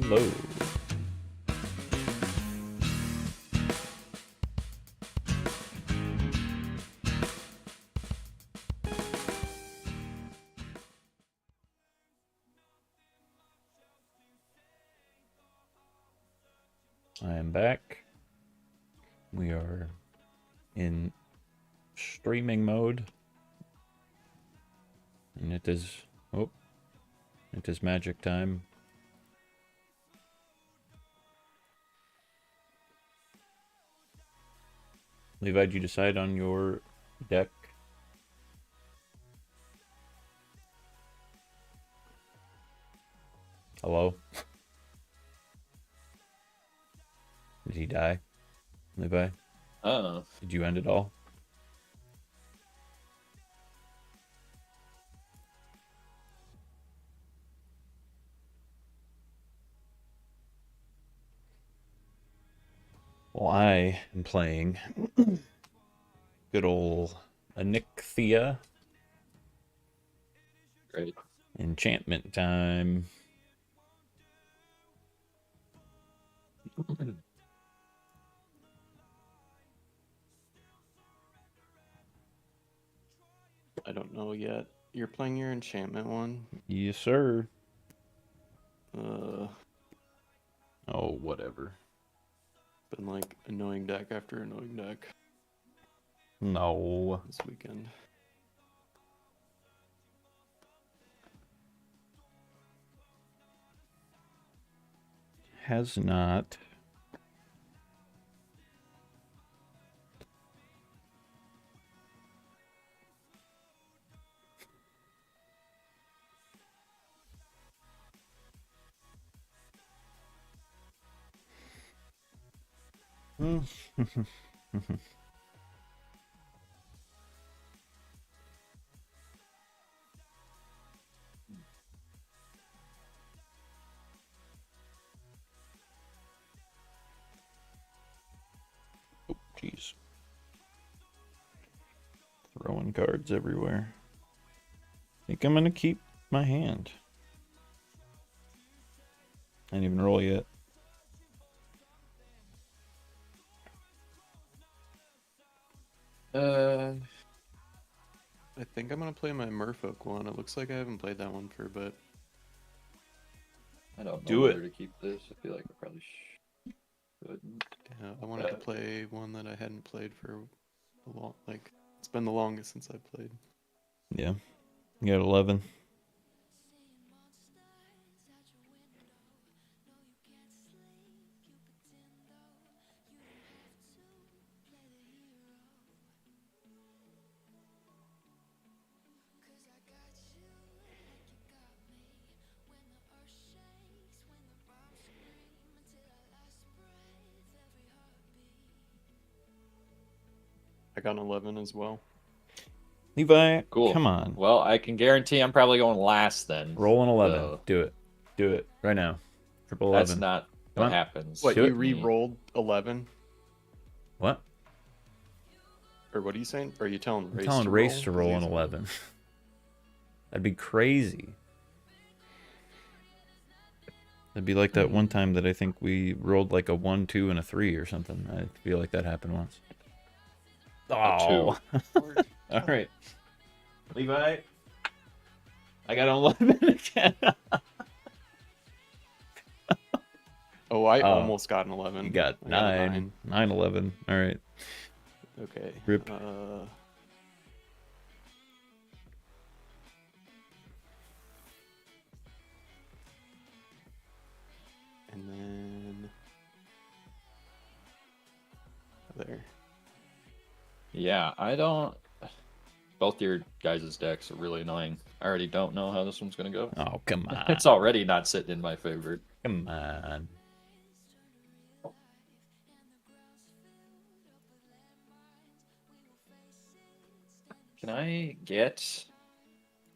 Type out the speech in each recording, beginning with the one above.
Hello. I am back. We are in streaming mode. And it is magic time. Levi, did you decide on your deck? Hello? Did he die? Levi? Oh. Did you end it all? Well, I am playing good old Anixia. Great. Enchantment time. I don't know yet. You're playing your enchantment one? Yes, sir. Uh, Oh, whatever. been like annoying deck after annoying deck No. this weekend. Has not. Oh, jeez. Throwing cards everywhere. Think I'm gonna keep my hand. I didn't even roll yet. I think I'm gonna play my Merfolk one. It looks like I haven't played that one for a bit. I don't know Do whether it. to keep this. I feel like I probably should. Yeah, I wanted to play one that I hadn't played for a long, like it's been the longest since I played. Yeah. You got 11. I got an 11 as well. Levi, Cool. come on. Well, I can guarantee I'm probably going last then. Roll an 11. So Do it. Do it right now. Triple 11. that's not Come what on. happens. What, Do you it. re-rolled 11? What? Or what are you saying? Or are you telling I'm Race telling to Race roll? to 'Cause roll an he's- 11. That'd be crazy. That'd be like that one time that I think we rolled like a 1, 2, and a 3 or something. I feel like that happened once. Oh. All right. Levi, I got an 11 again. Oh, I almost got an 11. You got I got a 9. 9, 11. All right. Okay. Rip. And then there. Yeah, I don't. Both your guys' decks are really annoying. I already don't know how this one's gonna go. Oh, come on. It's already not sitting in my favor. Come on. Can I get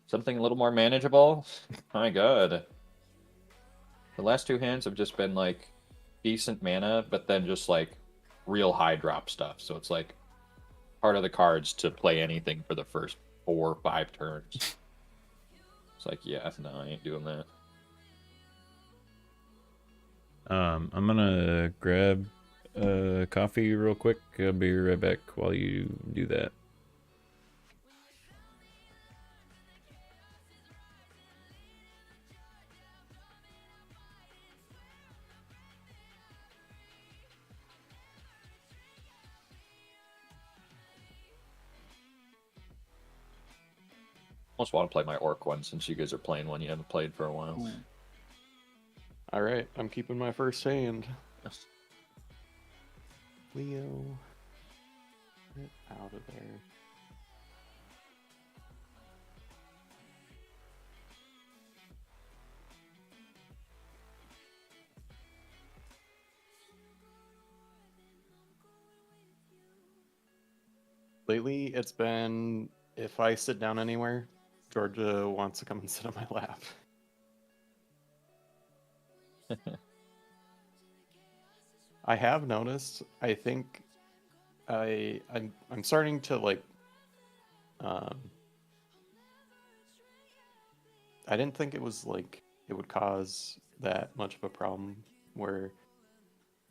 something a little more manageable? My god. The last two hands have just been like decent mana, but then just like real high drop stuff. So it's like part of the cards to play anything for the first 4 or 5 turns. It's like, yeah, no, I ain't doing that. I'm gonna grab coffee real quick. I'll be right back while you do that. Almost want to play my orc one since you guys are playing one you haven't played for a while. All right, I'm keeping my first hand. Leo, get out of there. Lately, it's been if I sit down anywhere, Georgia wants to come and sit on my lap. I have noticed. I think I'm starting to like. I didn't think it was like it would cause that much of a problem. Where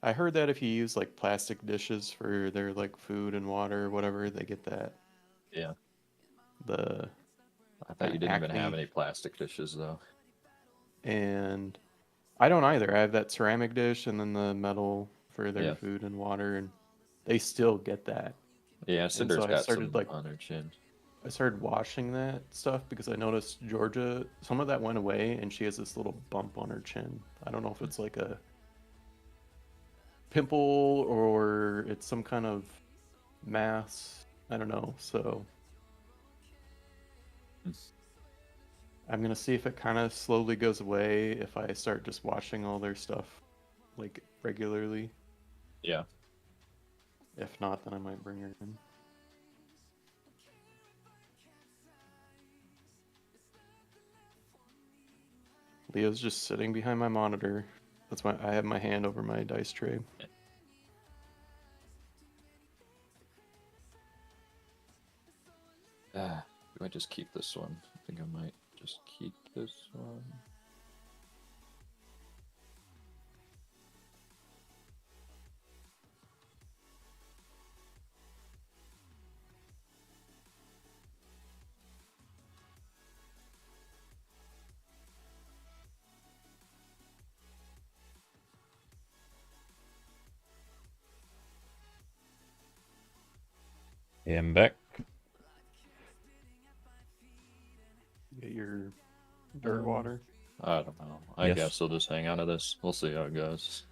I heard that if you use like plastic dishes for their like food and water or whatever, they get that. Yeah. The I thought you didn't even have acne. any plastic dishes though. And I don't either. I have that ceramic dish and then the metal for their Yeah. food and water, and they still get that. Yeah, Cinder's so I got started, some like- on her chin. I started washing that stuff because I noticed Georgia, some of that went away, and she has this little bump on her chin. I don't know if it's like a pimple or it's some kind of mass. I don't know. So I'm gonna see if it kind of slowly goes away if I start just washing all their stuff like regularly. Yeah. If not, then I might bring her in. Leo's just sitting behind my monitor. That's why I have my hand over my dice tray. Do I just keep this one? I think I might just keep this one. Yeah, I'm back. Get your dirt water. I don't know. I Yes. guess I'll just hang out of this. We'll see how it goes.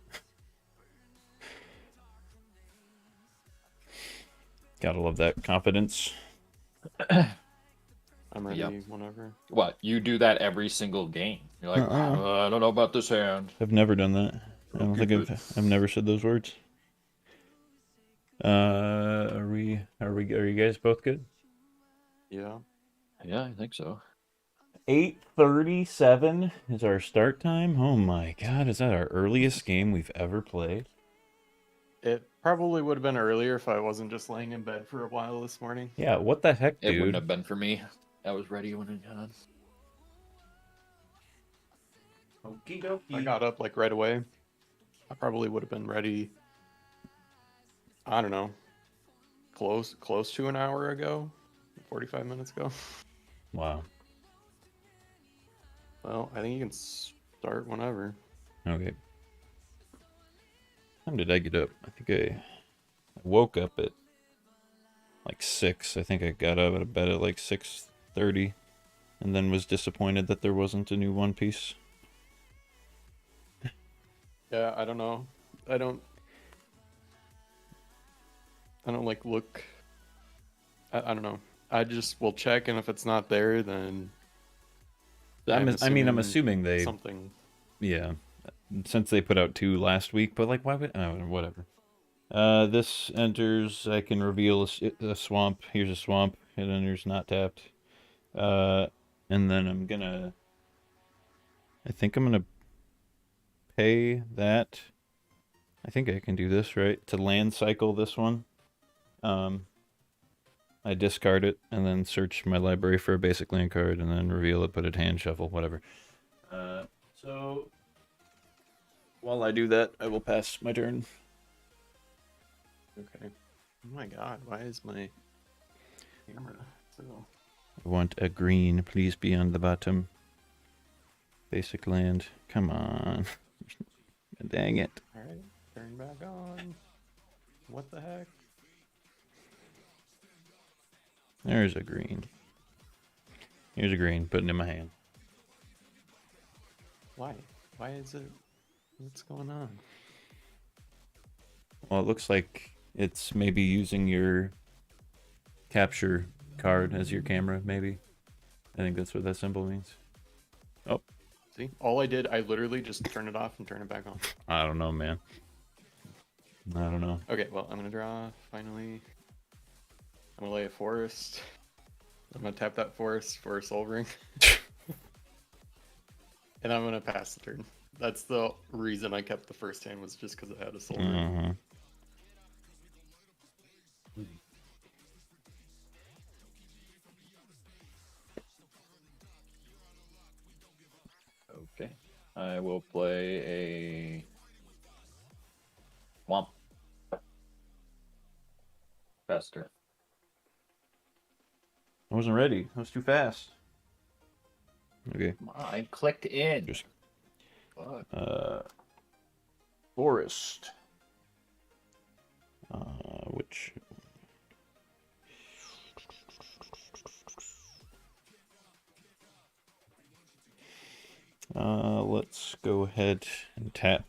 Gotta love that confidence. I'm ready Yep. whenever. What? You do that every single game? You're like, I don't know about this hand. I've never done that. I don't think Okay, I've never said those words. Are you guys both good? Yeah. Yeah, I think so. 8:37 is our start time. Oh my god, is that our earliest game we've ever played? It probably would have been earlier if I wasn't just laying in bed for a while this morning. Yeah, what the heck, It wouldn't dude? have been for me. I was ready when it got. Okie I dokie. got up like right away. I probably would have been ready. I don't know. Close to an hour ago, 45 minutes ago. Wow. Well, I think you can start whenever. Okay. What time did I get up? I think I woke up at like 6. I think I got out of bed at like 6:30 and then was disappointed that there wasn't a new One Piece. Yeah, I don't know. I don't like look. I don't know. I just will check, and if it's not there, then I'm assuming they something. Yeah, since they put out 2 last week, but like, why would? Oh, whatever. This enters. I can reveal a swamp. Here's a swamp. It enters not tapped. And then I think I'm gonna pay that. I think I can do this right to land cycle this one. I discard it and then search my library for a basic land card and then reveal it, put it hand shuffle, whatever. So while I do that, I will pass my turn. Okay. Oh my god, why is my camera so... I want a green. Please be on the bottom. Basic land. Come on. Dang it. Alright, turn back on. What the heck? There's a green. Here's a green. Putting it in my hand. Why? Why is it... What's going on? Well, it looks like it's maybe using your capture card as your camera, maybe. I think that's what that symbol means. Oh. See? All I did, I literally just turn it off and turn it back on. I don't know, man. I don't know. Okay, well, I'm gonna draw, finally. I'm gonna lay a forest. I'm gonna tap that forest for a soul ring. And I'm gonna pass the turn. That's the reason I kept the first hand, was just because it had a soul ring. Okay. I will play a Womp. Faster. I wasn't ready. I was too fast. Okay. Come on, I clicked in. Just Fuck. forest. Which let's go ahead and tap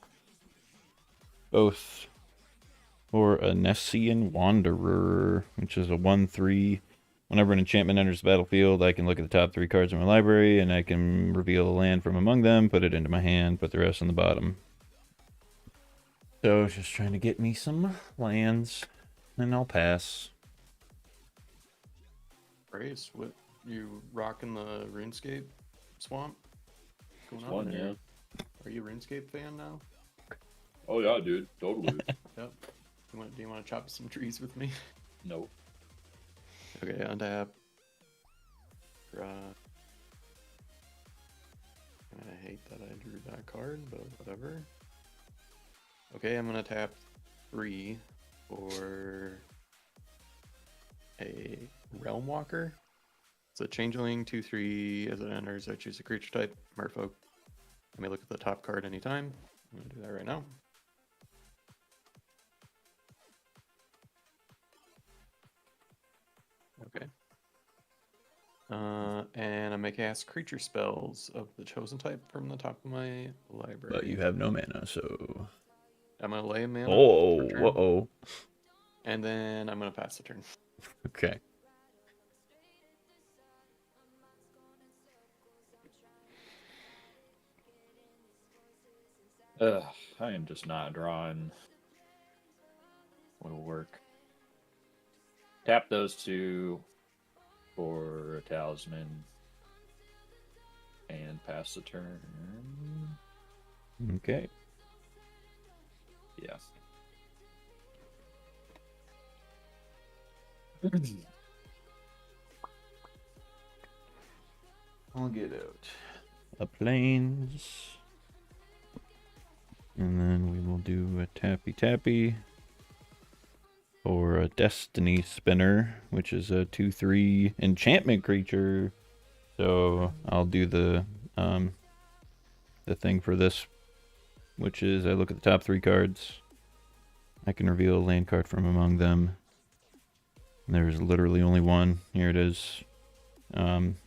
both for a Nessian Wanderer, which is a 1/3. Whenever an enchantment enters the battlefield, I can look at the top 3 cards in my library, and I can reveal a land from among them, put it into my hand, put the rest on the bottom. So, just trying to get me some lands, and I'll pass. Brace, what, you rocking the RuneScape swamp? What's going One, on yeah. there? Are you a RuneScape fan now? Oh yeah, dude, totally. Yep. Do you want to chop some trees with me? No. Okay, untap. Draw. I hate that I drew that card, but whatever. Okay, I'm gonna tap 3 for a Realm Walker. It's a changeling 2/3. As it enters, I choose a creature type, Merfolk. I may look at the top card anytime. I'm gonna do that right now. Okay. And I may cast creature spells of the chosen type from the top of my library. But you have no mana, so... I'm gonna lay a mana. Oh, for turn, uh-oh. and then I'm gonna pass the turn. Okay. Ugh, I am just not drawing. What'll work? Tap those 2 for a talisman and pass the turn. Okay. Yeah. I'll get out a plains. And then we will do a tappy tappy for a destiny spinner, which is a 2/3 enchantment creature. So I'll do the thing for this, which is I look at the top 3 cards. I can reveal a land card from among them. And there's literally only one. Here it is. And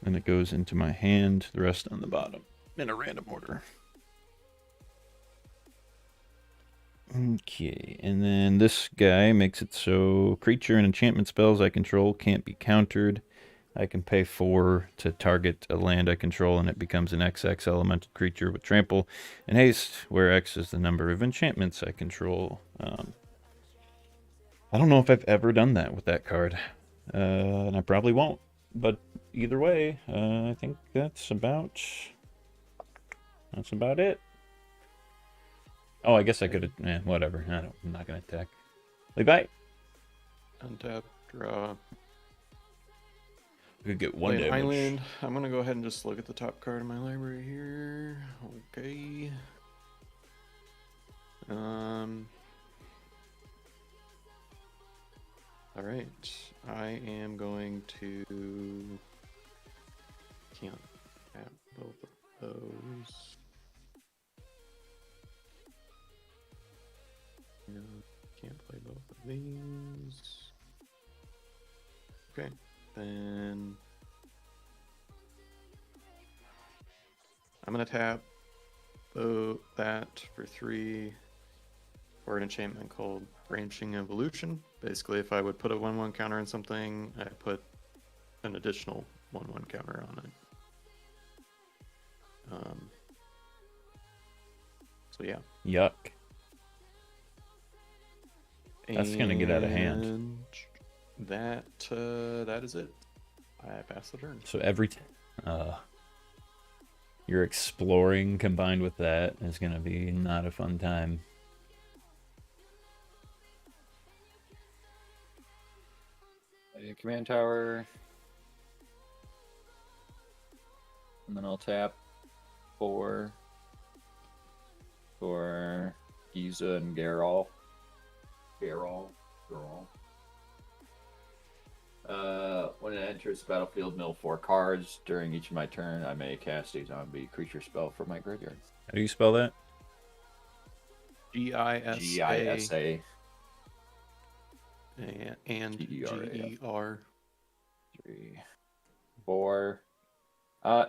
it goes into my hand, the rest on the bottom, in a random order. Okay, and then this guy makes it so creature and enchantment spells I control can't be countered. I can pay 4 to target a land I control, and it becomes an XX elemental creature with trample and haste, where X is the number of enchantments I control. I don't know if I've ever done that with that card, and I probably won't. But either way, I think that's about it. Oh, I guess I could have. Whatever. I'm not gonna attack. Bye. Untap, draw. I could get 1 Play an damage. island. I'm gonna go ahead and just look at the top card of my library here. Okay. All right, I am going to can't have both of those. No, can't play both of these. Okay, then I'm gonna tap that for 3 for an enchantment called Branching Evolution. Basically, if I would put a 1/1 counter on something, I put an additional 1/1 counter on it. So yeah. Yuck. That's gonna get out of hand. And that is it. I pass the turn. So every you're exploring combined with that is gonna be not a fun time. A command tower. And then I'll tap 4 for Giza and Geralt. When it enters the battlefield, mill 4 cards. During each of my turn, I may cast a zombie creature spell from my graveyard. How do you spell that? GISA. GISA. And GER. 3, 4.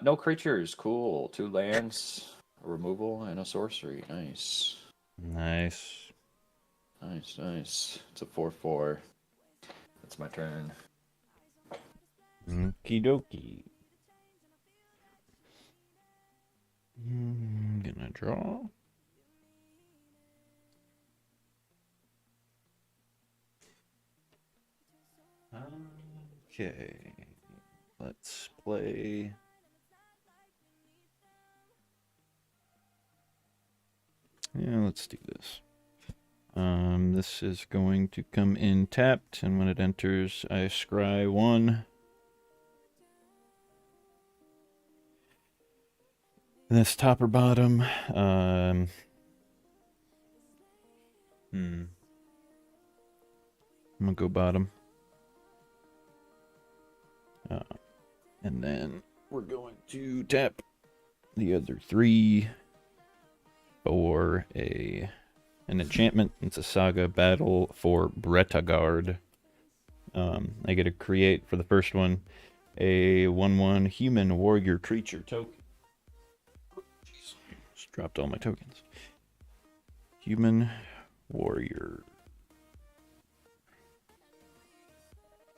No creatures. Cool. 2 lands, a removal, and a sorcery. Nice. Nice. Nice. It's a 4/4. That's my turn. Okie dokie. Gonna draw. Okay. Let's play. Yeah, let's do this. This is going to come in tapped, and when it enters, I scry 1. And this top or bottom. I'm gonna go bottom. And then we're going to tap the other 3 for an enchantment. It's a Saga Battle for Bretagard. I get to create, for the first one, a 1/1 human warrior creature token. Jeez, just dropped all my tokens. Human warrior.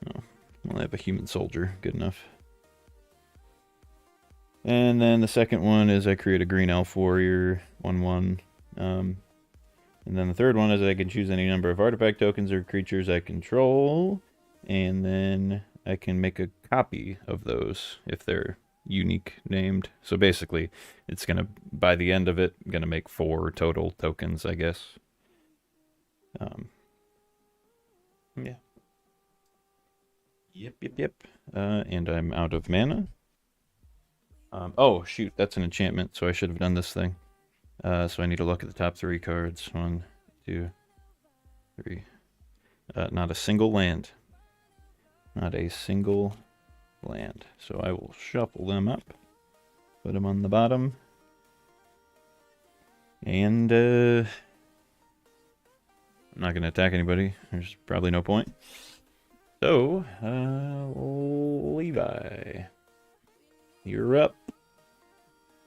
Oh, well, I have a human soldier. Good enough. And then the second one is I create a green elf warrior, 1/1. And then the third one is I can choose any number of artifact tokens or creatures I control. And then I can make a copy of those if they're unique named. So basically, it's going to, by the end of it, I'm going to make 4 total tokens, I guess. Yeah. Yep. And I'm out of mana. Oh, shoot, that's an enchantment, so I should have done this thing. So I need to look at the top 3 cards. 1, 2, 3. Not a single land. Not a single land. So I will shuffle them up. Put them on the bottom. And I'm not going to attack anybody. There's probably no point. So, Levi, you're up.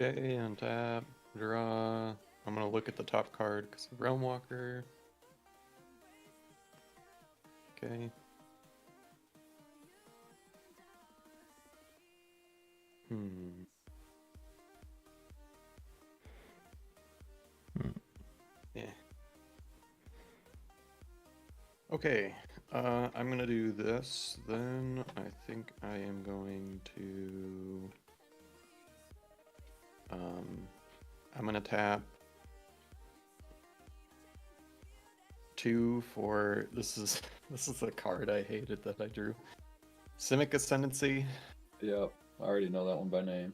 Okay, untap, draw. I'm gonna look at the top card because of Realm Walker. Okay. Yeah. Okay. I'm gonna do this. Then I think I am going to. I'm gonna tap 2 for this is a card I hated that I drew. Simic Ascendancy. Yep, I already know that one by name.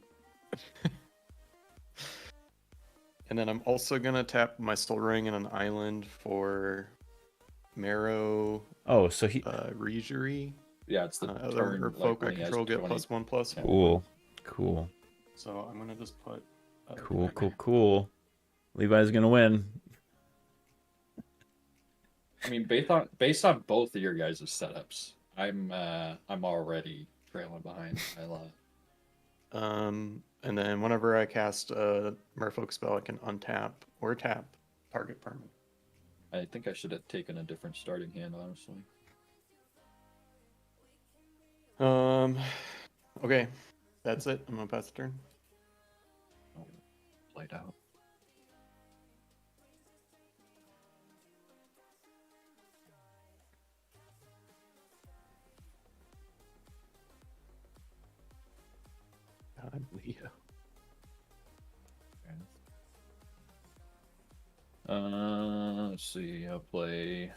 And then I'm also gonna tap my Soul Ring in an island for Marrow Oh, so he. Regery. Yeah, it's the Other turn like folk I when he has control get 20. +1/+1. Cool. Cool. So I'm gonna just put. Cool. Levi's gonna win. I mean, based on both of your guys' setups, I'm already trailing behind by a lot. And then whenever I cast a Merfolk spell, I can untap or tap target permanent. I think I should have taken a different starting hand, honestly. Okay, that's it. I'm gonna pass the turn. Oh, played out. God, Leo. Let's see. I'll play.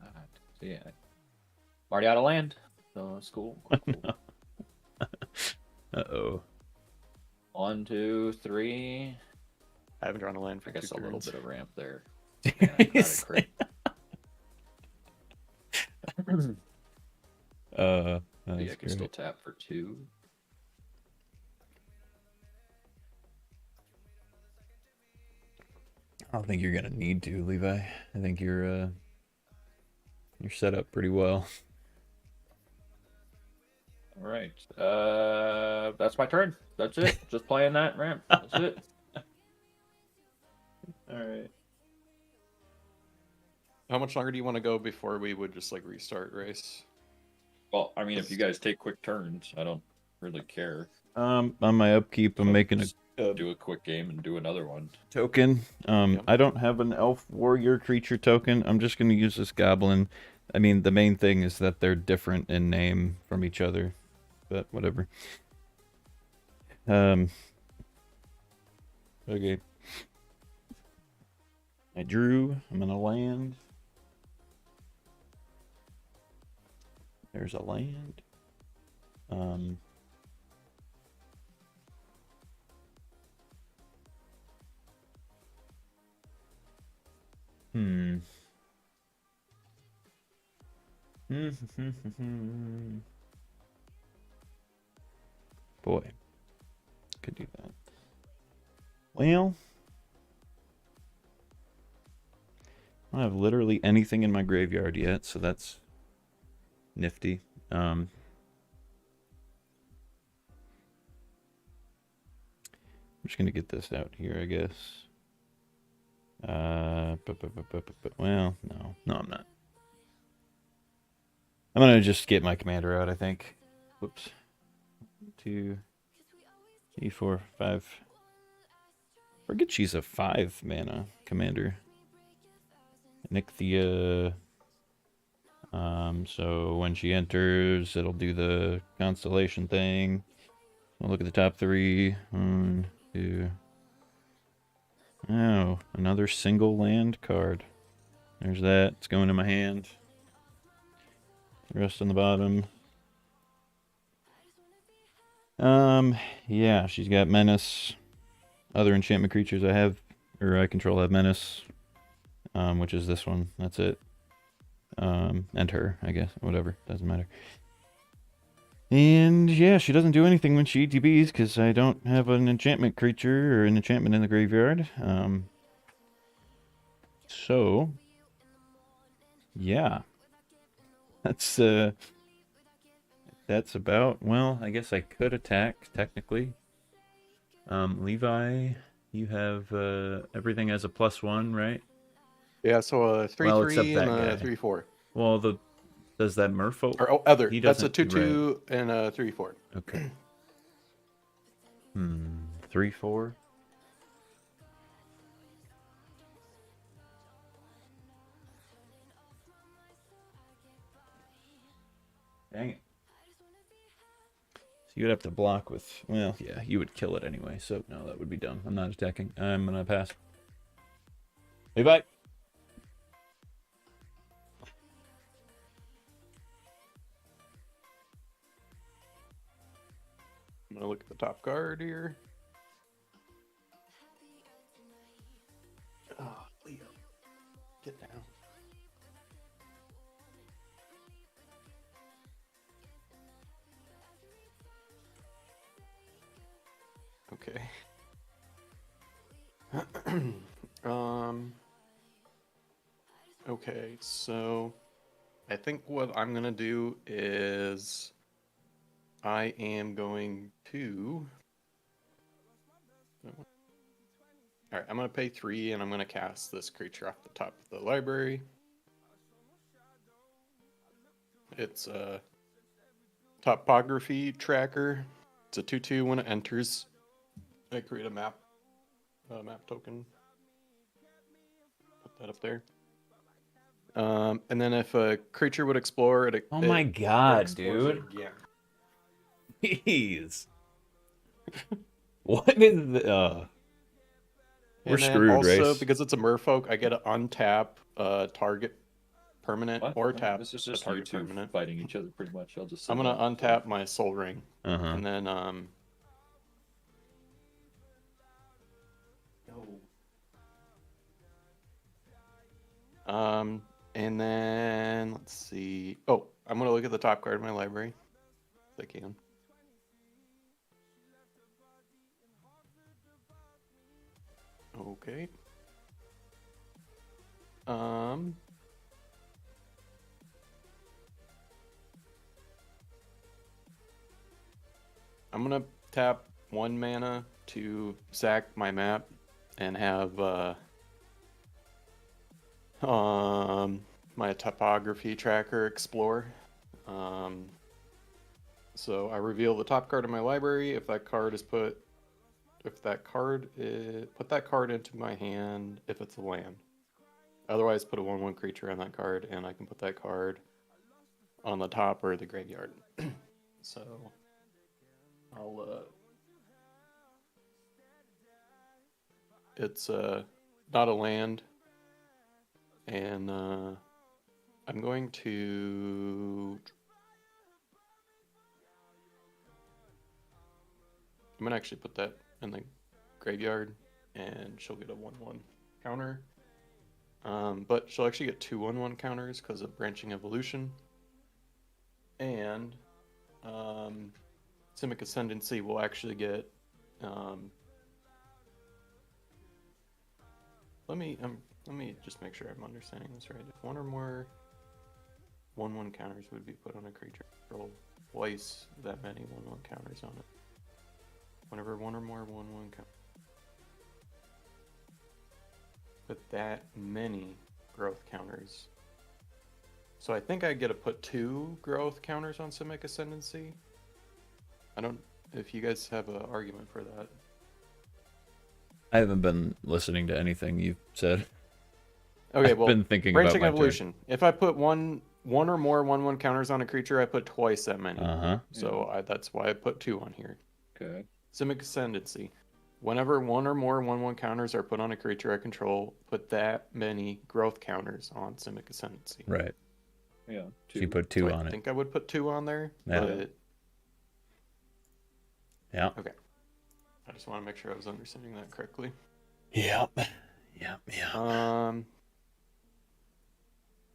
God, yeah, I'm already out of land, so that's cool. Uh-oh. 1, 2, 3. I haven't drawn a land for I guess two a little turns. bit of ramp there. Man, I got a crit. Yeah, I can great. still tap for 2. I don't think you're gonna need to, Levi. I think you're set up pretty well. All right. That's my turn. That's it. Just playing that ramp. That's it. All right. How much longer do you want to go before we would just like restart race? Well, I mean, if you guys take quick turns, I don't really care. On my upkeep, I'm So making just a do a quick game and do another one. token. Yep. I don't have an elf warrior creature token. I'm just gonna use this goblin. I mean, the main thing is that they're different in name from each other, but whatever. Okay. I drew. I'm gonna land. There's a land. Boy, could do that. Well, I don't have literally anything in my graveyard yet, so that's nifty. I'm just gonna get this out here, I guess. Well, no, I'm not. I'm gonna just get my commander out, I think. Whoops. 2, 3, 4, 5. Forget she's a 5 mana commander. Nixthia. So when she enters, it'll do the constellation thing. We'll look at the top 3. 1, 2. Oh, another single land card. There's that. It's going in my hand. The rest on the bottom. Yeah, she's got menace. Other enchantment creatures I have, or I control, have menace. Which is this one. That's it. And her, I guess. Whatever. Doesn't matter. And yeah, she doesn't do anything when she ETBs because I don't have an enchantment creature or an enchantment in the graveyard. So yeah, that's about. Well, I guess I could attack technically. Levi, you have everything as a +1, right? Yeah, so a 3/3 Well, except and that a guy. 3/4. Well, does that Merfolk? Or other. He That's a doesn't. 2/2 and a 3/4. Okay. 3/4. Dang it. So you would have to block with. Well, yeah, you would kill it anyway. So no, that would be dumb. I'm not attacking. I'm gonna pass. Levi. I'm gonna look at the top card here. Okay. Okay, so I think what I'm gonna do is I am going to. All right, I'm gonna pay 3, and I'm gonna cast this creature off the top of the library. It's a topography tracker. It's a 2/2. When it enters, I create a map token. Put that up there. And then if a creature would explore, Oh my god, explores it dude. again. Jeez. What is the... We're And then screwed, also, Race. because it's a merfolk, I get to untap target permanent What? or No, tap this is a just you target two permanent. fighting each other pretty much. I'll just. I'm gonna untap my Soul Ring, Uh-huh. and then and then let's see. Oh, I'm gonna look at the top card of my library if I can. Okay. I'm gonna tap 1 mana to sack my map and have my topography tracker explore. So I reveal the top card of my library. If that card is put that card into my hand if it's a land. Otherwise, put a 1/1 creature on that card, and I can put that card on the top or the graveyard. So I'll it's not a land, and I'm going to actually put that in the graveyard, and she'll get a 1/1 counter. But she'll actually get 2 1/1 counters because of branching evolution. And Simic Ascendancy will actually get. Let me just make sure I'm understanding this right. If 1 or more 1/1 counters would be put on a creature, roll twice that many 1/1 counters on it. Whenever 1 or more 1/1 counters. Put that many growth counters. So I think I get to put 2 growth counters on Simic Ascendancy. I don't if you guys have an argument for that. I haven't been listening to anything you've said. Okay, I've been thinking branching about my evolution. If I put one or more 1/1 counters on a creature, I put twice that many. So that's why I put 2 on here. Okay. Simic Ascendancy. Whenever 1 or more 1/1 counters are put on a creature I control, put that many growth counters on Simic Ascendancy. Right. Yeah. So you put 2 so on I think I would put 2 on there. Yeah. But... Yeah. Okay. I just want to make sure I was understanding that correctly. Yep.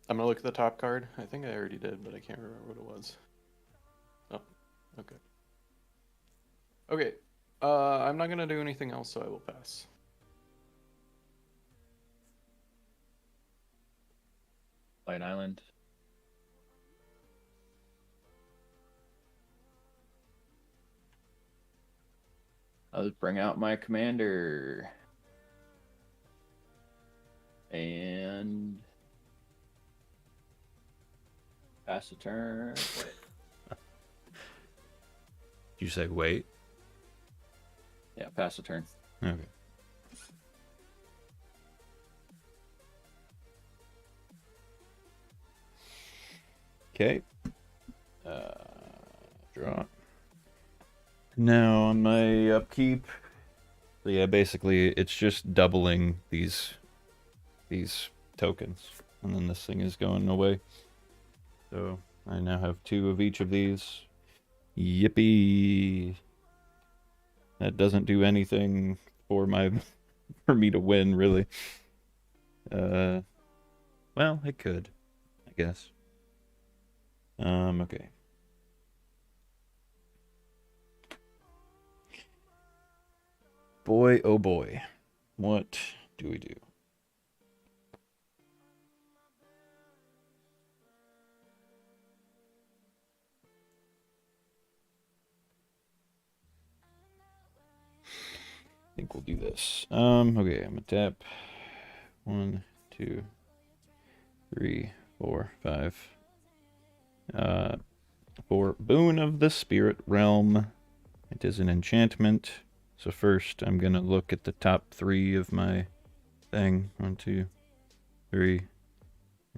I'm gonna look at the top card. I think I already did, but I can't remember what it was. Oh, okay. Okay. I'm not gonna do anything else, so I will pass. Light Island. I'll just bring out my commander. And pass the turn. Did you say wait? Yeah, pass the turn. Okay. Okay. Draw. Now on my upkeep, so yeah, basically it's just doubling these tokens, and then this thing is going away. So I now have 2 of each of these. Yippee! That doesn't do anything for me to win, really. Well, it could, I guess. Okay. boy, oh boy. What do we do? I think we'll do this. Okay, I'm gonna tap 1, 2, 3, 4, 5. For Boon of the Spirit Realm. It is an enchantment. So first I'm gonna look at the top 3 of my thing. 1, 2, 3.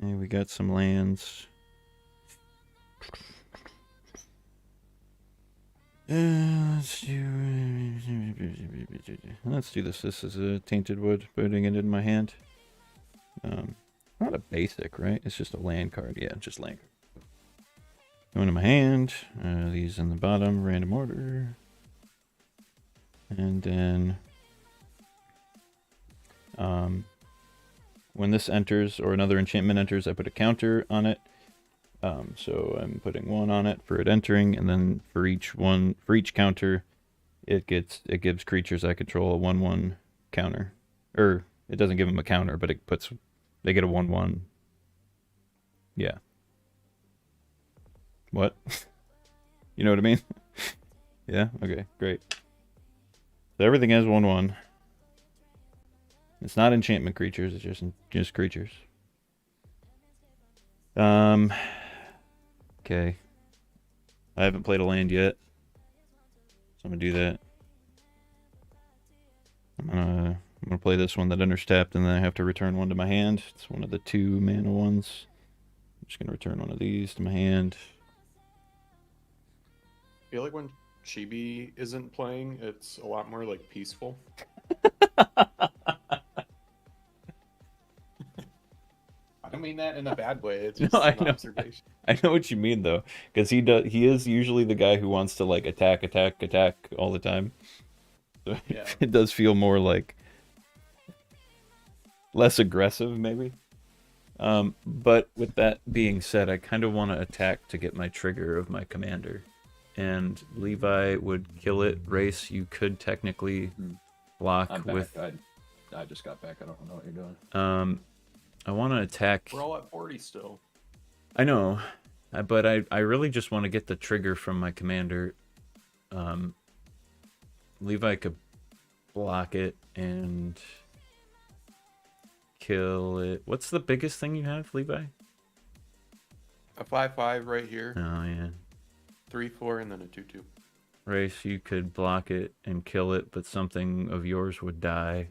And we got some lands. Let's do this. This is a Tainted Wood, putting it in my hand. Not a basic, right? It's just a land card. Yeah, just land. Going in my hand. These in the bottom, random order. And then when this enters or another enchantment enters, I put a counter on it. So I'm putting 1 on it for it entering, and then for each counter, it gives creatures I control a 1/1 counter. Or it doesn't give them a counter, but they get a 1/1. Yeah. What? You know what I mean? Yeah? Okay, great. So everything has 1/1. It's not enchantment creatures, it's just creatures. Okay. I haven't played a land yet, so I'm gonna do that. I'm gonna play this one that enters tapped, and then I have to return 1 to my hand. It's one of the 2 mana ones. I'm just gonna return 1 of these to my hand. I feel like when Chibi isn't playing, it's a lot more like peaceful. I don't mean that in a bad way. It's just an observation. I know what you mean though, because he is usually the guy who wants to like attack all the time. So yeah. It does feel more like less aggressive, maybe. But with that being said, I kind of want to attack to get my trigger of my commander, and Levi would kill it. Race, you could technically block I'm back. with. I just got back. I don't know what you're doing. I want to attack. We're all at 40 still. I know, but I really just want to get the trigger from my commander. Levi could block it and kill it. What's the biggest thing you have, Levi? A 5/5 right here. Oh yeah. 3/4 and then a 2/2. Race, you could block it and kill it, but something of yours would die.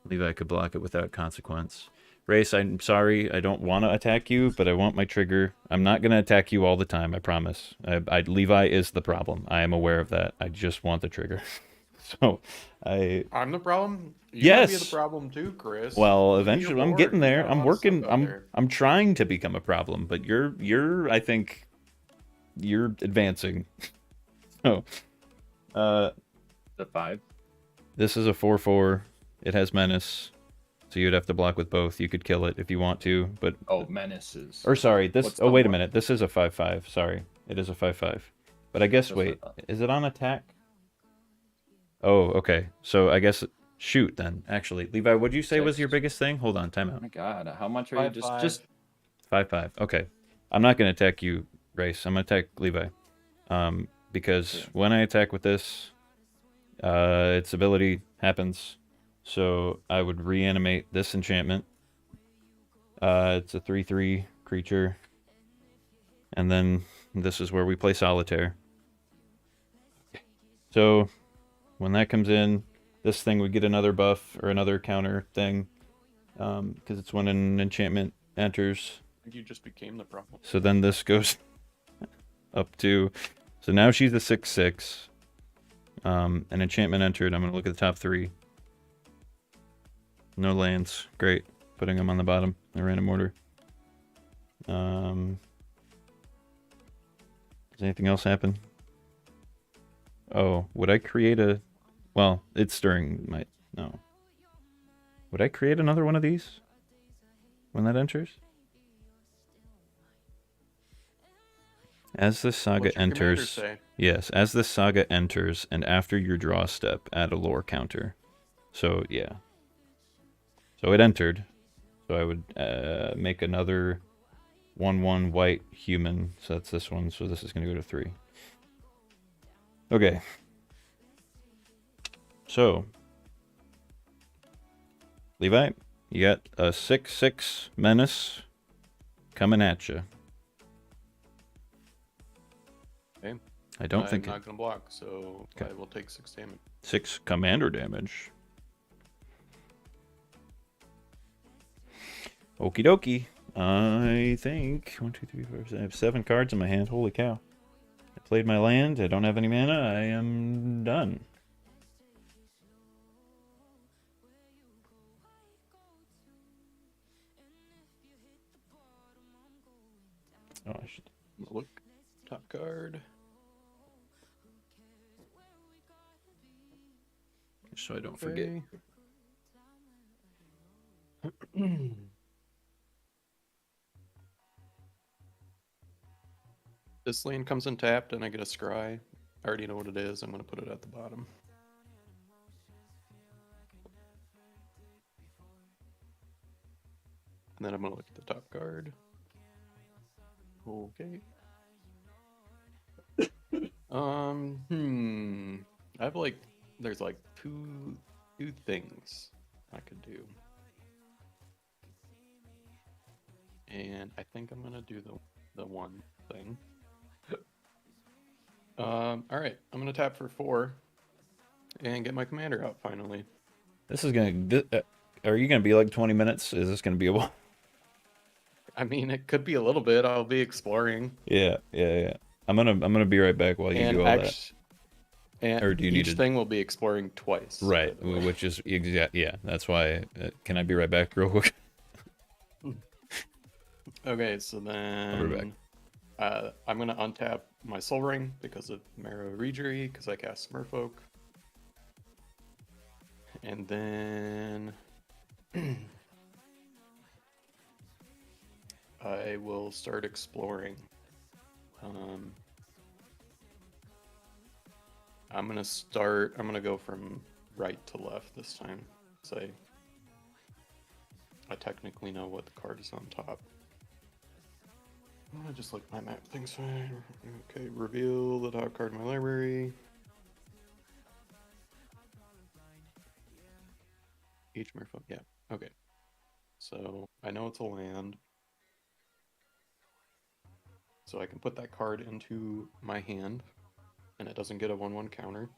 Levi could block it without consequence. Race, I'm sorry, I don't want to attack you, but I want my trigger. I'm not going to attack you all the time, I promise. Levi is the problem. I am aware of that. I just want the trigger. So, I'm the problem? Yes. You might be the problem too, Chris. Well, eventually, I'm getting there. I'm working. I'm trying to become a problem, but I think, you're advancing. So, the 5. This is a 4/4. It has menace, so you'd have to block with both. You could kill it if you want to, but menaces. Or sorry, this. Oh, wait a minute. This is a 5/5. Sorry, it is a 5/5. But I guess is it on attack? Oh, okay. So I guess shoot then. Actually, Levi, what'd you say was your biggest thing? Hold on, time out. Oh my God, how much are you just 5/5? Okay, I'm not gonna attack you, Race. I'm gonna attack Levi, because when I attack with this, its ability happens. So I would reanimate this enchantment. It's a 3/3 creature. And then this is where we play Solitaire. So when that comes in, this thing would get another buff or another counter thing. Because it's when an enchantment enters. You just became the problem. So then this goes up to... So now she's the 6/6. An enchantment entered. I'm going to look at the top 3. No lands. Great. Putting them on the bottom in random order. Does anything else happen? Oh, would I create a... Well, it's during my... No. Would I create another one of these when that enters? As this saga What's your commander enters, say? yes, as this saga enters, and after your draw step, add a lore counter. So yeah. So it entered. So I would make another 1/1 white human. So that's this one. So this is going to go to 3. Okay. So, Levi, you got a 6/6 menace coming at you. Okay. I don't I'm think not gonna block, so Okay. I will take 6 damage. 6 commander damage. Okie dokie. I think 1, 2, 3, 4, 5. I have 7 cards in my hand. Holy cow! I played my land. I don't have any mana. I am done. Oh, I should. Look, top card. So I don't forget. Okay. This lane comes untapped and I get a scry. I already know what it is. I'm going to put it at the bottom. And then I'm going to look at the top card. Okay. I have like, there's like two things I could do. And I think I'm going to do the one thing. All right, I'm gonna tap for 4 and get my commander out finally. This is gonna. Are you gonna be like 20 minutes? Is this gonna be a while? I mean, it could be a little bit. I'll be exploring. Yeah. I'm gonna be right back while you do all that. And Or do you each need to... thing will be exploring twice. Right, which is exact. Yeah, that's why. Can I be right back, real quick? Okay, so then I'll be back. I'm gonna untap my Soul Ring because of Marrow Regery because I cast Merfolk, and then I will start exploring. I'm gonna go from right to left this time. So I technically know what the card is on top. I'm gonna just look at my map things. Okay, reveal the top card in my library. Each merfolk, yeah, okay. So I know it's a land. So I can put that card into my hand, and it doesn't get a 1/1 counter.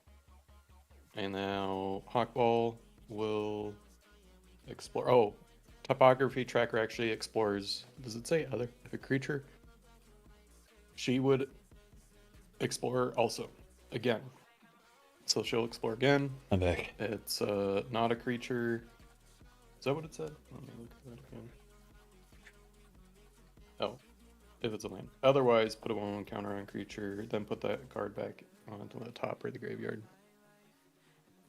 And now Hawkball will explore. Oh, topography tracker actually explores. Does it say other if a creature? She would explore also again. So she'll explore again. I'm back. It's not a creature. Is that what it said? Let me look at that again. Oh, if it's a land. Otherwise, put a 1/1 counter on creature, then put that card back onto the top or the graveyard.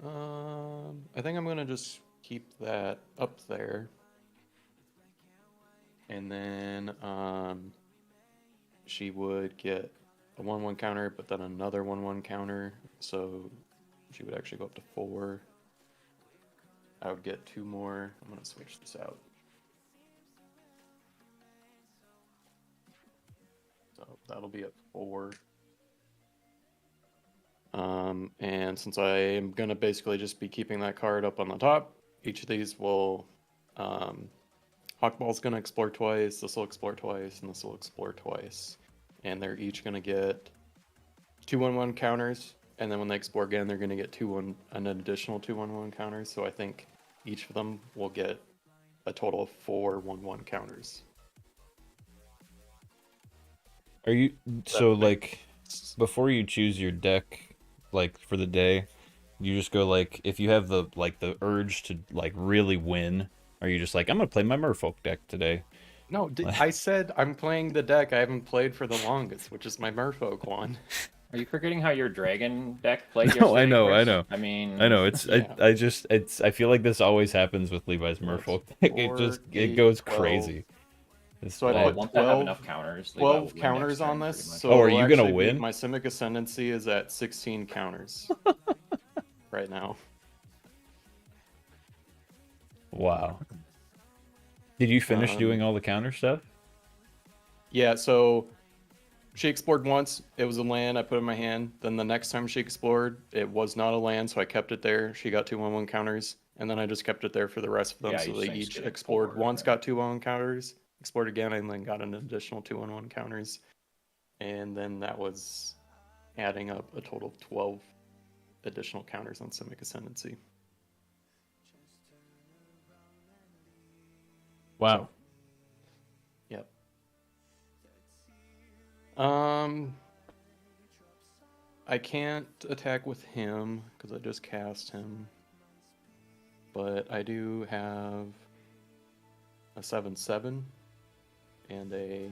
I think I'm gonna just keep that up there. And then she would get a 1/1 counter, but then another 1/1 counter. So she would actually go up to 4. I would get 2 more. I'm gonna switch this out. So that'll be at 4. And since I am gonna basically just be keeping that card up on the top, each of these will Hawkball's gonna explore twice, this will explore twice, and this will explore twice. And they're each gonna get 2 1/1 counters, and then when they explore again, they're gonna get an additional 2 1/1 counters. So I think each of them will get a total of 4 1/1 counters. Are you so like before you choose your deck, like for the day, you just go like if you have the urge to like really win, are you just like I'm gonna play my Merfolk deck today? No, I said I'm playing the deck I haven't played for the longest, which is my Merfolk one. Are you forgetting how your dragon deck played No, yesterday, I Chris? know. I mean, I know. It's Yeah. I feel like this always happens with Levi's Merfolk deck. It goes 12. crazy. So I Well, put once I have 12, enough counters, Levi 12 will win counters next on turn, this. pretty much. So Oh, are it'll you gonna actually be- win? My Simic Ascendancy is at 16 counters right now. Wow. Did you finish doing all the counter stuff? Yeah, so she explored once. It was a land. I put it in my hand. Then the next time she explored, it was not a land, so I kept it there. She got 2/1/1 counters, and then I just kept it there for the rest of them. Yeah, So each they thing's each getting explored 4, once, right? got 2/1 counters, explored again, and then got an additional 2/1 counters. And then that was adding up a total of 12 additional counters on Simic Ascendancy. Wow. Yep. I can't attack with him because I just cast him. But I do have a 7/7 and a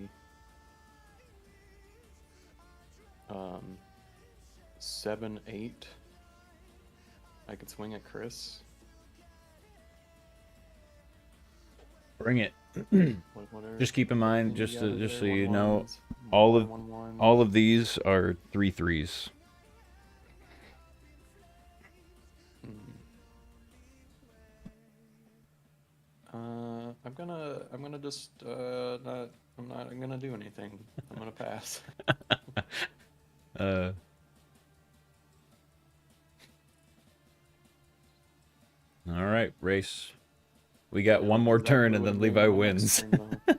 7/8. I could swing at Chris. Bring it. What are Just keep in mind, anything just you got just so there? you One know, ones, all one of one one. all of these are 3/3s. I'm gonna just not. I'm gonna do anything. I'm gonna pass. Uh. All right, race. We got I one know more exactly turn and what then I'm doing Levi on my next wins. turn, though.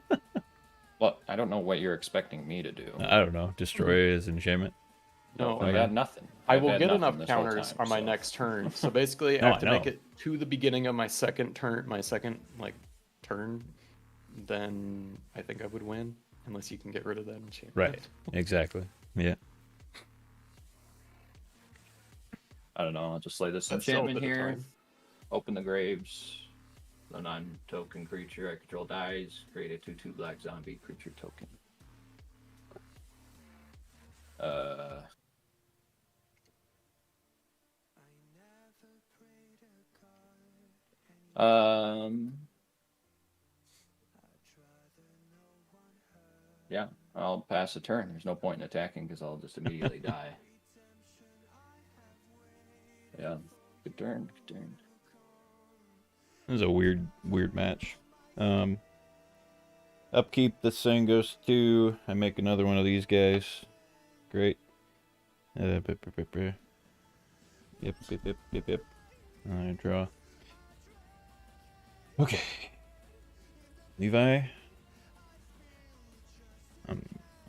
Well, I don't know what you're expecting me to do. I don't know. Destroy his enchantment. No, I got nothing. I I've will had get nothing enough this whole counters time, on my so- next turn. So basically, No, I have to I make know. it to the beginning of my second turn. Then I think I would win, unless you can get rid of that enchantment. Right. Exactly. Yeah. I don't know. I'll just lay this That's still a enchantment bit of here. time. Open the graves. The non-token creature I control dies. Create a 2/2 black zombie creature token. Yeah, I'll pass a turn. There's no point in attacking because I'll just immediately die. Yeah, good turn. Good turn. This is a weird match. Upkeep, this thing goes to... I make another one of these guys. Great. Yep. I draw. Okay. Levi.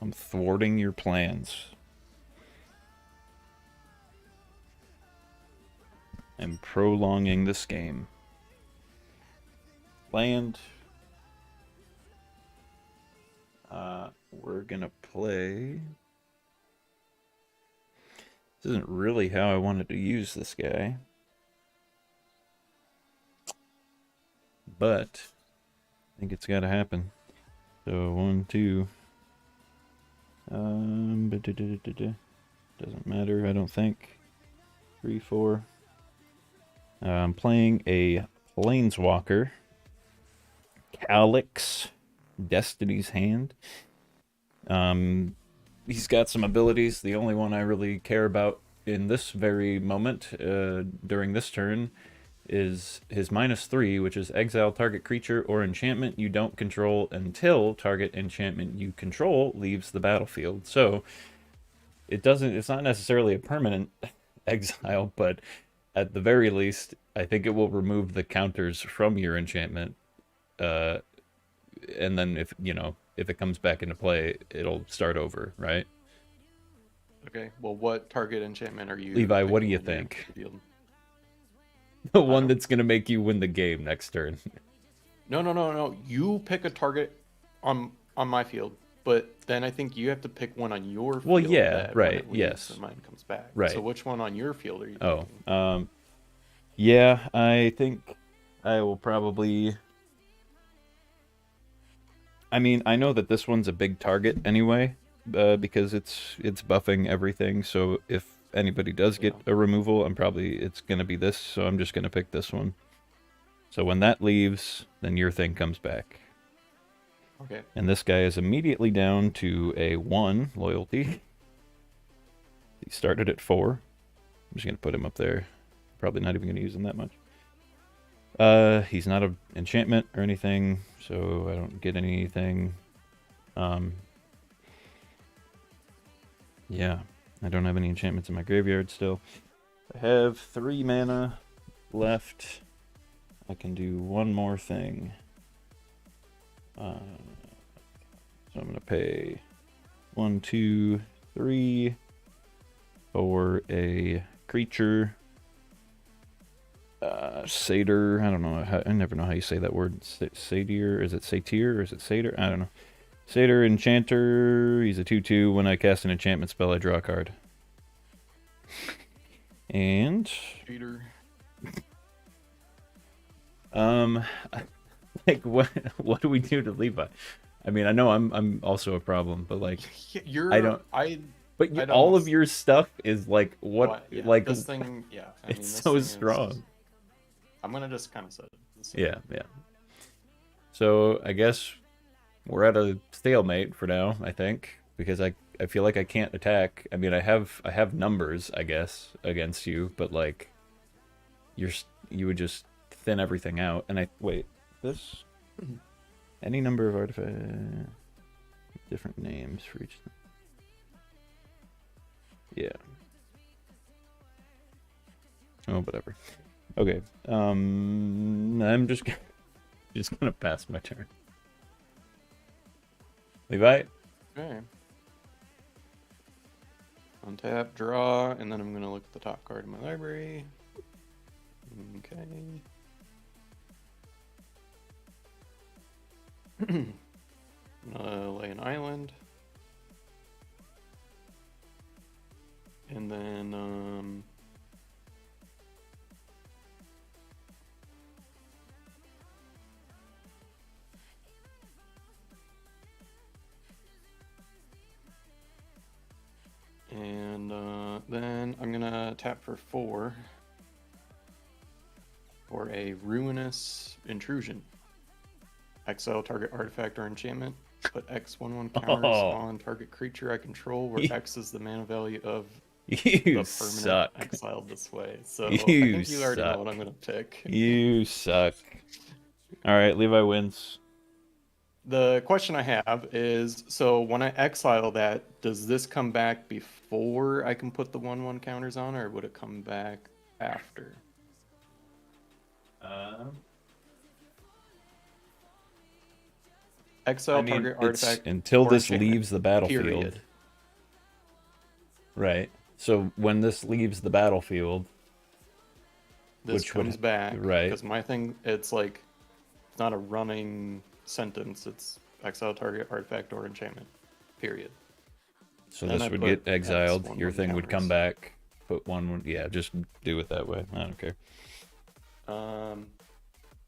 I'm thwarting your plans. I'm prolonging this game. Land. We're gonna play. This isn't really how I wanted to use this guy. But I think it's gotta happen. So 1, 2. Doesn't matter, I don't think. 3, 4. I'm playing a Planeswalker. Calyx, Destiny's Hand. He's got some abilities. The only one I really care about in this very moment, during this turn, is his -3, which is exile target creature or enchantment you don't control until target enchantment you control leaves the battlefield. So it's not necessarily a permanent exile, but at the very least, I think it will remove the counters from your enchantment. And then if it comes back into play, it'll start over, right? Okay. Well, what target enchantment are you? Levi, what do picking you in your think? field? The one that's gonna make you win the game next turn. No. You pick a target on my field, but then I think you have to pick one on your field. Well, yeah, that when right, it leaves, yes. and mine comes back. Right. So which one on your field are you Oh, picking? yeah, I think I will probably... I mean, I know that this one's a big target anyway, because it's buffing everything, so if anybody does get a removal, it's gonna be this, so I'm just gonna pick this one. So when that leaves, then your thing comes back. Okay. And this guy is immediately down to a 1 loyalty. He started at 4. I'm just going to put him up there. Probably not even going to use him that much. He's not an enchantment or anything, so I don't get anything. Yeah, I don't have any enchantments in my graveyard still. I have 3 mana left. I can do one more thing. So I'm going to pay 1, 2, 3 for a creature. Satyr, I don't know. I never know how you say that word. Satyr, is it satyr or is it satyr? I don't know. Satyr Enchanter. He's a 2/2. When I cast an enchantment spell, I draw a card. And Cheater. like what do we do to Levi? I mean, I know I'm also a problem, but like all of your stuff is like what yeah, like this thing, yeah. I mean, it's this so thing strong. I'm gonna just kind of set it. Yeah. So I guess we're at a stalemate for now, I think, because I feel like I can't attack. I mean, I have numbers, I guess, against you, but like you would just thin everything out. And this any number of artifacts, different names for each thing. Yeah. Oh, whatever. Okay. I'm just gonna pass my turn. Levi? Okay. Untap, draw, and then I'm gonna look at the top card in my library. Okay. I'm gonna lay an island. And then then I'm gonna tap for 4 for a ruinous intrusion. Exile target artifact or enchantment. Put X/1/1 counters on target creature I control, where X is the mana value of the permanent exiled this way. So I think you already know what I'm gonna pick. You suck. All right, Levi wins. The question I have is, so when I exile that, does this come back before I can put the 1/1 counters on, or would it come back after? Exile target artifact until this leaves the battlefield. Period. Right. So when this leaves the battlefield, this comes back. Right. Because my thing, it's like, it's not a running sentence. It's exile target artifact or enchantment. Period. So this would get exiled. Your thing would come back. Put 1/1. Yeah, just do it that way. I don't care.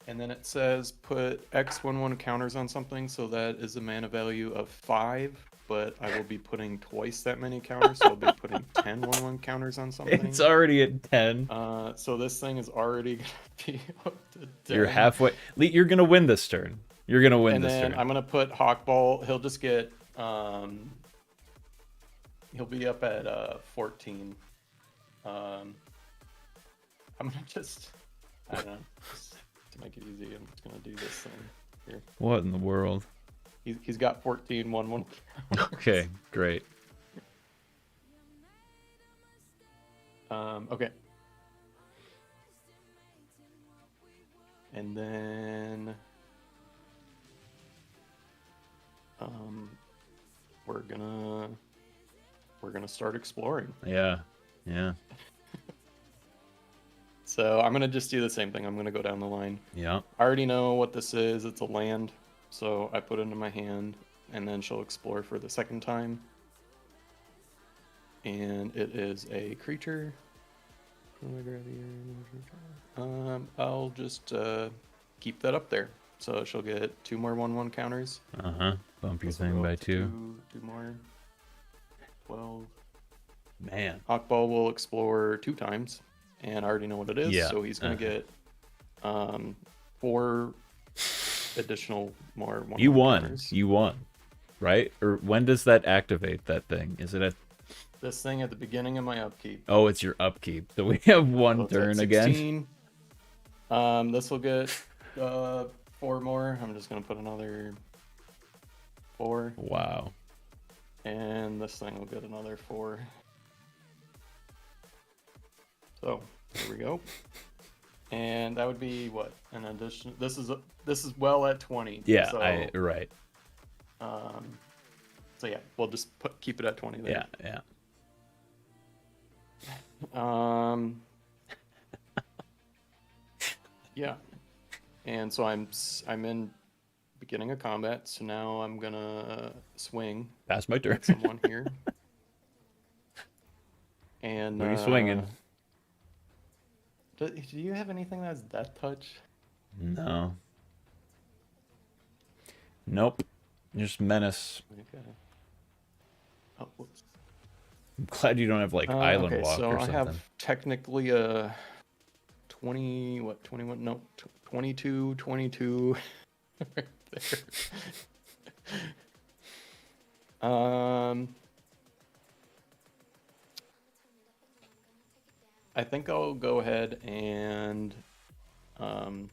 And then it says put X/1/1 counters on something, so that is a mana value of 5, but I will be putting twice that many counters, so I'll be putting 10 1/1 counters on something. It's already at 10. So this thing is already going to be up to 10. You're halfway. You're going to win this turn. You're going to win this turn. And then I'm going to put Hawkball. He'll just get... he'll be up at 14. I'm going to just... I don't know. To make it easy, I'm just gonna do this thing here. What in the world? He's got 14 1/1. Okay, great. Okay. And then we're gonna start exploring. Yeah. So I'm gonna just do the same thing. I'm gonna go down the line. Yeah. I already know what this is. It's a land, so I put it into my hand, and then she'll explore for the second time. And it is a creature. I'll just keep that up there. So she'll get 2 more 1/1 counters. Bump your thing by 2. 2 more. 12. Man. Hawkball will explore 2 times. And I already know what it is, yeah. So he's going to get 4 additional more. You 1/1 won. counters. You won, right? Or when does that activate that thing? Is it at? This thing at the beginning of my upkeep. Oh, it's your upkeep. So we have So one it's at turn again. 16. This will get 4 more. I'm just gonna put another 4, Wow. and this thing will get another 4. So here we go. And that would be what, an addition. This is well at 20. Yeah, So, right. So yeah, we'll just keep it at 20 there. Yeah. Yeah. And so I'm in beginning of combat, so now I'm gonna swing Pass my turn. at someone here. And What are you swinging? Do you have anything that's death touch? No. Nope. Just menace. Okay. Oh, whoops. I'm glad you don't have like island okay, walk so or I something. have technically a 21, no, 22, 22 right there. I think I'll go ahead and Well,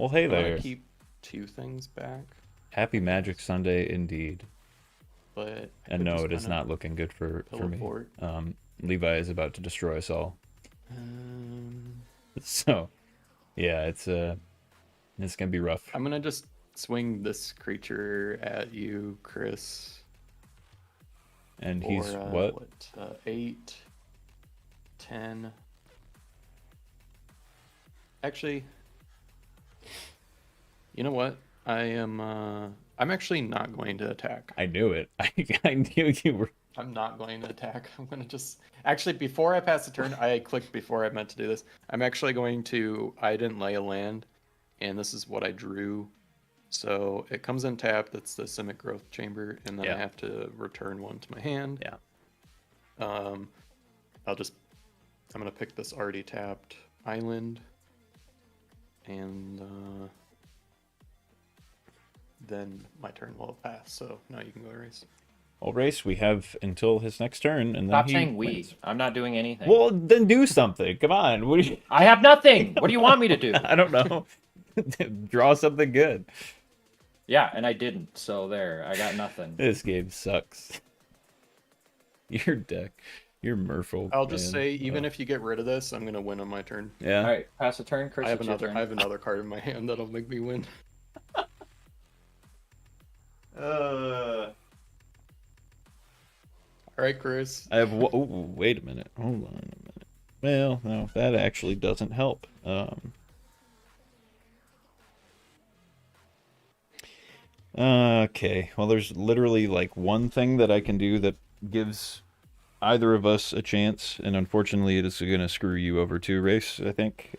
hey I'm gonna there. keep 2 things back, Happy Magic Sunday indeed. but I And could no, just it is kinda not looking good for me. teleport. Levi is about to destroy us all. Um, So, yeah, it's gonna be rough. I'm gonna just swing this creature at you, Chris. And For, he's what? 8, 10. Actually, you know what? I'm actually not going to attack. I knew it. I knew you were. I'm not going to attack. I'm gonna just actually, before I pass the turn, I clicked before I meant to do this. I'm actually going to. I didn't lay a land, and this is what I drew. So it comes in tapped. That's the Simic Growth Chamber, and then I have to return 1 to my hand. Yeah. I'm gonna pick this already tapped island, and then my turn will pass. So now you can go race. Well, race. We have until his next turn, and then Stop he saying we. wins. I'm not doing anything. Well, then do something. Come on. What do you? I have nothing. What do you want me to do? I don't know. Draw something good. Yeah, and I didn't. So there, I got nothing. This game sucks. Your deck. You're Merfolk. I'll just man. say, even if you get rid of this, I'm gonna win on my turn. Yeah. All right, pass a turn, Chris. I have it's your another. turn. I have another card in my hand that'll make me win. All right, Chris. I have. Oh, wait a minute. Hold on a minute. Well, no, that actually doesn't help. Okay. Well, there's literally like one thing that I can do that gives either of us a chance, and unfortunately, it is going to screw you over too, Race. I think.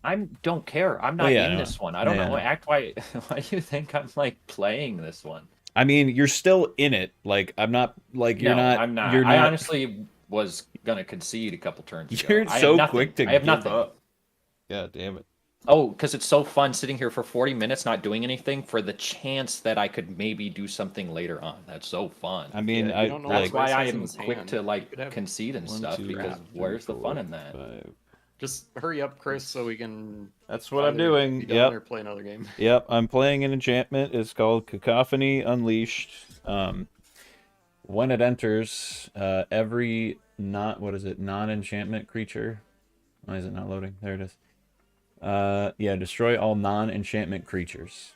I don't care. I'm not yeah, in no. this one. I don't Yeah, know. no. Act why? Why do you think I'm like playing this one? I mean, you're still in it. Like, I'm not. Like, you're No, not. I'm not. You're I not. honestly was gonna concede a couple turns ago. You're I have so nothing. quick to I have give nothing. up. God damn it. Oh, because it's so fun sitting here for 40 minutes not doing anything for the chance that I could maybe do something later on. That's so fun. I mean, Yeah, you don't know That's what why I Race has in am his quick hand. to You like could have concede and 1, stuff 2, because 3, where's the 4, fun in that? 5. Just hurry up, Chris, so we can. That's what I'm either doing. be done Yep. Or play another game. Yep, I'm playing an enchantment. It's called Cacophony Unleashed. When it enters, every non-enchantment creature. Why is it not loading? There it is. Yeah, destroy all non-enchantment creatures.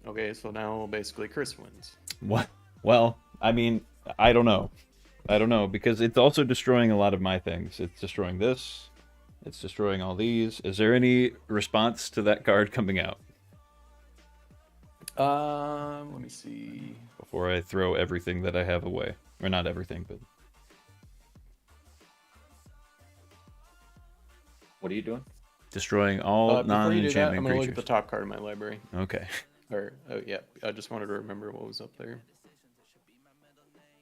Okay, so now basically Chris wins. What? Well, I mean, I don't know. Because it's also destroying a lot of my things. It's destroying this. It's destroying all these. Is there any response to that card coming out? Let me see. Before I throw everything that I have away. Or not everything, but... What are you doing? Destroying all Before you do that, I'm non-enchantment gonna look creatures. at the top card of my library. Okay. Or oh yeah, I just wanted to remember what was up there.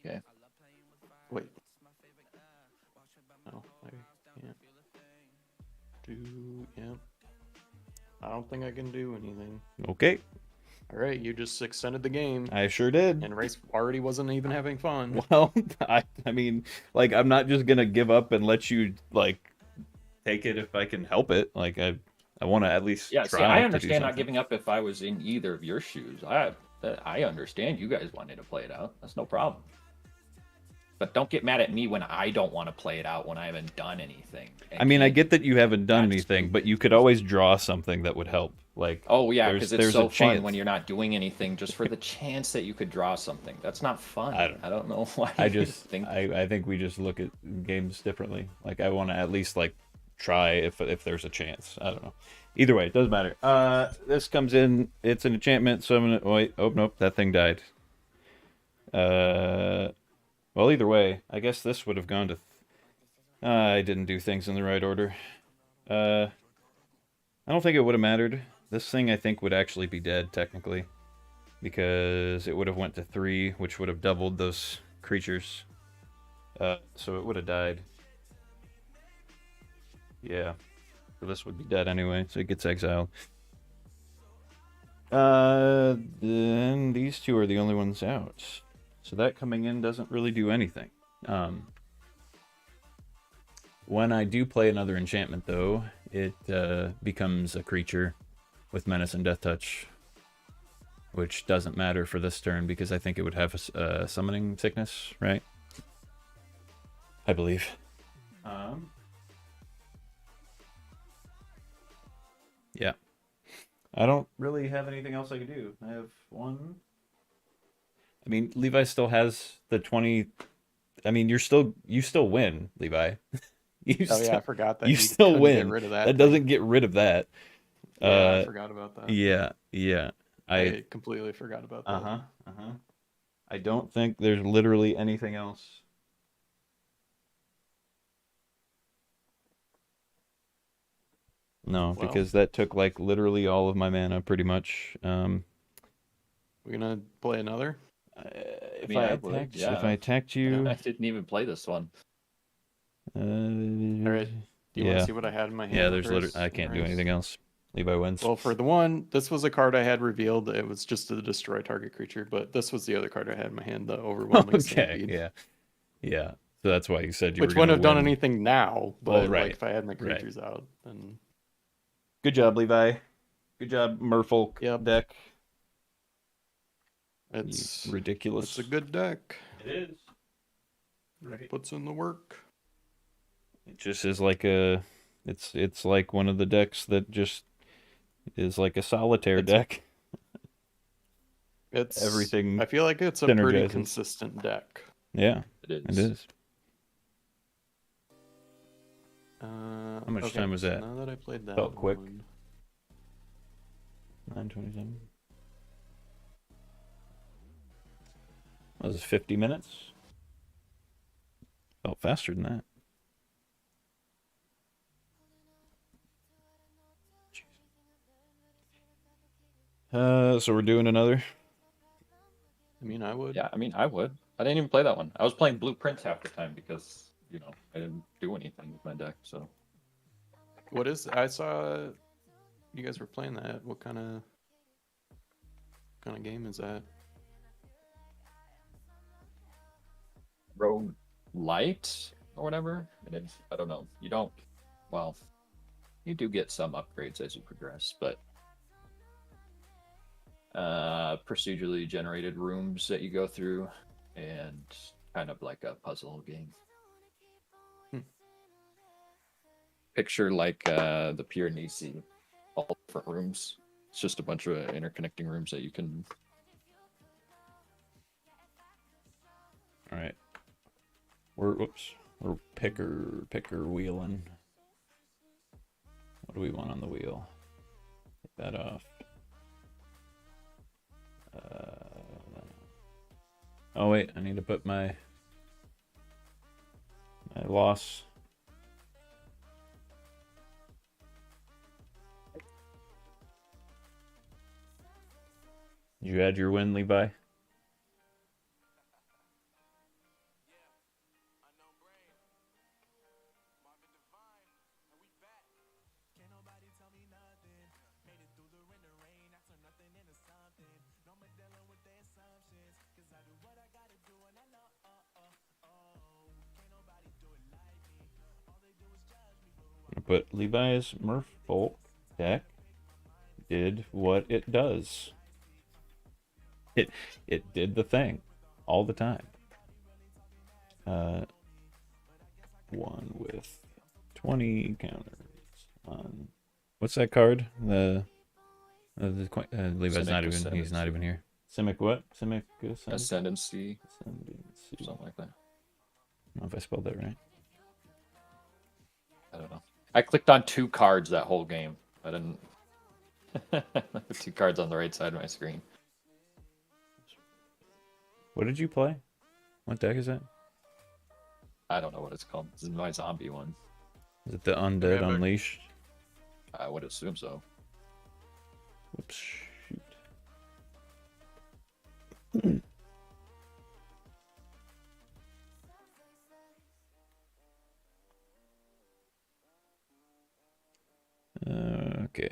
Okay. Wait. No, I can't. Yeah. I don't think I can do anything. Okay. All right, you just extended the game, I sure did. and Race already wasn't even having fun. Well, I mean, like, I'm not just gonna give up and let you, like, take it if I can help it. Like, I want to at least Yeah, try see, I to do understand not something. giving up if I was in either of your shoes. I understand you guys wanted to play it out. That's no problem. But don't get mad at me when I don't want to play it out when I haven't done anything. I mean, I can't- get that you haven't done That's anything, but stupid. you could always draw something that would help. Like, Oh yeah, because it's there's so a fun chance. when you're not doing anything, just for the chance that you could draw something. That's not fun. I don't know why. I you just think. I think we just look at games differently. Like, I want to at least like try if there's a chance. I don't know. Either way, it doesn't matter. This comes in. It's an enchantment. So I'm gonna wait. Oh nope, that thing died. Well, either way, I guess this would have gone to. I didn't do things in the right order. I don't think it would have mattered. This thing I think would actually be dead technically, because it would have went to 3, which would have doubled those creatures. So it would have died. Yeah. So this would be dead anyway, so it gets exiled. Then these two are the only ones out. So that coming in doesn't really do anything. When I do play another enchantment, though, it becomes a creature with Menace and Death Touch, which doesn't matter for this turn because I think it would have a summoning sickness, right? I believe. Yeah. I don't really have anything else I can do. I have one. I mean, Levi still has the 20. I mean, you still win, Levi. I forgot that you you still couldn't win. get rid of that That thing. doesn't get rid of that. Yeah, I forgot about that. Yeah. I completely forgot about that. Uh-huh. I don't think there's literally anything else. No, Well. because that took like literally all of my mana, pretty much. We're gonna play another. If mean, I I would, attacked, yeah. if I attacked you, I didn't even play this one. All right. Do you want to see what I had in my hand? Yeah, there's literally I can't do anything else. Levi wins. Well, for the one, this was a card I had revealed. It was just to destroy target creature, but this was the other card I had in my hand, the overwhelming stampede. Yeah. So that's why you said you Which were wouldn't gonna have done win. anything now, but Well, right, like if I had my creatures out, then Good job, Levi. Good job, Merfolk deck. it's ridiculous. It's a good deck. It is. It puts in the work. It just is like it's like one of the decks that just is like a solitaire deck. It's everything. I feel like it's a pretty synergizes. consistent deck. Yeah, It is. it is. How much time was that? Now that I played that, Felt quick. one, 9:27. That was 50 minutes. Felt faster than that. So we're doing another. I mean, I would. Yeah, I mean, I would. I didn't even play that one. I was playing blueprints half the time because, I didn't do anything with my deck, so. What is? I saw you guys were playing that. What kind of game is that? Rogue Light or whatever it is. I don't know. Well, you do get some upgrades as you progress, but procedurally generated rooms that you go through and kind of like a puzzle game. Picture like the Piranesi, all different rooms. It's just a bunch of interconnecting rooms that you can. All right. We're picker wheeling. What do we want on the wheel? Take that off. Oh wait, I need to put my loss. Did you add your win, Levi? but Levi's Merfolk deck did what it does. It did the thing all the time. One with 20 counters on. What's that card? Levi's not even. He's not even here. Simic what? Simic Ascendancy. Ascendancy. Something like that. I don't know if I spelled that right. I don't know. I clicked on 2 cards that whole game. I didn't. 2 cards on the right side of my screen. What did you play? What deck is that? I don't know what it's called. This is my zombie one. Is it the Undead Remember. Unleashed? I would assume so. Whoops. Shoot. Okay.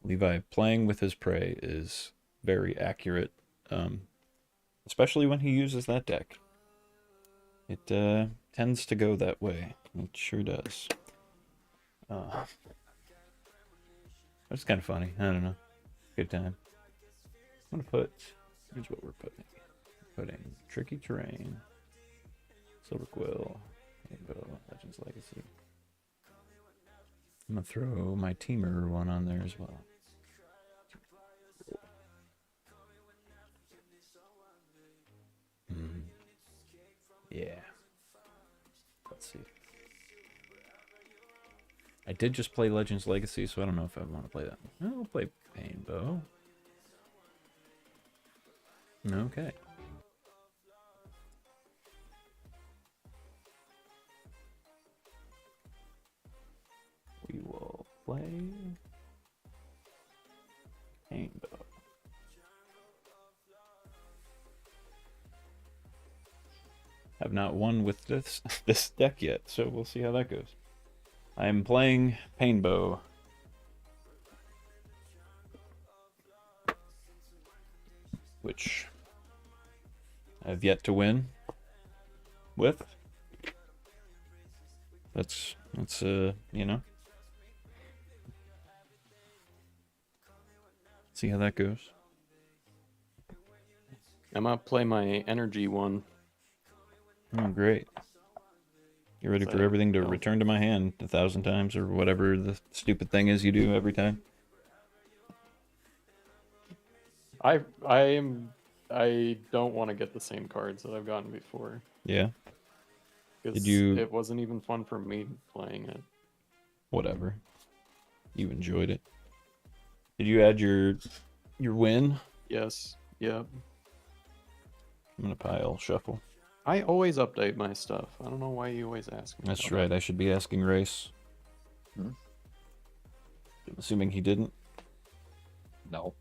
Levi playing with his prey is very accurate, especially when he uses that deck. It tends to go that way. It sure does. That's kind of funny. I don't know. Good time. I'm gonna put. Here's what we're putting. Putting Tricky Terrain, Silver Quill, Rainbow, Legends Legacy. I'm gonna throw my Teamer one on there as well. Yeah. Let's see. I did just play Legends Legacy, so I don't know if I want to play that. I'll play Painbow. Okay. We will play Painbow. Have not won with this deck yet, so we'll see how that goes. I am playing Painbow. Which I have yet to win with. That's you know. See how that goes. I'm gonna play my energy one. Oh, great. You ready for everything to return to my hand 1,000 times or whatever the stupid thing is you do every time? I don't want to get the same cards that I've gotten before. Yeah. 'Cause Did you? It wasn't even fun for me playing it. Whatever. You enjoyed it. Did you add your win? Yes. Yep. I'm gonna pile shuffle. I always update my stuff. I don't know why you always ask me. That's about right. I should be asking Race. Hmm? I'm assuming he didn't. No.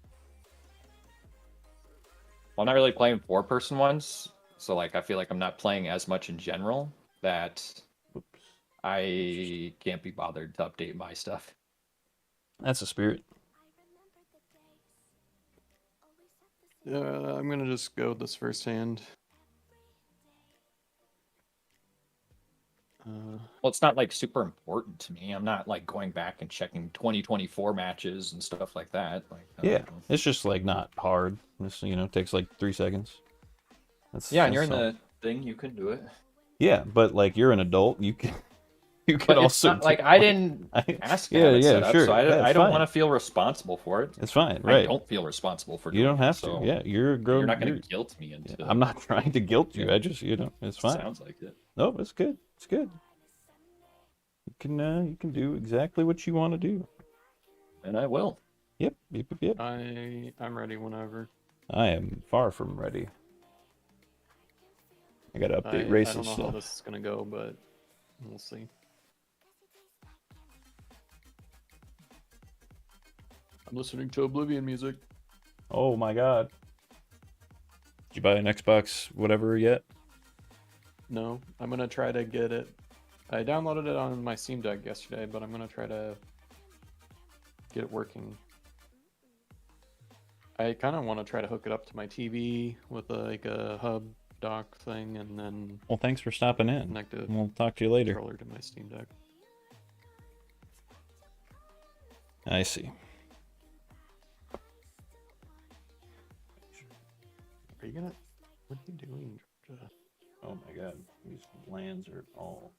Well, I'm not really playing 4-person ones, so like I feel like I'm not playing as much in general that Oops. I can't be bothered to update my stuff. That's the spirit. it. I'm gonna just go with this first hand. Well, it's not like super important to me. I'm not like going back and checking 2024 matches and stuff like that. Like, I don't Yeah, know. it's just like not hard. It's, takes like 3 seconds. Yeah, and you're that's in all. the thing, you can do it. Yeah, but like you're an adult, you can But it's also not like I didn't ask to have it set up, sure. so I Yeah, don't fine. want to feel responsible for it. It's fine, I right? don't feel responsible for You doing don't have it, to. so Yeah, you're a grown. you're not going to guilt me into I'm not trying to guilt you. Yeah. I just, it's fine. Sounds like it. No, it's good. It's good. You can do exactly what you want to do. And I will. Yep. I'm ready whenever. I am far from ready. I gotta update I races don't know how stuff. this is gonna go, but we'll see. I'm listening to Oblivion music. Oh my god. Did you buy an Xbox whatever yet? No, I'm gonna try to get it. I downloaded it on my Steam Deck yesterday, but I'm gonna try to get it working. I kind of want to try to hook it up to my TV with like a hub dock thing and then Well, thanks for stopping in. connect a We'll talk to you later. controller to my Steam Deck. I see. Are you gonna? What are you doing, Georgia? Oh my god, these lands are all.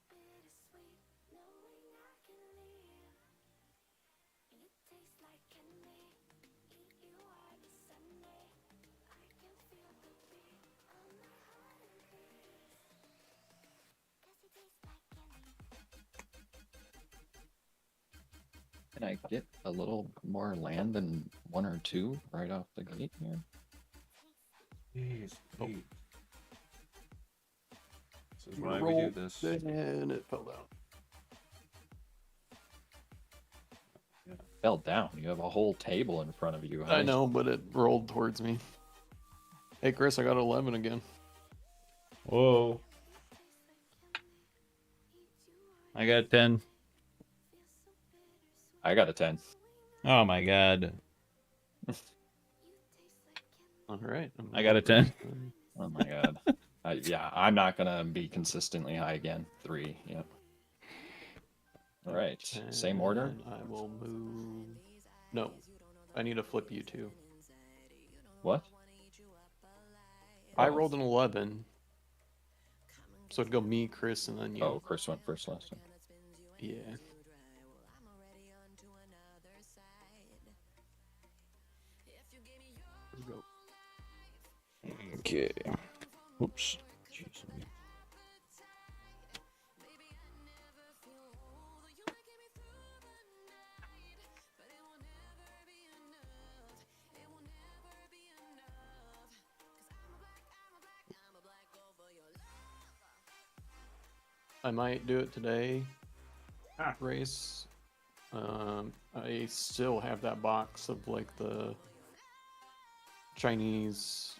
Can I get a little more land than 1 or 2 right off the gate here? Jeez, Oh. This is why we do this. And it fell down. Fell down. You have a whole table in front of you. I know, but it rolled towards me. Hey, Chris, I got 11 again. Whoa. I got 10. I got a 10. Oh my god. All right. I got a 10. Oh my god. Yeah, I'm not gonna be consistently high again. 3. Yep. All right. Same order. And I will move. No, I need to flip you two. What? I Oh. rolled an 11. So it'd go me, Chris, and then you. Oh, Chris went first last time. Yeah. Here we go. Okay. Oops. Jeez. I might do it today. Race. I still have that box of like the Chinese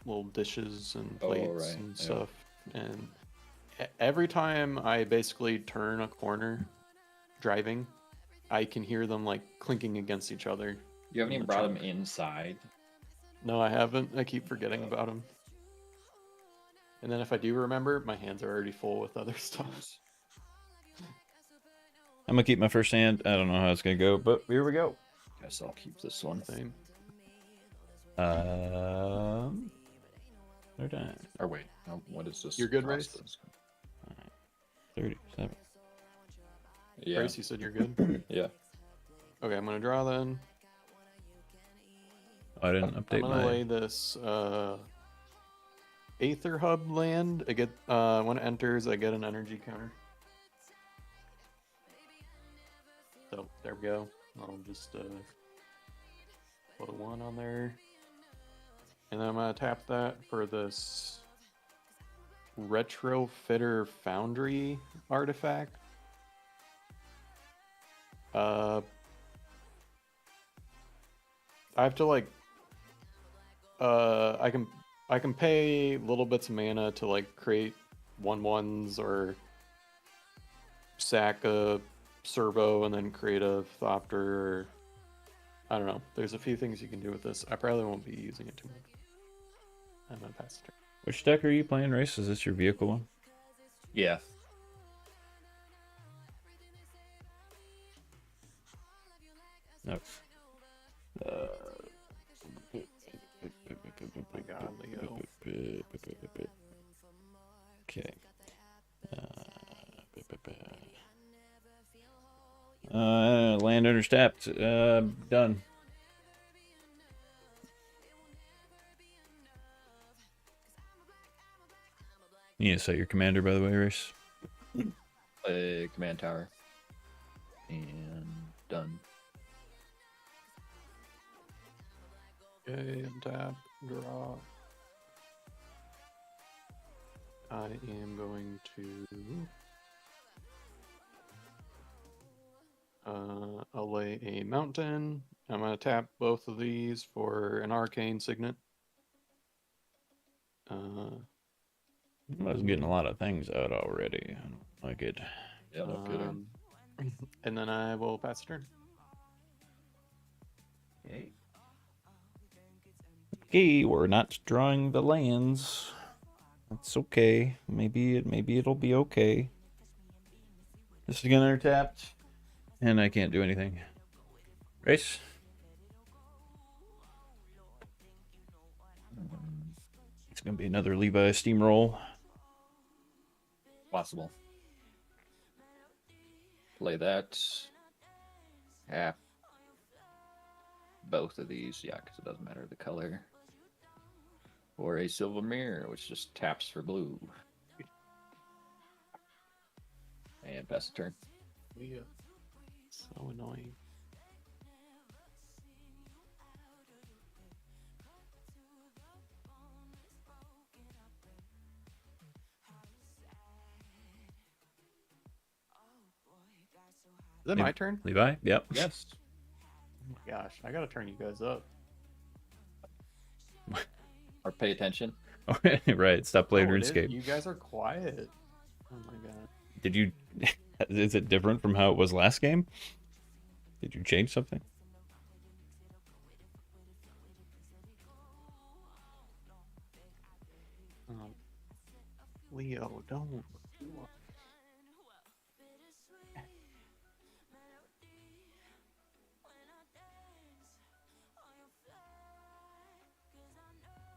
little dishes and plates right, and yeah. stuff. And every time I basically turn a corner driving, I can hear them like clinking against each other. You haven't in even the brought them trunk. inside. No, I haven't. I keep forgetting about them. And then if I do remember, my hands are already full with other stuff. I'm gonna keep my first hand. I don't know how it's gonna go, but here we go. Guess I'll keep this one. Same. They're done. Or wait, no, what is this? You're good, cost Race? us? 37. Yeah. Grace, you said you're good? Yeah. Okay, I'm gonna draw then. Oh, I didn't I'm update gonna lay my. this Aether Hub land. I get when it enters, I get an energy counter. So there we go. I'll just put a 1 on there, and then I'm gonna tap that for this Retrofitter Foundry artifact. I have to like I can pay little bits of mana to like create 1/1s or sack a servo and then create a Thopter, or I don't know. There's a few things you can do with this. I probably won't be using it too much. I'm gonna pass it. Which deck are you playing, Race? Is this your vehicle one? Yeah. No. My God, Leo. Okay. Landowners tapped. Done. You need to set your commander, by the way, Race. Play command tower. And done. Okay, untap, draw. I am going to I'll lay a mountain. I'm gonna tap both of these for an arcane signet. I was getting a lot of things out already. I don't like it. Yeah, no kidding. And then I will pass the turn. Okay. okay. We're not drawing the lands. That's okay. Maybe it'll be okay. This is gonna tapped, and I can't do anything. Race. It's gonna be another Levi steamroll. Possible. Play that. Half. Both of these, yeah, because it doesn't matter the color. Or a silver mirror, which just taps for blue. And pass the turn. Yeah. So annoying. Is that my turn? Levi? Yep. Yes. Oh my gosh, I gotta turn you guys up. Or pay attention. Right. Stop playing Oh, it is? RuneScape. You guys are quiet. Oh my god. Did you? Is it different from how it was last game? Did you change something? Leo, don't.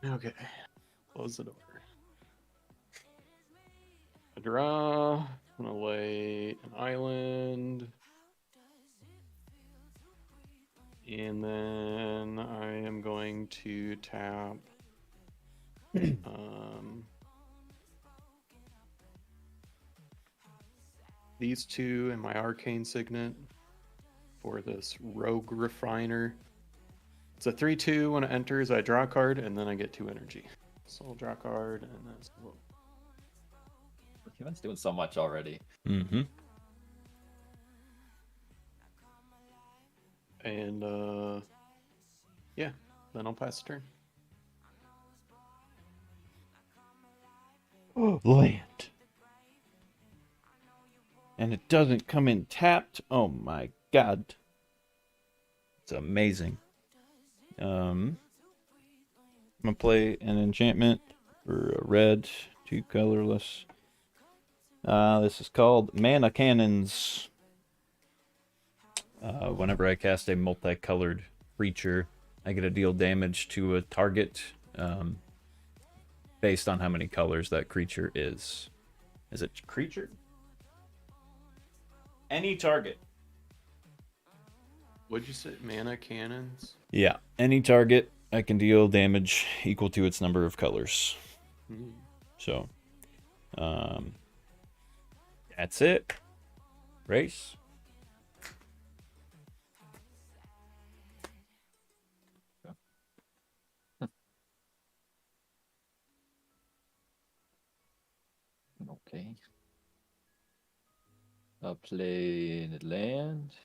Okay. Close the door. I draw. I'm gonna lay an island. And then I am going to tap these two and my arcane signet for this rogue refiner. It's a 3/2. When it enters, I draw a card and then I get 2 energy. So I'll draw a card and that's Kevin's doing so much already. Mm-hmm. and yeah, then I'll pass the turn. Oh, land. And it doesn't come in tapped. Oh my god. It's amazing. I'm gonna play an enchantment for a red, 2 colorless. This is called Mana Cannons. Whenever I cast a multicolored creature, I get to deal damage to a target based on how many colors that creature is. Is it creature? Any target. What'd you say? Mana cannons? Yeah, any target, I can deal damage equal to its number of colors. So, that's it. Race. Okay. I'll play the land.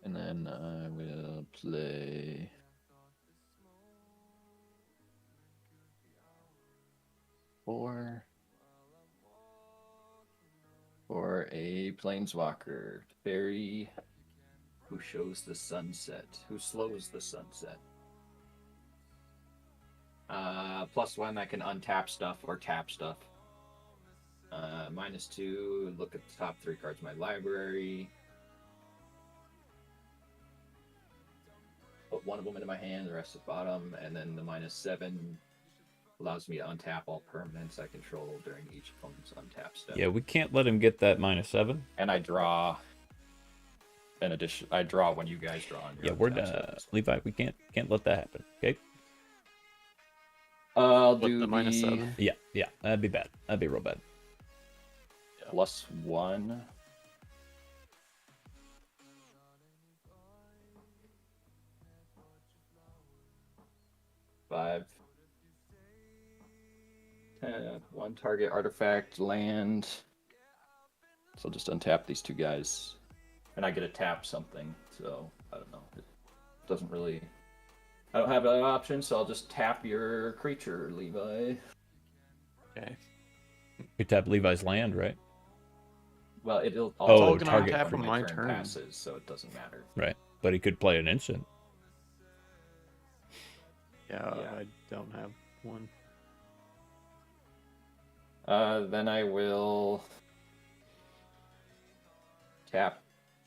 And then I will play for a planeswalker fairy who shows the sunset, who slows the sunset. +1, I can untap stuff or tap stuff. -2, look at the top 3 cards of my library. Put one of them into my hand, the rest is bottom, and then the -7 allows me to untap all permanents I control during each opponent's untap step. Yeah, we can't let him get that -7. And I draw an addition. I draw when you guys draw. On your Yeah, we're untap steps. Levi. We can't let that happen. Okay. I'll What, do the -7? Yeah, that'd be bad. That'd be real bad. +1. Five. 1 target artifact land. So I'll just untap these 2 guys, and I get to tap something. So I don't know. It doesn't really. I don't have an option, so I'll just tap your creature, Levi. Okay. We tap Levi's land, right? Well, it'll Oh, also gonna target tap untap when on my my turn turn. passes, so it doesn't matter. Right, but he could play an instant. Yeah, Yeah. I don't have one. Then I will tap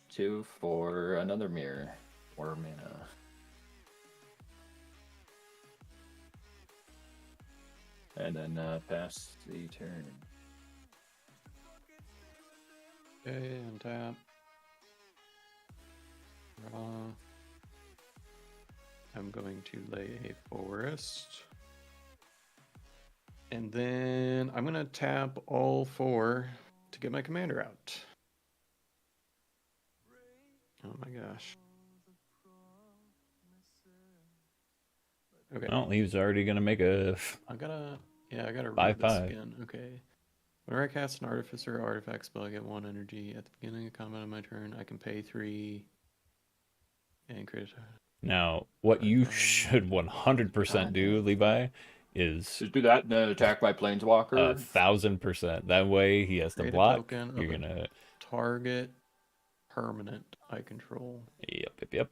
2 for another mirror or mana. And then pass the turn. Okay, untap. Draw. I'm going to lay a forest. And then I'm going to tap all 4 to get my commander out. Oh my gosh. Okay. Well, he was already gonna make a. I gotta read this 5/5. again. Okay. Whenever I cast an artificer or artifact spell, I get 1 energy. At the beginning of combat on my turn, I can pay 3 and create Now, what you 5/5. should 100% do, Levi, is Just do that and then attack by Planeswalker. 1,000%. That way he has to Create a block. token of You're a gonna. target permanent I control. Yep.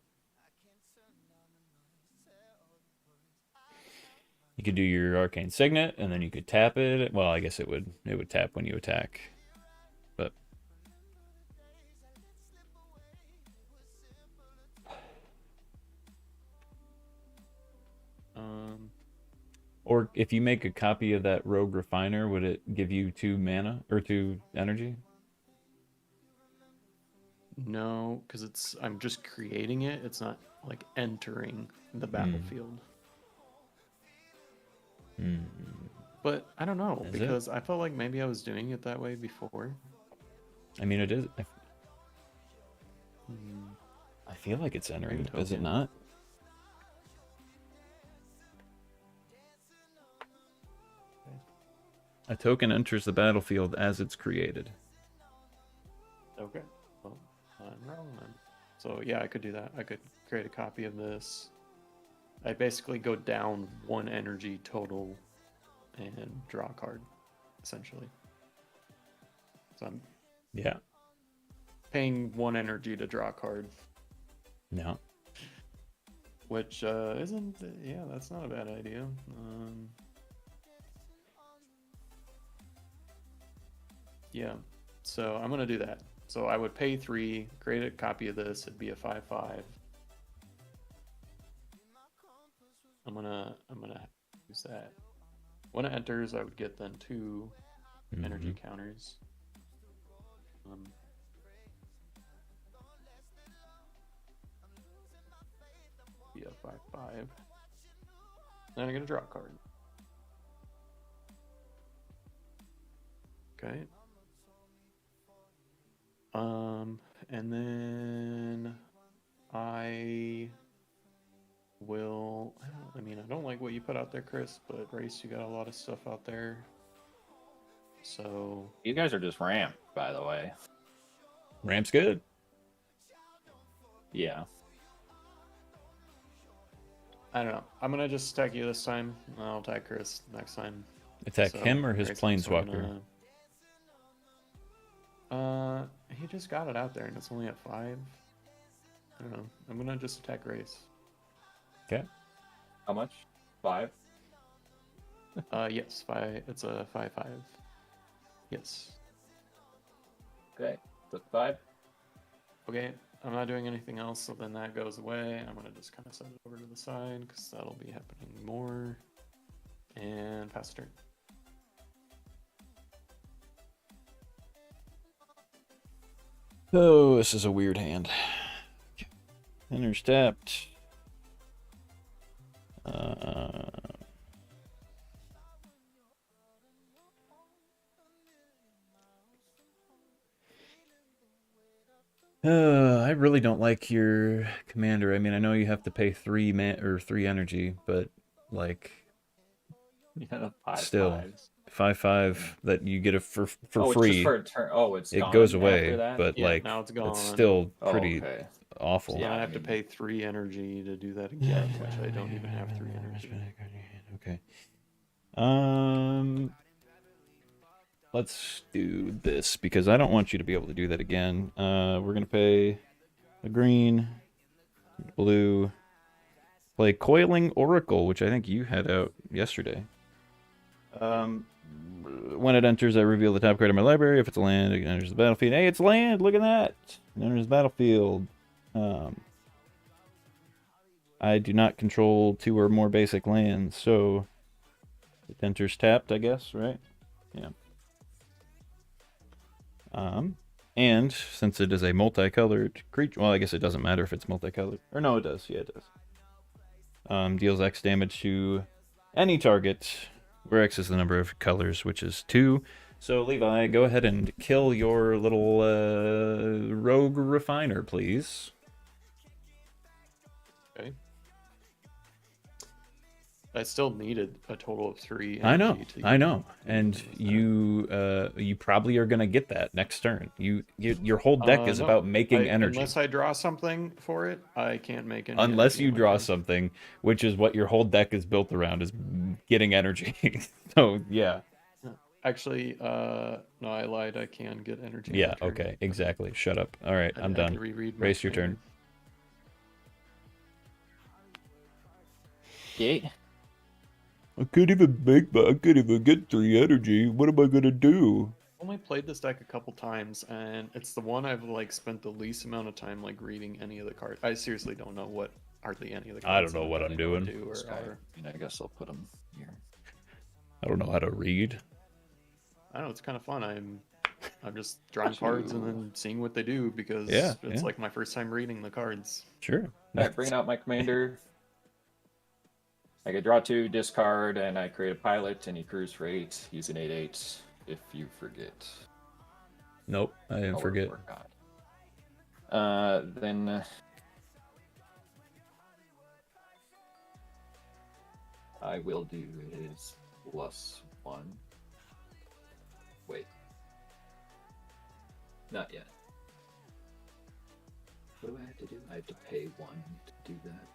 You could do your arcane signet, and then you could tap it. Well, I guess it would tap when you attack, but or if you make a copy of that rogue refiner, would it give you 2 mana or 2 energy? No, because I'm just creating it. It's not like entering the battlefield. But I don't know, because I felt like maybe I was doing it that way before. I mean, it is. I feel like it's entering. Is it not? A token enters the battlefield as it's created. Okay. Well, I'm wrong then. So yeah, I could do that. I could create a copy of this. I basically go down 1 energy total and draw a card, essentially. So I'm paying 1 energy to draw a card. No. Which isn't, that's not a bad idea. Yeah, so I'm gonna do that. So I would pay 3, create a copy of this. It'd be a 5/5. I'm gonna use that. When it enters, I would get then 2 energy counters. Be a 5/5. Then I'm gonna draw a card. Okay. And then I will. I don't like what you put out there, Chris, but Race, you got a lot of stuff out there. So You guys are just ramped, by the way. Ramp's good. Yeah. I don't know. I'm gonna just attack you this time. I'll attack Chris next time. Attack him or his Race, planeswalker? He just got it out there, and it's only at 5. I don't know. I'm gonna just attack Race. Okay. How much? 5? Yes, 5. It's a 5/5. Yes. Okay. So 5. Okay. I'm not doing anything else, so then that goes away. I'm gonna just kind of set it over to the side because that'll be happening more. And pass turn. Oh, this is a weird hand. Enters tapped. I really don't like your commander. I mean, I know you have to pay 3 energy, but like, Yeah, 5 still, 5s. 5/5 that you get it for Oh, free. it's just for a turn. Oh, it's it gone goes after away, that? but Yeah, like, now it's gone. it's still pretty okay. awful. Yeah, Yeah, I have to pay 3 energy to do that again, which I don't even have 3 energy. Okay. let's do this because I don't want you to be able to do that again. We're gonna pay a green, blue, play Coiling Oracle, which I think you had out yesterday. When it enters, I reveal the top card of my library. If it's a land, it enters the battlefield. Hey, it's land! Look at that! It enters the battlefield. I do not control 2 or more basic lands, so it enters tapped, I guess, right? Yeah. And since it is a multicolored creature, well, I guess it doesn't matter if it's multicolored. Or no, it does. Yeah, it does. Deals X damage to any target, where X is the number of colors, which is 2. So, Levi, go ahead and kill your little rogue refiner, please. Okay. I still needed a total of 3 I know, energy I know, to and use that. you probably are gonna get that next turn. Your whole deck is No, about making energy. Unless I draw something for it, I can't make any Unless energy you on my draw turn. something, which is what your whole deck is built around, is getting energy. So yeah, Actually, no, I lied. I can get energy on yeah, my turn. okay, exactly. Shut up. All right, I'm I done. can reread my Race your turn. commander. Okay. I can't even get 3 energy. What am I gonna do? Only played this deck a couple times, and it's the one I've like spent the least amount of time like reading any of the cards. I seriously don't know what hardly any of the cards. I don't know in what the I'm deck doing. do or This guy, are. I guess I'll put him here. I don't know how to read. I don't know, it's kind of fun. I'm just drawing cards and then seeing what they do because Yeah, it's yeah. like my first time reading the cards. Sure. Alright, bringing out my commander. I could draw 2, discard, and I create a pilot, and he cruise for 8. He's an 8/8. If you forget. Nope, I didn't forget. Forgot. Then I will do his +1. Wait. Not yet. What do I have to do? I have to pay 1 to do that.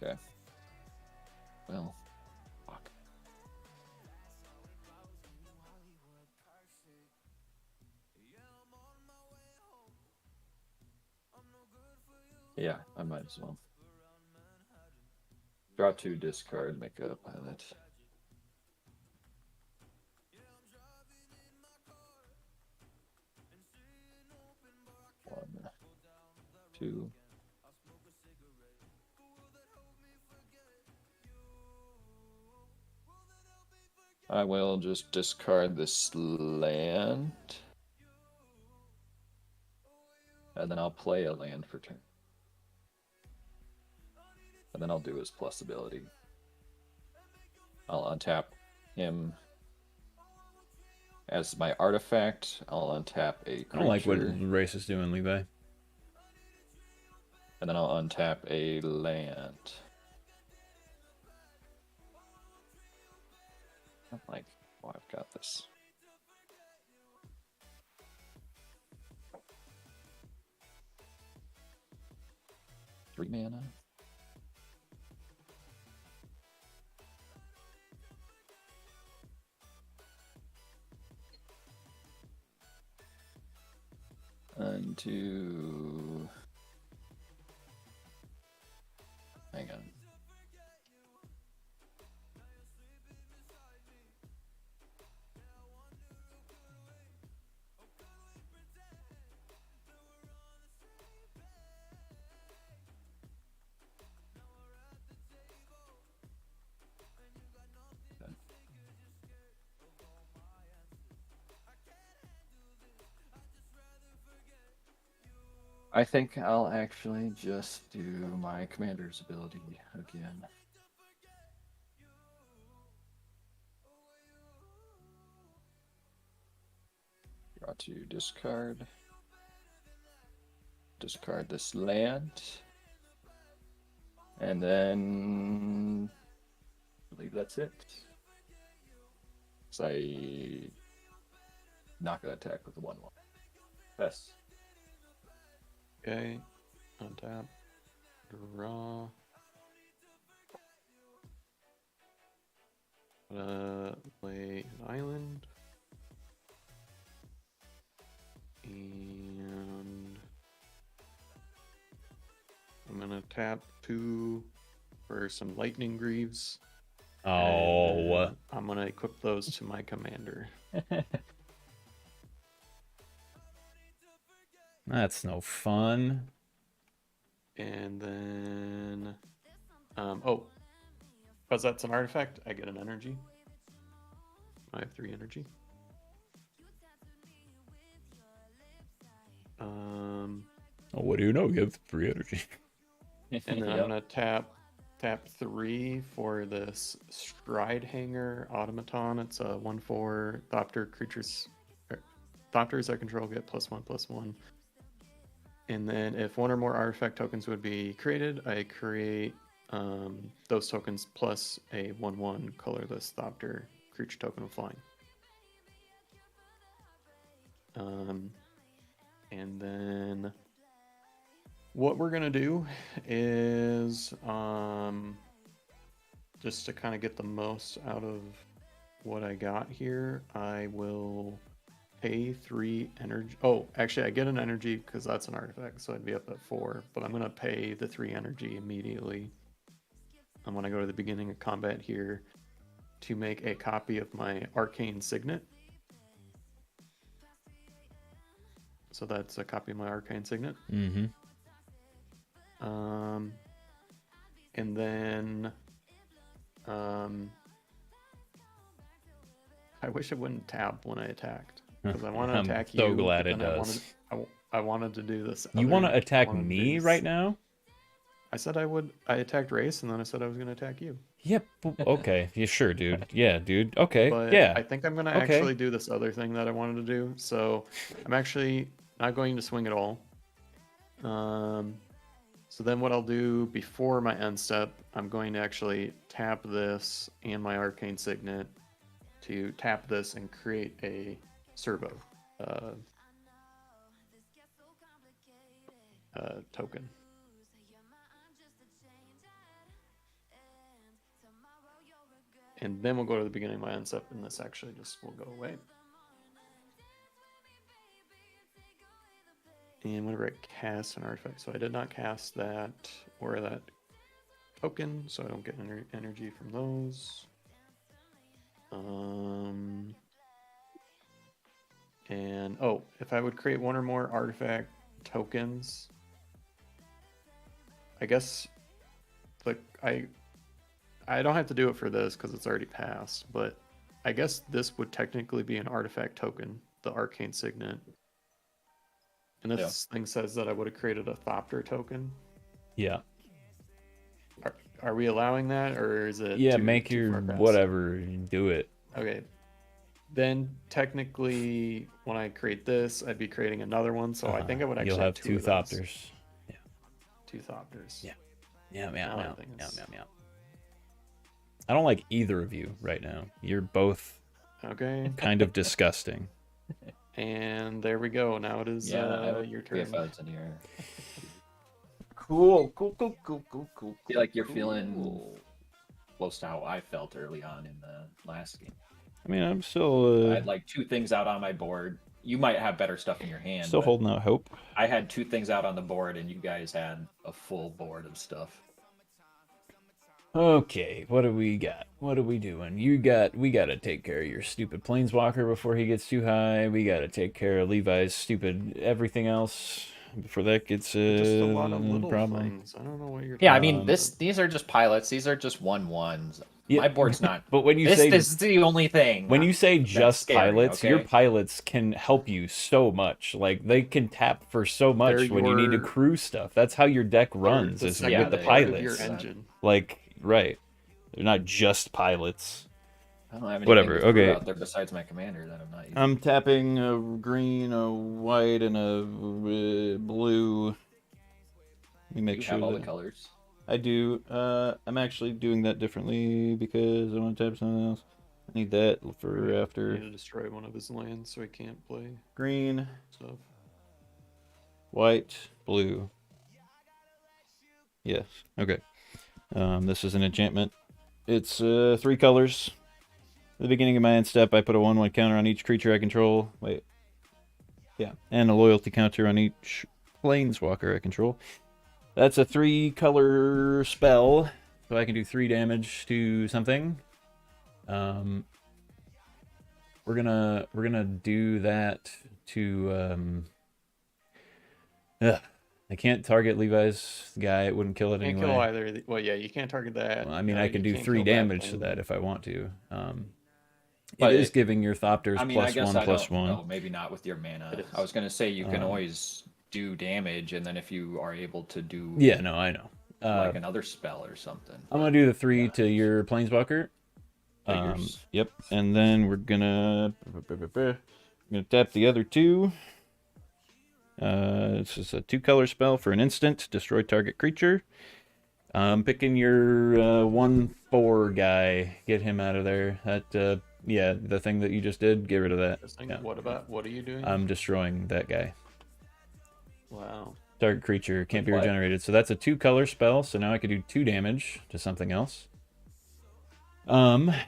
Okay. Well, fuck. Yeah, I might as well. Draw 2, discard, make a pilot. One, 2. I will just discard this land. And then I'll play a land for turn. And then I'll do his plus ability. I'll untap him as my artifact. I'll untap a creature. I don't like what Race is doing, Levi. And then I'll untap a land. I'm like, oh, I've got this. Three mana. Into. Hang on. I think I'll actually just do my commander's ability again. Draw 2, discard. Discard this land. And then I believe that's it. So I not gonna attack with the 1/1. Pass. Okay, untap, draw. Play an island. And I'm gonna tap 2 for some lightning greaves. Oh, I'm gonna equip those to my commander. that's no fun. And then, oh, because that's an artifact, I get an energy. I have 3 energy. Oh, what do you know? You have 3 energy. And then Yep. I'm gonna tap 3 for this Stride Hanger Automaton. It's a 1/4 Thopter creatures. Thopters I control get +1/+1. And then if 1 or more artifact tokens would be created, I create those tokens plus a 1/1 colorless Thopter creature token with flying. And then what we're gonna do is just to kind of get the most out of what I got here, I will pay 3 energy. Oh, actually, I get an energy because that's an artifact, so I'd be up at 4. But I'm gonna pay the 3 energy immediately. I'm gonna go to the beginning of combat here to make a copy of my arcane signet. So that's a copy of my arcane signet. Mm-hmm. And then I wish it wouldn't tab when I attacked because I want to attack you. I'm so glad but it then does. I wanted to do this. You want to attack me right now? I said I would. I attacked Race, and then I said I was going to attack you. Yep. Okay. Yeah, sure, dude. Yeah, dude. Okay. But yeah. I think I'm going to actually do this other thing that I wanted to do. So I'm actually not going to swing at all. So then what I'll do before my end step, I'm going to actually tap this and my arcane signet to tap this and create a servo token. And then we'll go to the beginning of my end step, and this actually just will go away. And whenever I cast an artifact, so I did not cast that or that token, so I don't get energy from those. And oh, if I would create 1 or more artifact tokens, I guess like I don't have to do it for this because it's already passed, but I guess this would technically be an artifact token, the arcane signet. And this thing says that I would have created a Thopter token. Yeah. Are we allowing that, or is it? Yeah, make your whatever, do it. Okay. Then technically, when I create this, I'd be creating another one. So I think I would actually you'll have 2 Thopters. Yeah. 2 Thopters. Yeah. Yeah. I don't like either of you right now. You're both okay. Kind of disgusting. And there we go. Now it is your turn. In here. Cool. I feel like you're feeling close to how I felt early on in the last game. I mean, I'm still... I had like 2 things out on my board. You might have better stuff in your hand. Still holding out hope. I had 2 things out on the board, and you guys had a full board of stuff. Okay, what do we got? What are we doing? We gotta take care of your stupid planeswalker before he gets too high. We gotta take care of Levi's stupid everything else before that gets just a lot of little problem. things. I don't know what you're. Yeah, I mean these are just pilots. These are just 1/1s. Yeah, my board's not. But when you this say is the only thing. When you say just scary, pilots, okay? your pilots can help you so much. Like they can tap for so much when you need to crew stuff. That's how your deck runs is with the pilots. Your engine. Like right. They're not just pilots. I don't have Whatever. Okay. Out there besides my commander that I'm not using. I'm tapping a green, a white, and a blue. Let me make sure have all the colors. I do. I'm actually doing that differently because I want to tap something else. I need that for after. I need to destroy one of his lands so he can't play green, stuff. White, blue. Yes. Okay. This is an enchantment. It's 3 colors. At the beginning of my end step, I put a 1/1 counter on each creature I control. Wait. Yeah. And a loyalty counter on each planeswalker I control. That's a 3-color spell, so I can do 3 damage to something. We're gonna do that to I can't target Levi's guy. It wouldn't kill it Can't anyway. kill either. Well, yeah, you can't target that. Well, I mean, I you can do can't 3 kill damage to thing. that if I want to. But it is giving your Thopters I mean, I guess +1/+1. No, maybe not with your mana. It is. I was gonna say you can always do damage, and then if you are able to do Yeah, no, I know. like another spell or something. I'm gonna do the 3 to your Planeswalker. Figures. Yep, and then we're gonna tap the other 2. This is a 2-color spell for an instant. Destroy target creature. Picking your 1/4 guy. Get him out of there. That yeah, the thing that you just did. Get rid of that. Yeah. What are you doing? I'm destroying that guy. Wow. Target creature can't be What? regenerated. So that's a 2-color spell. So now I could do 2 damage to something else. I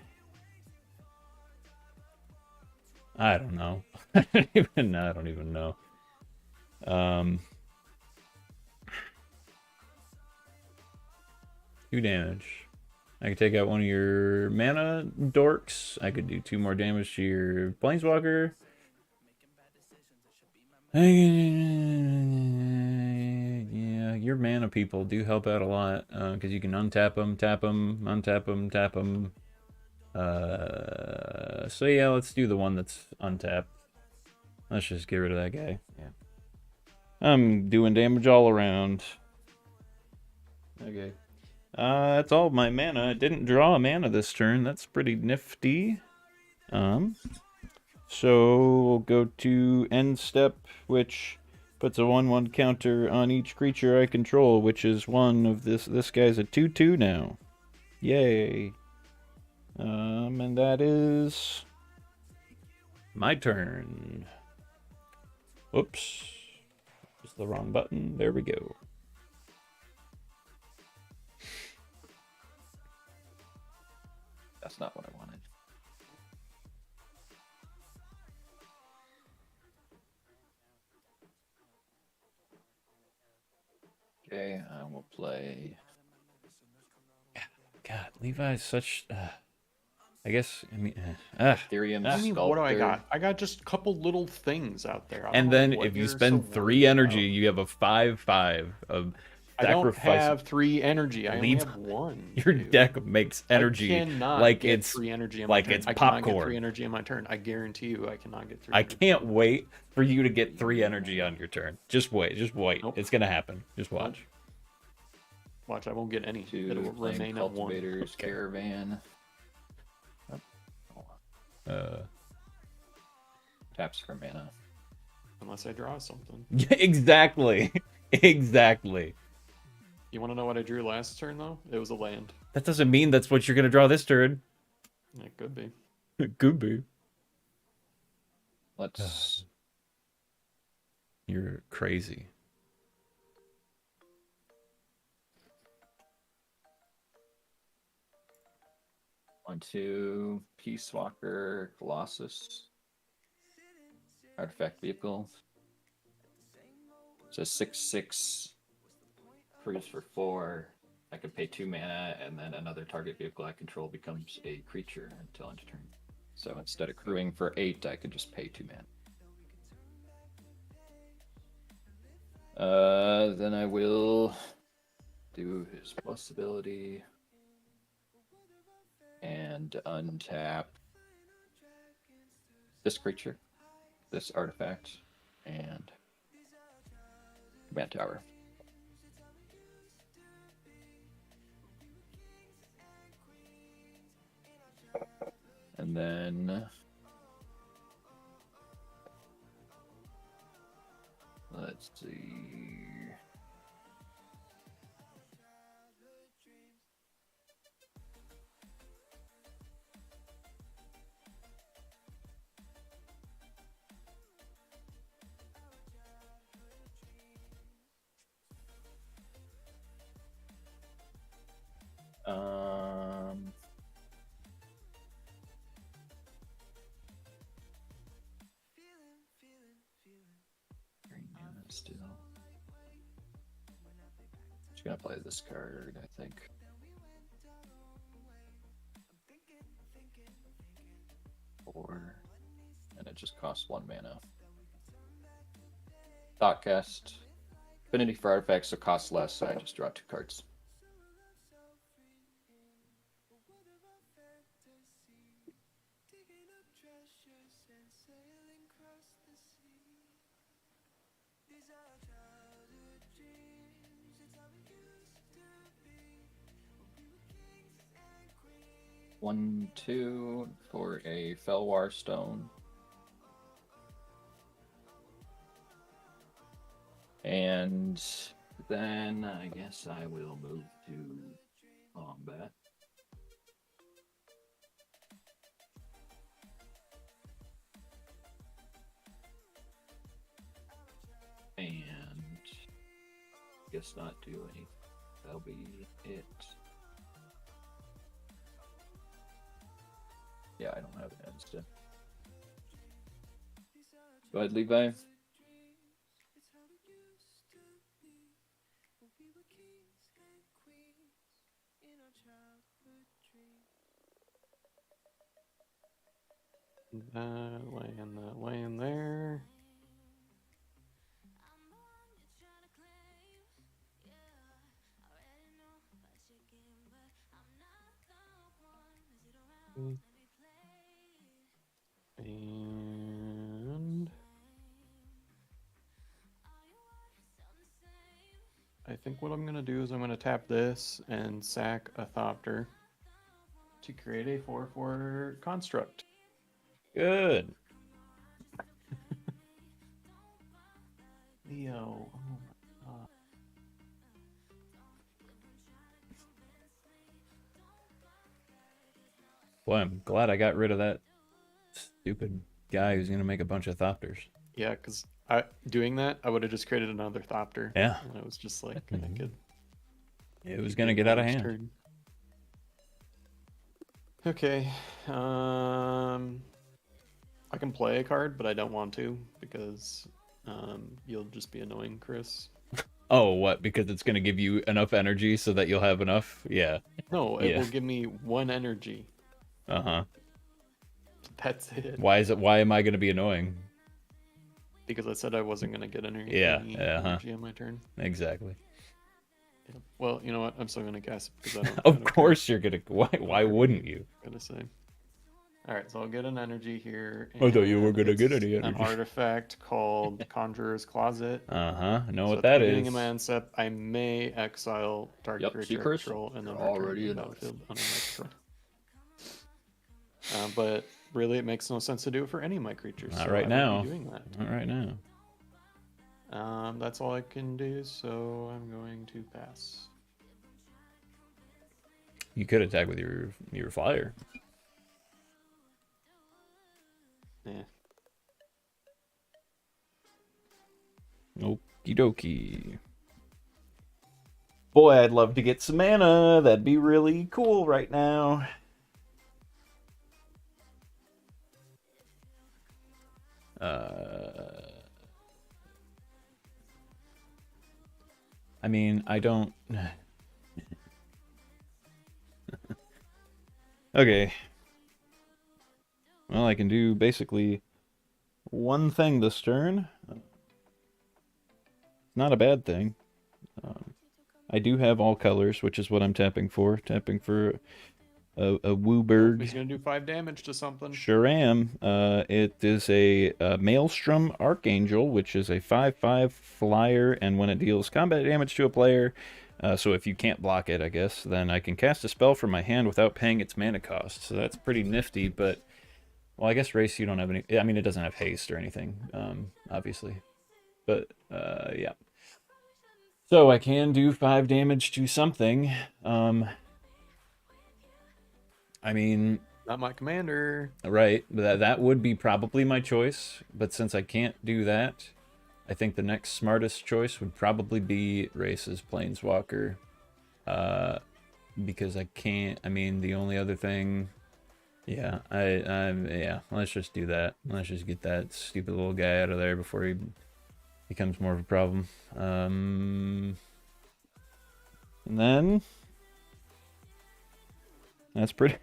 don't know. I don't even know. 2 damage. I could take out one of your mana dorks. I could do 2 more damage to your planeswalker. Yeah, your mana people do help out a lot because you can untap them, tap them, untap them, tap them. So yeah, let's do the one that's untapped. Let's just get rid of that guy. Yeah. I'm doing damage all around. Okay. That's all my mana. I didn't draw a mana this turn. That's pretty nifty. So we'll go to end step, which puts a 1/1 counter on each creature I control, which is one of this. This guy's a 2/2 now. Yay. And that is my turn. Whoops. Just the wrong button. There we go. That's not what I wanted. Okay, I will play. God, Levi's such. I guess. I mean. Ethereum I mean, what do I Sculptor. got? I got just a couple little things out there. I don't And know then what if you you're spend so 3 worried energy, about. you have a 5/5 of I don't sacrifice. have 3 energy. I only Leave- have 1. Your dude. deck makes energy I cannot like get it's 3 energy in like my turn. it's I cannot get popcorn. 3 energy in my turn. I guarantee you, I cannot get 3. I can't wait for you to get 3 energy on your turn. Just wait. Just wait. Nope. It's gonna happen. Just watch. Watch, I won't get any. It'll 2 flame remain at 1. cultivators, caravan. Taps for mana. Unless I draw something. Yeah, exactly. Exactly. You want to know what I drew last turn though? It was a land. That doesn't mean that's what you're gonna draw this turn. It could be. It could be. Let's. You're crazy. On to Peace Walker, Colossus. Artifact vehicle. It's a 6/6. Freeze for 4. I can pay 2 mana, and then another target vehicle I control becomes a creature until end of turn. So instead of crewing for 8, I could just pay 2 mana. Then I will do his plus ability and untap this creature, this artifact, and command tower. And then let's see. Just gonna play this card, I think. Four, and it just costs 1 mana. Thoughtcast. Affinity for artifacts, so costs less, so I just draw 2 cards. One, two for a Felwar Stone. And then I guess I will move to combat. And guess not do anything. That'll be it. Yeah, I don't have an instant. Go ahead, Levi. That laying there. And I think what I'm going to do is I'm going to tap this and sack a Thopter to create a 4/4 construct. Good. Leo. Oh my God. Boy, I'm glad I got rid of that stupid guy who's gonna make a bunch of Thopters. Yeah, because doing that, I would have just created another Thopter. Yeah. And it was just like, I could. It was gonna get out of hand. Turn. Okay. I can play a card, but I don't want to because you'll just be annoying, Chris. Oh, what? Because it's gonna give you enough energy so that you'll have enough? Yeah. No, it will give me 1 energy. Uh-huh. That's it. Why am I gonna be annoying? Because I said I wasn't gonna get any energy on my turn. Exactly. Yeah. Well, you know what? I'm still gonna cast it because I don't. Of course you're gonna. Why wouldn't you? Gonna say. All right, so I'll get an energy here. I thought you were gonna get it's any An energy. artifact called Conjurer's Closet. Uh-huh. Know So what at the that beginning is. of my end step, I may exile target Yep, see, creature Chris? control and then You're return already to the enough. battlefield under my control. But really, it makes no sense to do it for any of my creatures. Not so right I now. won't be doing that. Not right now. That's all I can do, so I'm going to pass. You could attack with your flyer. Yeah. Okie dokie. Boy, I'd love to get some mana. That'd be really cool right now. I mean, I don't... Okay. Well, I can do basically one thing this turn. Not a bad thing. I do have all colors, which is what I'm tapping for. Tapping for a Wooburg. He's gonna do 5 damage to something. Sure am. It is a Maelstrom Archangel, which is a 5/5 flyer, and when it deals combat damage to a player, so if you can't block it, I guess, then I can cast a spell from my hand without paying its mana cost. So that's pretty nifty, but... Well, I guess Race, you don't have any... I mean, it doesn't have haste or anything, obviously. But, yeah. So I can do 5 damage to something. I mean... Not my commander. Right, that would be probably my choice, but since I can't do that, I think the next smartest choice would probably be Race's Planeswalker, because I can't, I mean, the only other thing, yeah, yeah, let's just do that. Let's just get that stupid little guy out of there before he becomes more of a problem. And then that's pretty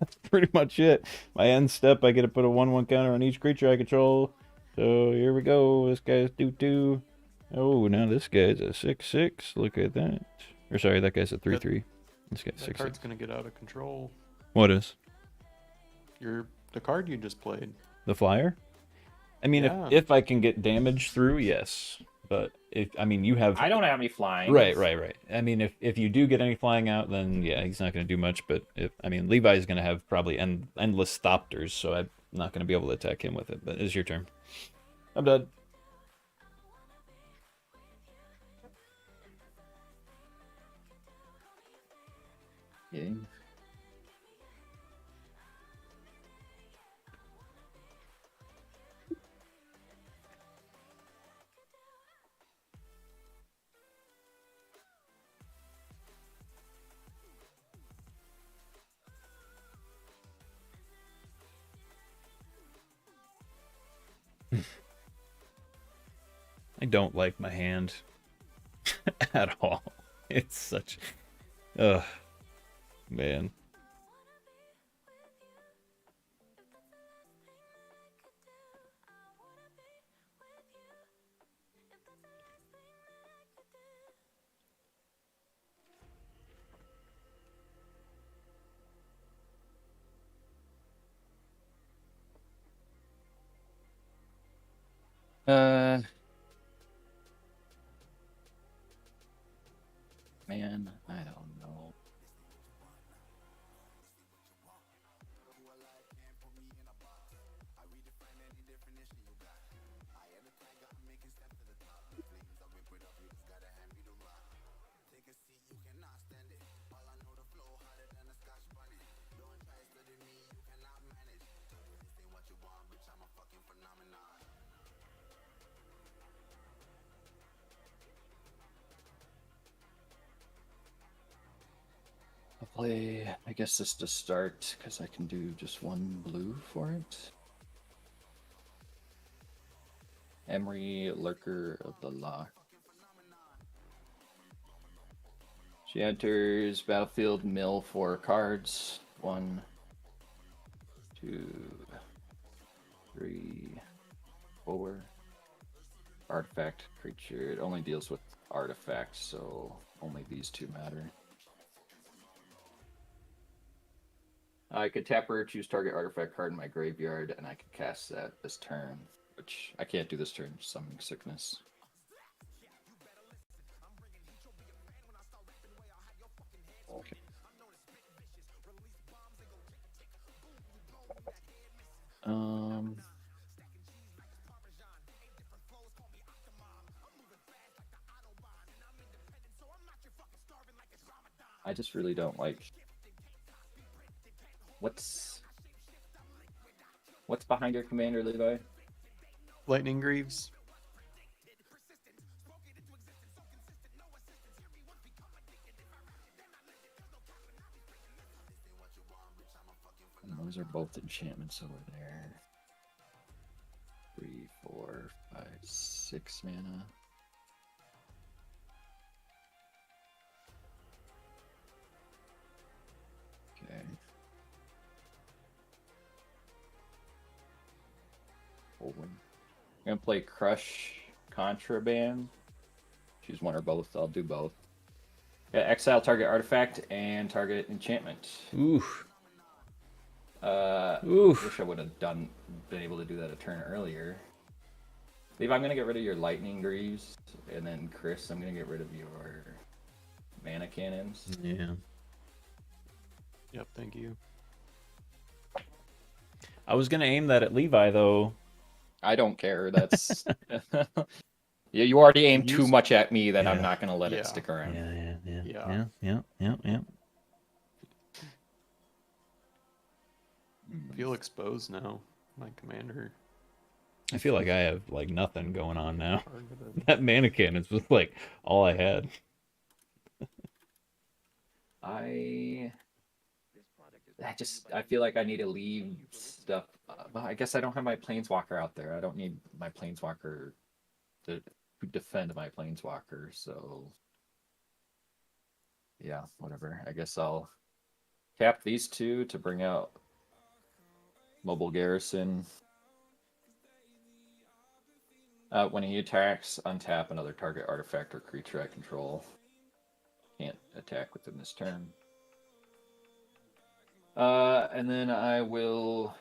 that's pretty much it. My end step, I get to put a 1/1 counter on each creature I control. So here we go. This guy's 2/2. Oh, now this guy's a 6/6. Look at that. Or sorry, that guy's a 3/3. This guy's That 6/6. card's gonna get out of control. What is? The card you just played. The flyer? I mean, Yeah. if I can get damage through, yes. But if I mean, you have I don't have any flying. right. I mean, if you do get any flying out, then yeah, he's not going to do much. But if I mean, Levi's going to have probably endless Thopters, so I'm not going to be able to attack him with it. But it's your turn. I'm done. Yeah. I don't like my hand at all. It's such, ugh, man. Man, I don't know. I'll play, I guess, this to start, because I can do just one blue for it. Emery, Lurker of the Loch. She enters battlefield, mill 4 cards. 1, 2, 3, 4. Artifact creature. It only deals with artifacts, so only these two matter. I could tap her, choose target artifact card in my graveyard, and I could cast that this turn, which I can't do this turn, Summoning Sickness. Okay. I just really don't like what's behind your commander, Levi? Lightning Greaves. And those are both enchantments over there. 3, 4, 5, 6 mana. Okay. I'm gonna play Crush Contraband. Choose one or both. I'll do both. Yeah, exile target artifact and target enchantment. Oof. Wish I would have been able to do that a turn earlier. Levi, I'm gonna get rid of your Lightning Greaves, and then Chris, I'm gonna get rid of your mana cannons. Yeah. Yep, thank you. I was gonna aim that at Levi though. I don't care. That's yeah. You already aimed too Use- much at me that I'm Yeah. not gonna let Yeah. it stick around. Yeah. I feel exposed now. My commander. I feel like I have like nothing going on now. Targeted. That mana cannons was like all I had. I feel like I need to leave stuff. Well, I guess I don't have my planeswalker out there. I don't need my planeswalker to defend my planeswalker. So Yeah, whatever. I guess I'll tap these two to bring out Mobile Garrison. When he attacks, untap another target artifact or creature I control. Can't attack within this turn. And then I will...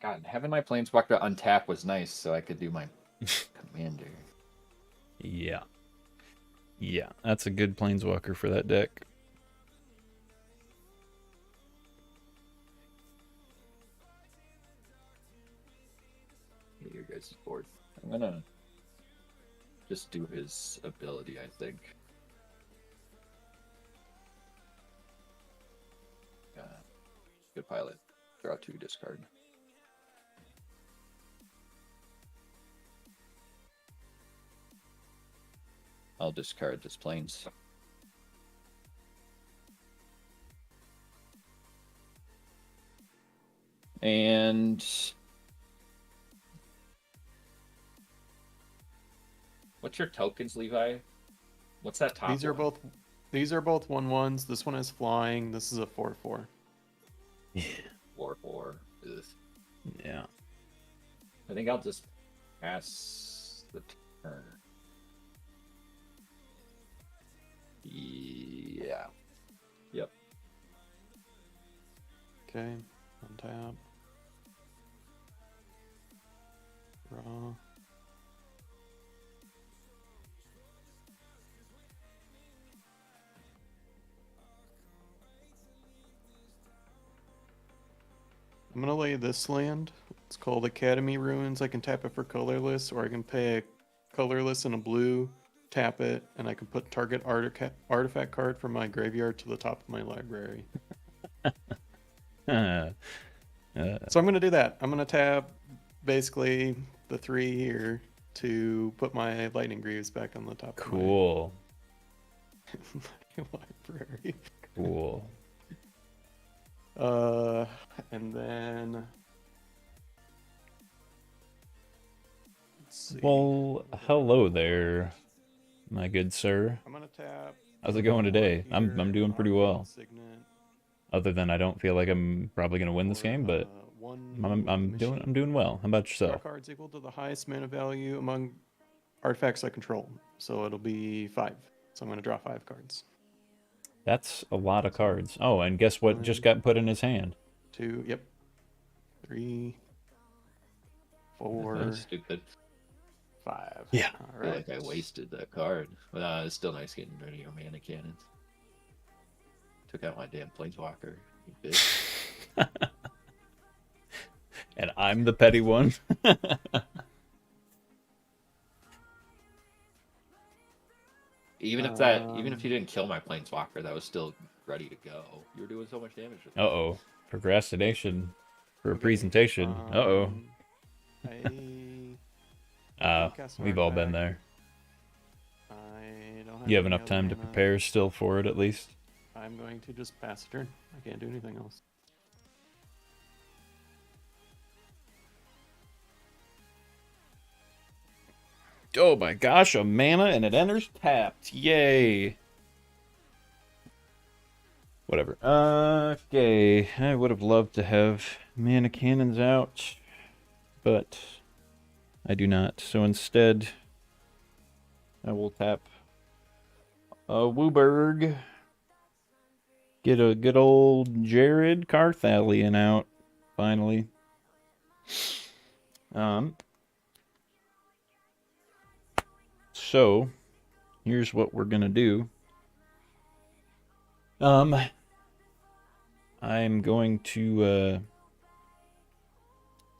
God, having my Planeswalker untap was nice, so I could do my Commander. Yeah. Yeah, that's a good Planeswalker for that deck. Your guys' board. I'm gonna just do his ability, I think. Good pilot. Draw 2, discard. I'll discard this planes. And what's your tokens, Levi? What's that top These are one? both 1/1s. This one is flying. This is a 4/4. Yeah. 4/4. Ugh. Yeah. I think I'll just pass the turn. Yeah. Yep. Okay, untap. Draw. I'm gonna lay this land. It's called Academy Ruins. I can tap it for colorless, or I can pay a colorless and a blue, tap it, and I can put target artifact card from my graveyard to the top of my library. So I'm gonna do that. I'm gonna tap basically the 3 here to put my lightning greaves back on the top cool. of my library. Cool. And then let's see. Well, hello there, my good sir. I'm gonna tap. How's it going today? Here, I'm doing pretty well. Signet, Other than I don't feel like I'm probably gonna win this or, game, but one I'm doing well. How about Draw yourself? cards equal to the highest mana value among artifacts I control. So it'll be 5. So I'm gonna draw 5 cards. That's a lot of cards. Oh, and guess what just got put in his hand? 2. Yep. 3. 4. That's stupid. 5. Yeah. All I feel right. like I wasted that card. But it's still nice getting rid of your mana cannons. Took out my damn Planeswalker, you bitch. And I'm the petty one. Even if you didn't kill my Planeswalker, that was still ready to go. You were doing so much damage with it. Uh-oh. Procrastination for a Okay, presentation. Uh-oh. We've all been there. I don't have You have any enough other time to mana. prepare still for it, at least? I'm going to just pass a turn. I can't do anything else. Oh my gosh, a mana and it enters tapped. Yay. Whatever. Okay. I would have loved to have mana cannons out, but I do not. So instead, I will tap a Wooburg. Get a good old Jared Carthalion out, finally. So, here's what we're gonna do. I'm going to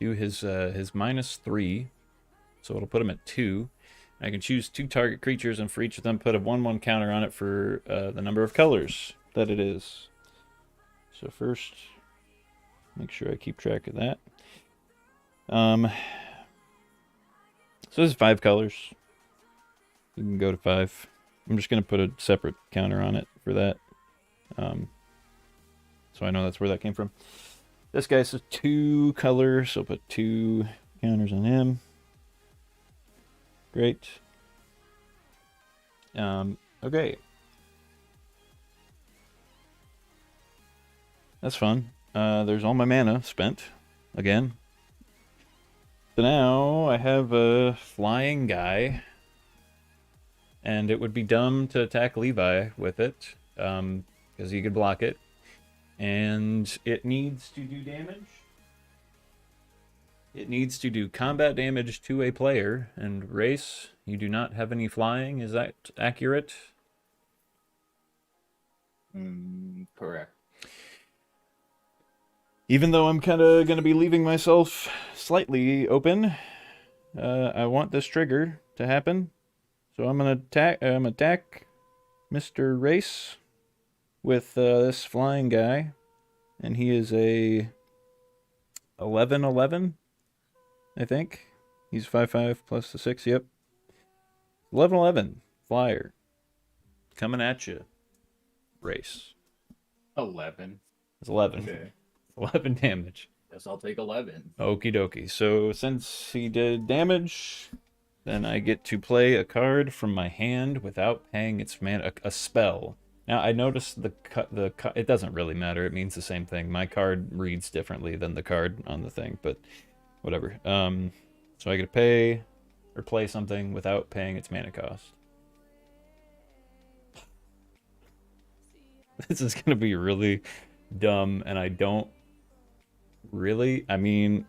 do his -3, so it'll put him at 2. I can choose 2 target creatures, and for each of them, put a 1/1 counter on it for the number of colors that it is. So first, make sure I keep track of that. So this is 5 colors. You can go to 5. I'm just gonna put a separate counter on it for that. So I know that's where that came from. This guy's 2 colors, so put 2 counters on him. Great. Okay. That's fun. There's all my mana spent again. So now I have a flying guy, and it would be dumb to attack Levi with it, because he could block it. And it needs to do damage. It needs to do combat damage to a player. And Race, you do not have any flying. Is that accurate? Correct. Even though I'm kind of going to be leaving myself slightly open, I want this trigger to happen. So I'm going to attack Mr. Race with this flying guy. And he is a 11/11, I think. He's 5/5 plus the 6, yep. 11/11, flyer. Coming at you. Race. 11. It's 11. Okay. 11 damage. Guess I'll take 11. Okie dokie. So since he did damage, then I get to play a card from my hand without paying its mana, a spell. Now I noticed it doesn't really matter. It means the same thing. My card reads differently than the card on the thing, but whatever. So I get to pay or play something without paying its mana cost. This is gonna be really dumb, and I don't really. I mean,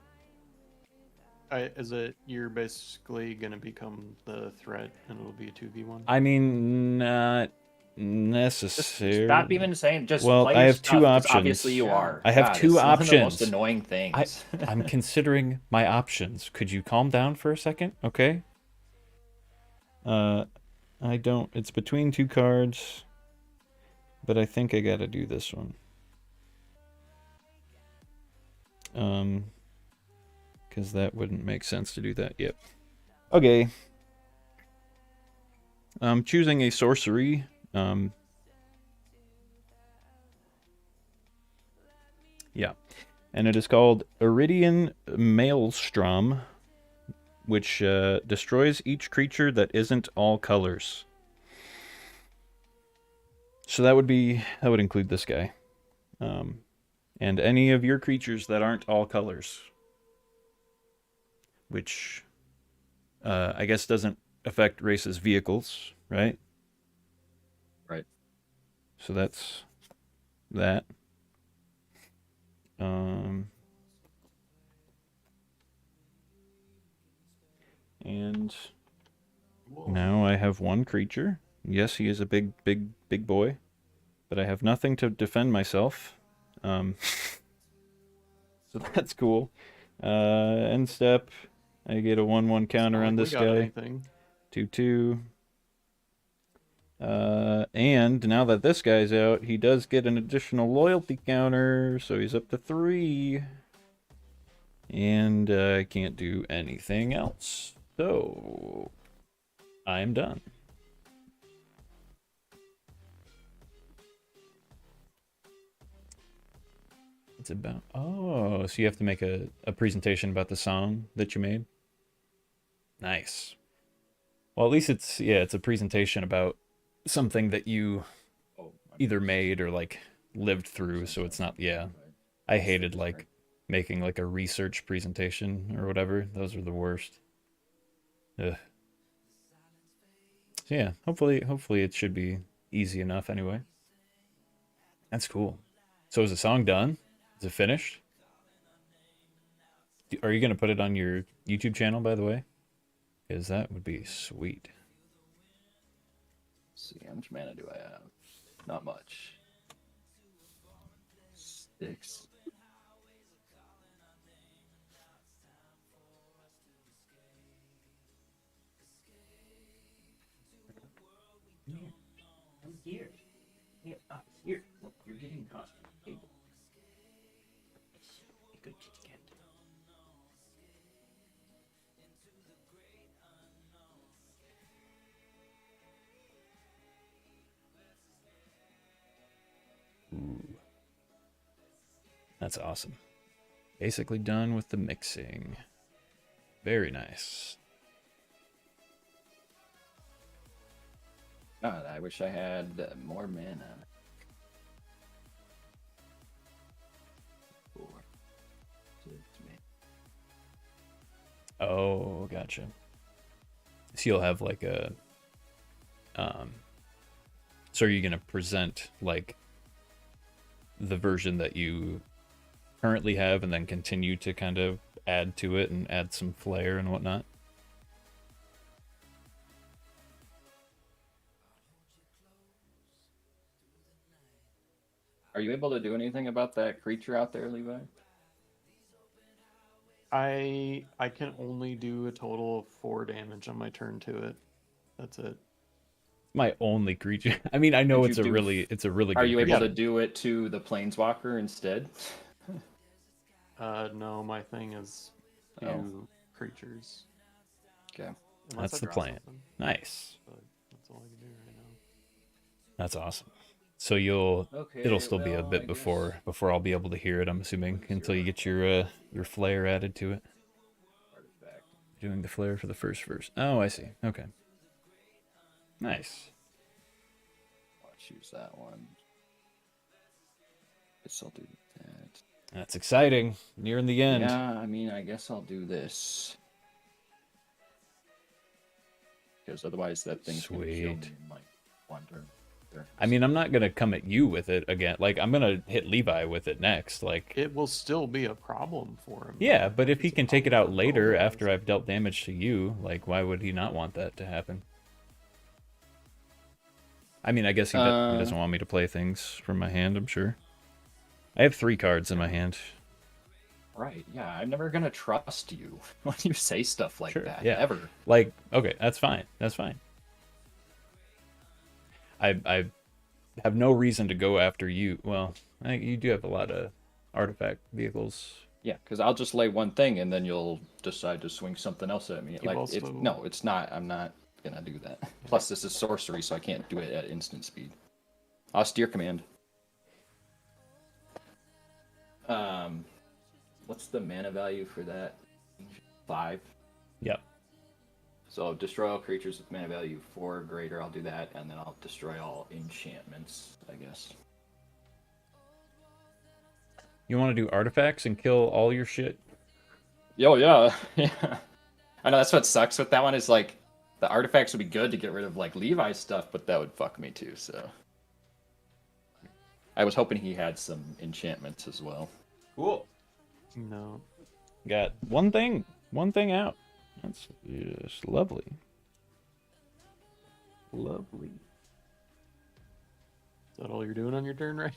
Is it you're basically gonna become the threat and it'll be a 2v1? I mean, not necessarily. Stop even saying just Well, play I your have stuff, two 'cause options. obviously you are. I have God, two it's one of the options. most annoying things. I'm considering my options. Could you calm down for a second? Okay. I don't. It's between two cards, but I think I gotta do this one. Because that wouldn't make sense to do that. Yep. Okay. I'm choosing a sorcery. Yeah. And it is called Iridian Maelstrom, which destroys each creature that isn't all colors. So that would include this guy. And any of your creatures that aren't all colors. Which I guess doesn't affect Race's vehicles, right? Right. So that's that. And now I have one creature. Yes, he is a big boy, but I have nothing to defend myself. So that's cool. End step, I get a 1/1 counter on this guy. 2/2. And now that this guy's out, he does get an additional loyalty counter, so he's up to 3. And I can't do anything else. So I'm done. It's about... Oh, so you have to make a presentation about the song that you made? Nice. Well, at least it's a presentation about something that you either made or like lived through, so it's not... Yeah. I hated like making like a research presentation or whatever. Those are the worst. Ugh. So yeah, hopefully it should be easy enough anyway. That's cool. So is the song done? Is it finished? Are you gonna put it on your YouTube channel, by the way? Because that would be sweet. Let's see, how much mana do I have? Not much. 6. I'm here. Yeah, here. Look, you're getting caught. Table. Good kid. Ooh. That's awesome. Basically done with the mixing. Very nice. God, I wish I had more mana. 4, 6, man. Oh, gotcha. So you'll have like a so are you gonna present like the version that you currently have and then continue to kind of add to it and add some flair and whatnot? Are you able to do anything about that creature out there, Levi? I can only do a total of 4 damage on my turn to it. That's it. My only creature. I mean, I know Could it's you a do really Are good you creature. able to do it to the Planeswalker instead? No, my thing is few creatures. Okay. Unless That's I the draw plan. something, Nice. but that's all I can do right now. That's awesome. So Okay, it'll still be a well, I bit guess. before I'll be able to hear it, I'm assuming, What is until you get your flair added to it. Artifact. Doing the flair for the first verse. Oh, I see. Okay. Nice. I'll choose that one. Guess I'll do that. That's exciting. Nearing the end. Yeah, I mean, I guess I'll do this. Because otherwise that thing's going to kill me Sweet. in like 1 turn. There. I mean, I'm not gonna come at you with it again. Like, I'm gonna hit Levi with it next. Like, It will still be a problem for him. yeah, though. but if he It's a can take it problem out for later both of after us. I've dealt damage to you, like, why would he not want that to happen? I mean, I guess he doesn't want me to play things from my hand, I'm sure. I have 3 cards in my hand. Right, yeah, I'm never going to trust you when you say stuff like Sure, that, yeah. ever. Like, okay, that's fine. That's fine. I have no reason to go after you. Well, you do have a lot of artifact vehicles. Yeah, because I'll just lay one thing and then you'll decide to swing something else at me. Like, also- no, it's not. I'm not going to do that. Plus, this is sorcery, so I can't do it at instant speed. Austere command. What's the mana value for that? 5. Yep. So destroy all creatures with mana value 4 or greater. I'll do that, and then I'll destroy all enchantments, I guess. You want to do artifacts and kill all your shit? Yo, yeah, yeah. I know that's what sucks with that one is like the artifacts would be good to get rid of like Levi's stuff, but that would fuck me too. So I was hoping he had some enchantments as well. Cool. No. Got one thing out. That's just lovely. Lovely. Is that all you're doing on your turn, right?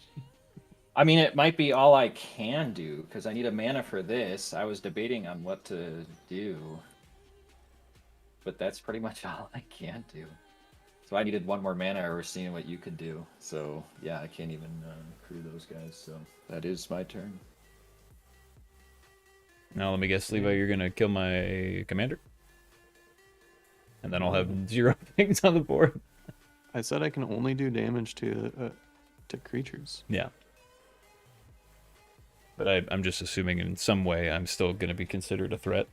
I mean, it might be all I can do because I need a mana for this. I was debating on what to do, but that's pretty much all I can do. So I needed 1 more mana, or seeing what you could do. So yeah, I can't even crew those guys. So that is my turn. Now let me guess, Levi, you're gonna kill my commander, and then I'll have 0 things on the board. I said I can only do damage to creatures. Yeah. But I'm just assuming in some way I'm still gonna be considered a threat.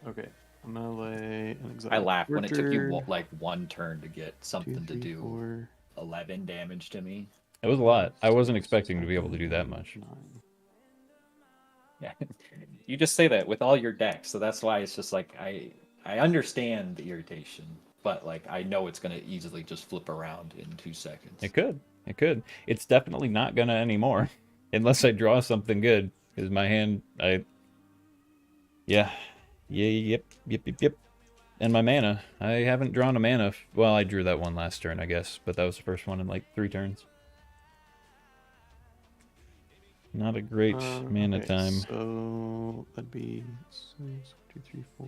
Okay, I'm gonna lay an exotic. I laugh when it took you orchard. like 1 turn to get something 2, to 3, do 4, 11 damage to me. It was a lot. I wasn't 6, expecting to be able to 7, do that much. 9. Yeah, you just say that with all your decks, so that's why it's just like I understand the irritation, but like I know it's gonna easily just flip around in 2 seconds. It could. It could. It's definitely not gonna anymore, unless I draw something good. Because my hand, yep. And my mana. I haven't drawn a mana. Well, I drew that one last turn, I guess, but that was the first one in like 3 turns. Not a great mana Okay, time. So that'd be 6, 2, 3, 4.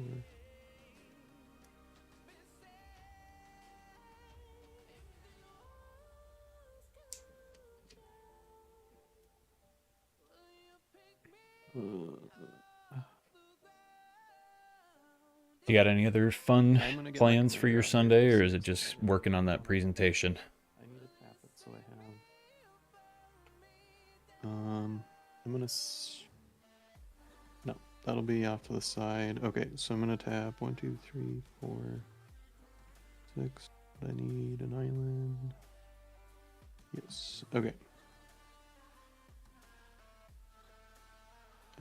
You got any other fun I'm gonna get my plans for your commander out here. Sunday, or is it just working on that presentation? I need to tap it, so I have. I'm gonna. No, that'll be off to the side. Okay, so I'm gonna tap 1, 2, 3, 4, 6. I need an island. Yes. Okay.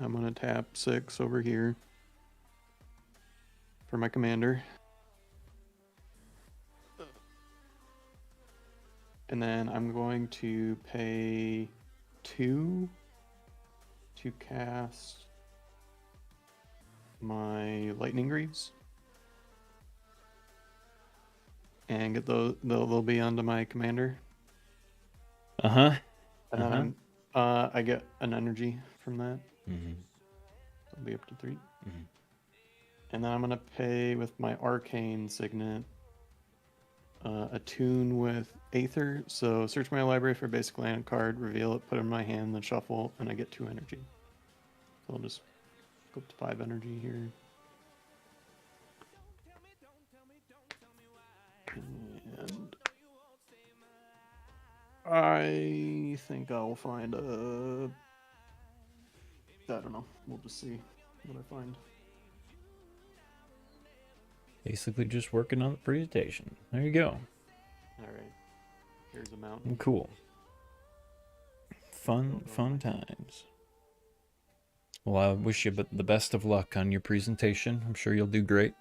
I'm gonna tap 6 over here for my commander. And then I'm going to pay 2 to cast my lightning greaves. And get those, they'll be onto my commander. Uh-huh. And then I get an energy from that. Mm-hmm. It'll be up to 3. Mm-hmm. And then I'm gonna pay with my arcane signet attune with Aether. So search my library for a basic land card, reveal it, put it in my hand, then shuffle, and I get 2 energy. So I'll just go up to 5 energy here. And I think I'll find a... I don't know. We'll just see what I find. Basically just working on the presentation. There you go. Alright. Here's a mountain. Cool. Fun times. Well, I wish you the best of luck on your presentation. I'm sure you'll do great.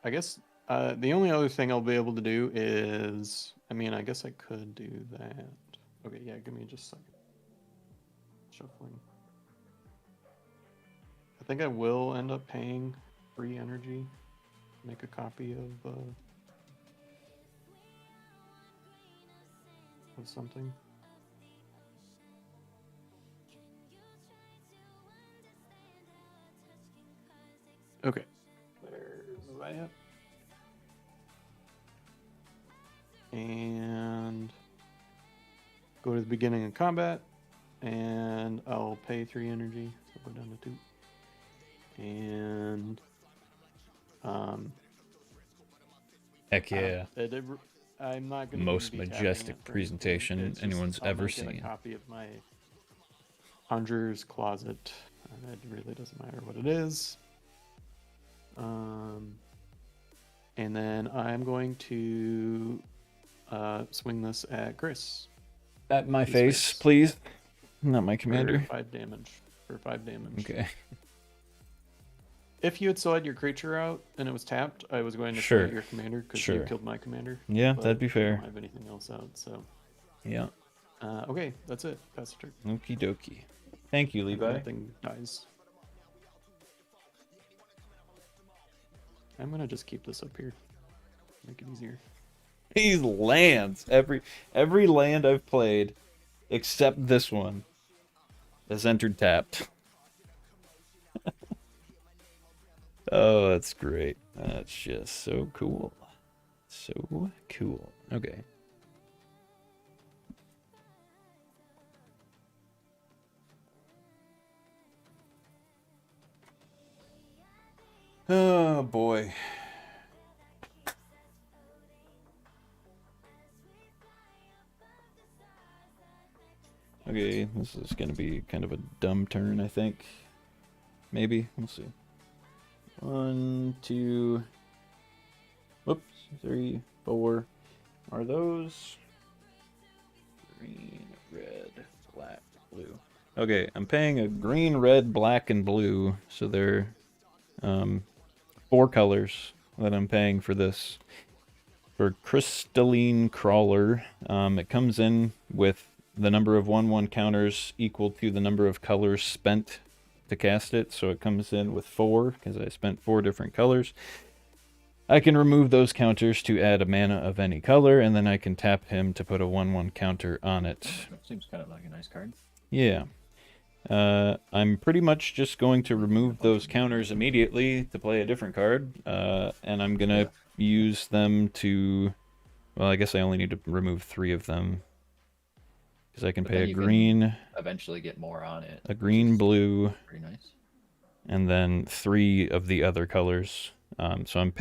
I guess the only other thing I'll be able to do is, I mean, I guess I could do that. Okay, yeah, give me just a second. Shuffling. I think I will end up paying 3 energy to make a copy of something. Okay. There's that. And go to the beginning of combat, and I'll pay 3 energy, so go down to 2. And Heck yeah. I'm not gonna Most be tapping majestic it for presentation anything. It's anyone's just, I'll ever make it seen. a copy of my Conjurer's Closet. It really doesn't matter what it is. And then I'm going to swing this at Chris. At my face, please. Not my commander. For 5 damage. Okay. If you had still had your creature out and it was tapped, I was going to Sure. swing at your commander because Sure. you killed my commander. Yeah, but that'd be I fair. don't have anything else out, so. Yeah. Okay, that's it. Pass the turn. Okie dokie. Thank you, Levi. Nothing dies. I'm gonna just keep this up here. Make it easier. These lands, every land I've played, except this one, has entered tapped. Oh, that's great. That's just so cool. So cool. Okay. Oh boy. Okay, this is gonna be kind of a dumb turn, I think. Maybe. We'll see. 1, 2. Whoops. 3, 4. Are those green, red, black, blue? Okay, I'm paying a green, red, black, and blue, so they're 4 colors that I'm paying for this. For Crystalline Crawler, it comes in with the number of 1/1 counters equal to the number of colors spent to cast it. So it comes in with 4 because I spent 4 different colors. I can remove those counters to add a mana of any color, and then I can tap him to put a 1/1 counter on it. Seems kind of like a nice card. Yeah. I'm pretty much just going to remove those counters immediately to play a different card, and I'm going to use them to... Well, I guess I only need to remove 3 of them. Because I can pay a green... Eventually get more on it. A green, blue... Pretty nice. And then 3 of the other colors. So I'm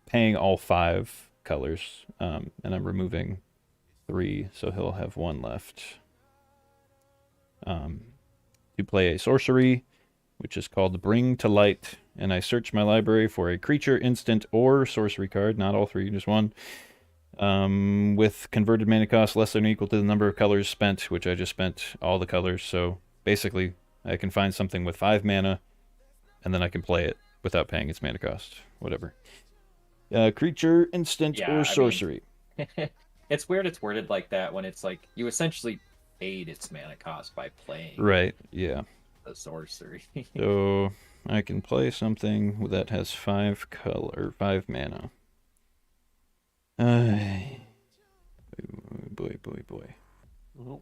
paying all 5 colors, and I'm removing 3, so he'll have 1 left. To play a sorcery, which is called Bring to Light, and I search my library for a creature, instant, or sorcery card, not all 3, just 1, with converted mana cost less than or equal to the number of colors spent, which I just spent all the colors, so basically I can find something with 5 mana, and then I can play it without paying its mana cost, whatever. Creature, instant, Yeah, or I sorcery. mean, it's weird it's worded like that when it's like you essentially paid its mana cost by playing Right, yeah. the sorcery. So I can play something that has 5 mana. Boy. Well,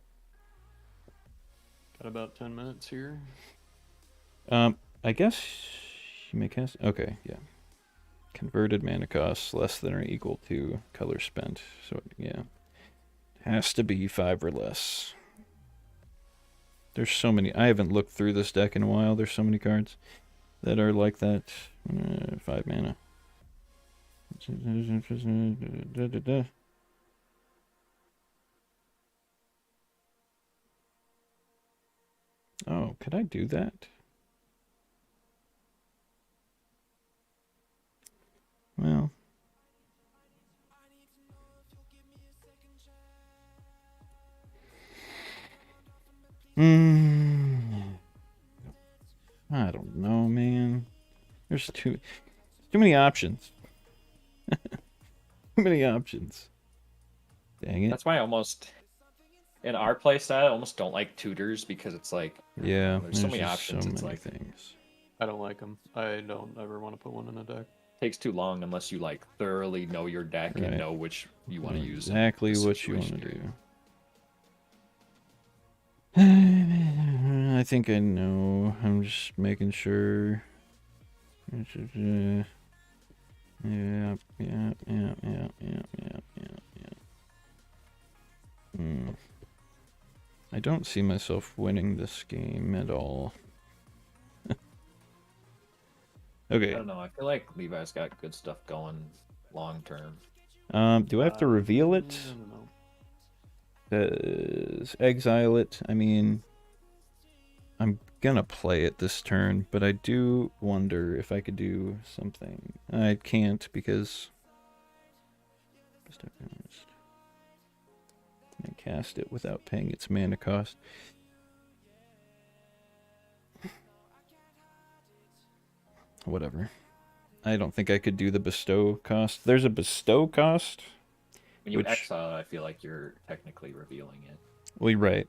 got about 10 minutes here. I guess you may cast. Okay, yeah. Converted mana cost less than or equal to color spent. So yeah, has to be 5 or less. There's so many. I haven't looked through this deck in a while. There's so many cards that are like that. 5 mana. Oh, could I do that? Well. I don't know, man. There's too many options. Too many options. Dang it. That's why I almost, in our play style, I almost don't like tutors because it's like, yeah, there's so many just options. So it's many like things. I don't like them. I don't ever want to put one in a deck. Takes too long unless you like thoroughly know your deck Right. and know which you want to use. Exactly what you want to do. I think I know. I'm just making sure. Yeah. I don't see myself winning this game at all. Okay. I don't know. I feel like Levi's got good stuff going long term. Do I have to reveal it? I don't know. Exile it. I mean, I'm gonna play it this turn, but I do wonder if I could do something. I can't because I cast it without paying its mana cost. Whatever. I don't think I could do the bestow cost. There's a bestow cost. When you exile, I feel like you're technically revealing it. Well, you're right.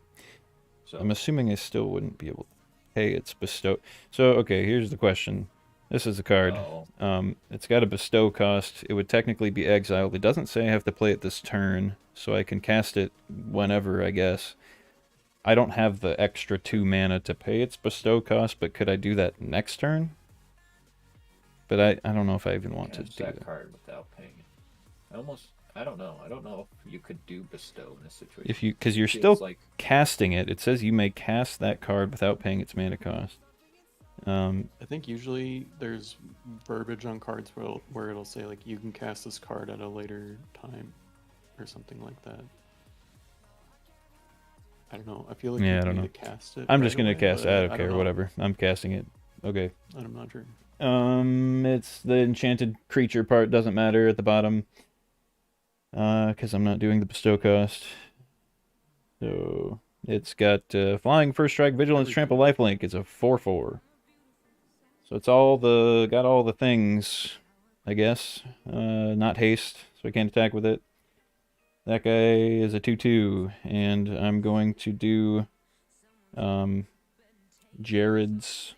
So I'm assuming I still wouldn't be able to pay its bestow. So, okay, here's the question. This is the card. It's got a bestow cost. It would technically be exiled. It doesn't say I have to play it this turn, so I can cast it whenever, I guess. I don't have the extra 2 mana to pay its bestow cost, but could I do that next turn? But I don't know if I even want to do that. Card without paying it. I don't know. I don't know if you could do bestow in this situation. If you, because you're still casting it. It says you may cast that card without paying its mana cost. I think usually there's verbiage on cards where it'll say like you can cast this card at a later time, or something like that. I don't know. I feel like yeah, you I don't know. need to cast it. I'm just gonna cast it. I don't care. know. Whatever. I'm casting it. Okay. I'm not sure. It's the enchanted creature part doesn't matter at the bottom. Because I'm not doing the bestow cost. So it's got flying, first strike, vigilance, trample, lifelink. It's a 4/4. So it's got all the things, I guess. Not haste, so I can't attack with it. That guy is a 2/2, and I'm going to do Jared's.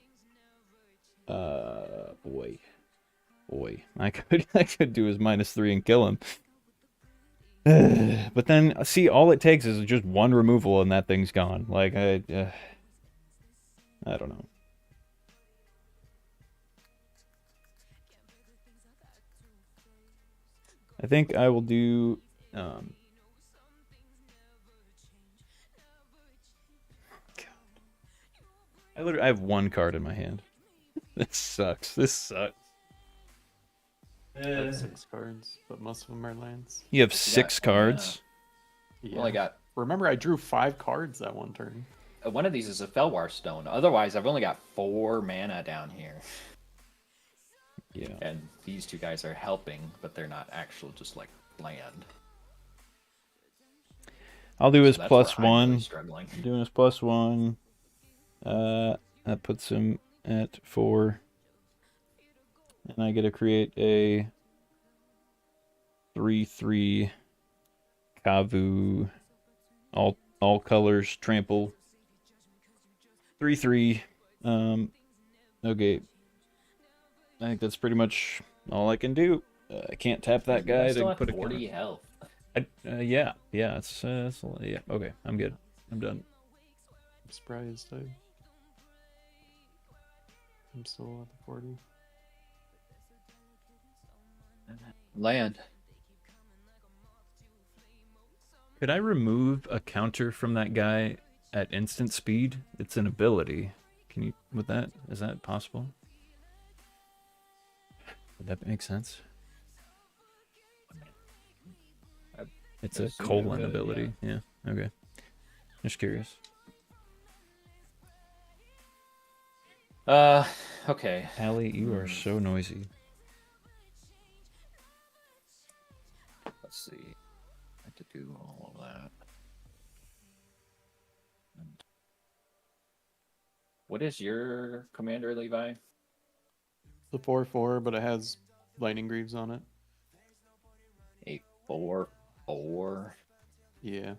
Boy, I could do his -3 and kill him. But then, see, all it takes is just 1 removal and that thing's gone. Like, I don't know. I think I will do, I have 1 card in my hand. This sucks. I have 6 cards, but most of them are lands. You have 6 cards? Yeah. Only got Remember, I drew 5 cards that one turn. one of these is a Felwar Stone. Otherwise, I've only got 4 mana down here. Yeah. And these two guys are helping, but they're not actual just like land. I'll do So his that's plus where I'm really one. struggling. Doing his +1. That puts him at 4. And I get to create a 3/3 Kavu, all colors, trample. 3/3. Okay. I think that's pretty much all I can do. I can't tap that I guy still to have put a 40 health. yeah, it's yeah. Okay, I'm good. I'm done. I'm surprised I'm still at the 40. Land. Could I remove a counter from that guy at instant speed? It's an ability. Can you with that? Is that possible? Would that make sense? It's a assume it colon would, ability. Yeah. Okay. Just curious. Okay. Allie, you are so noisy. Let's see. I have to do all of that. And what is your commander, Levi? The 4/4, but it has lightning greaves on it. A 4/4. Yeah.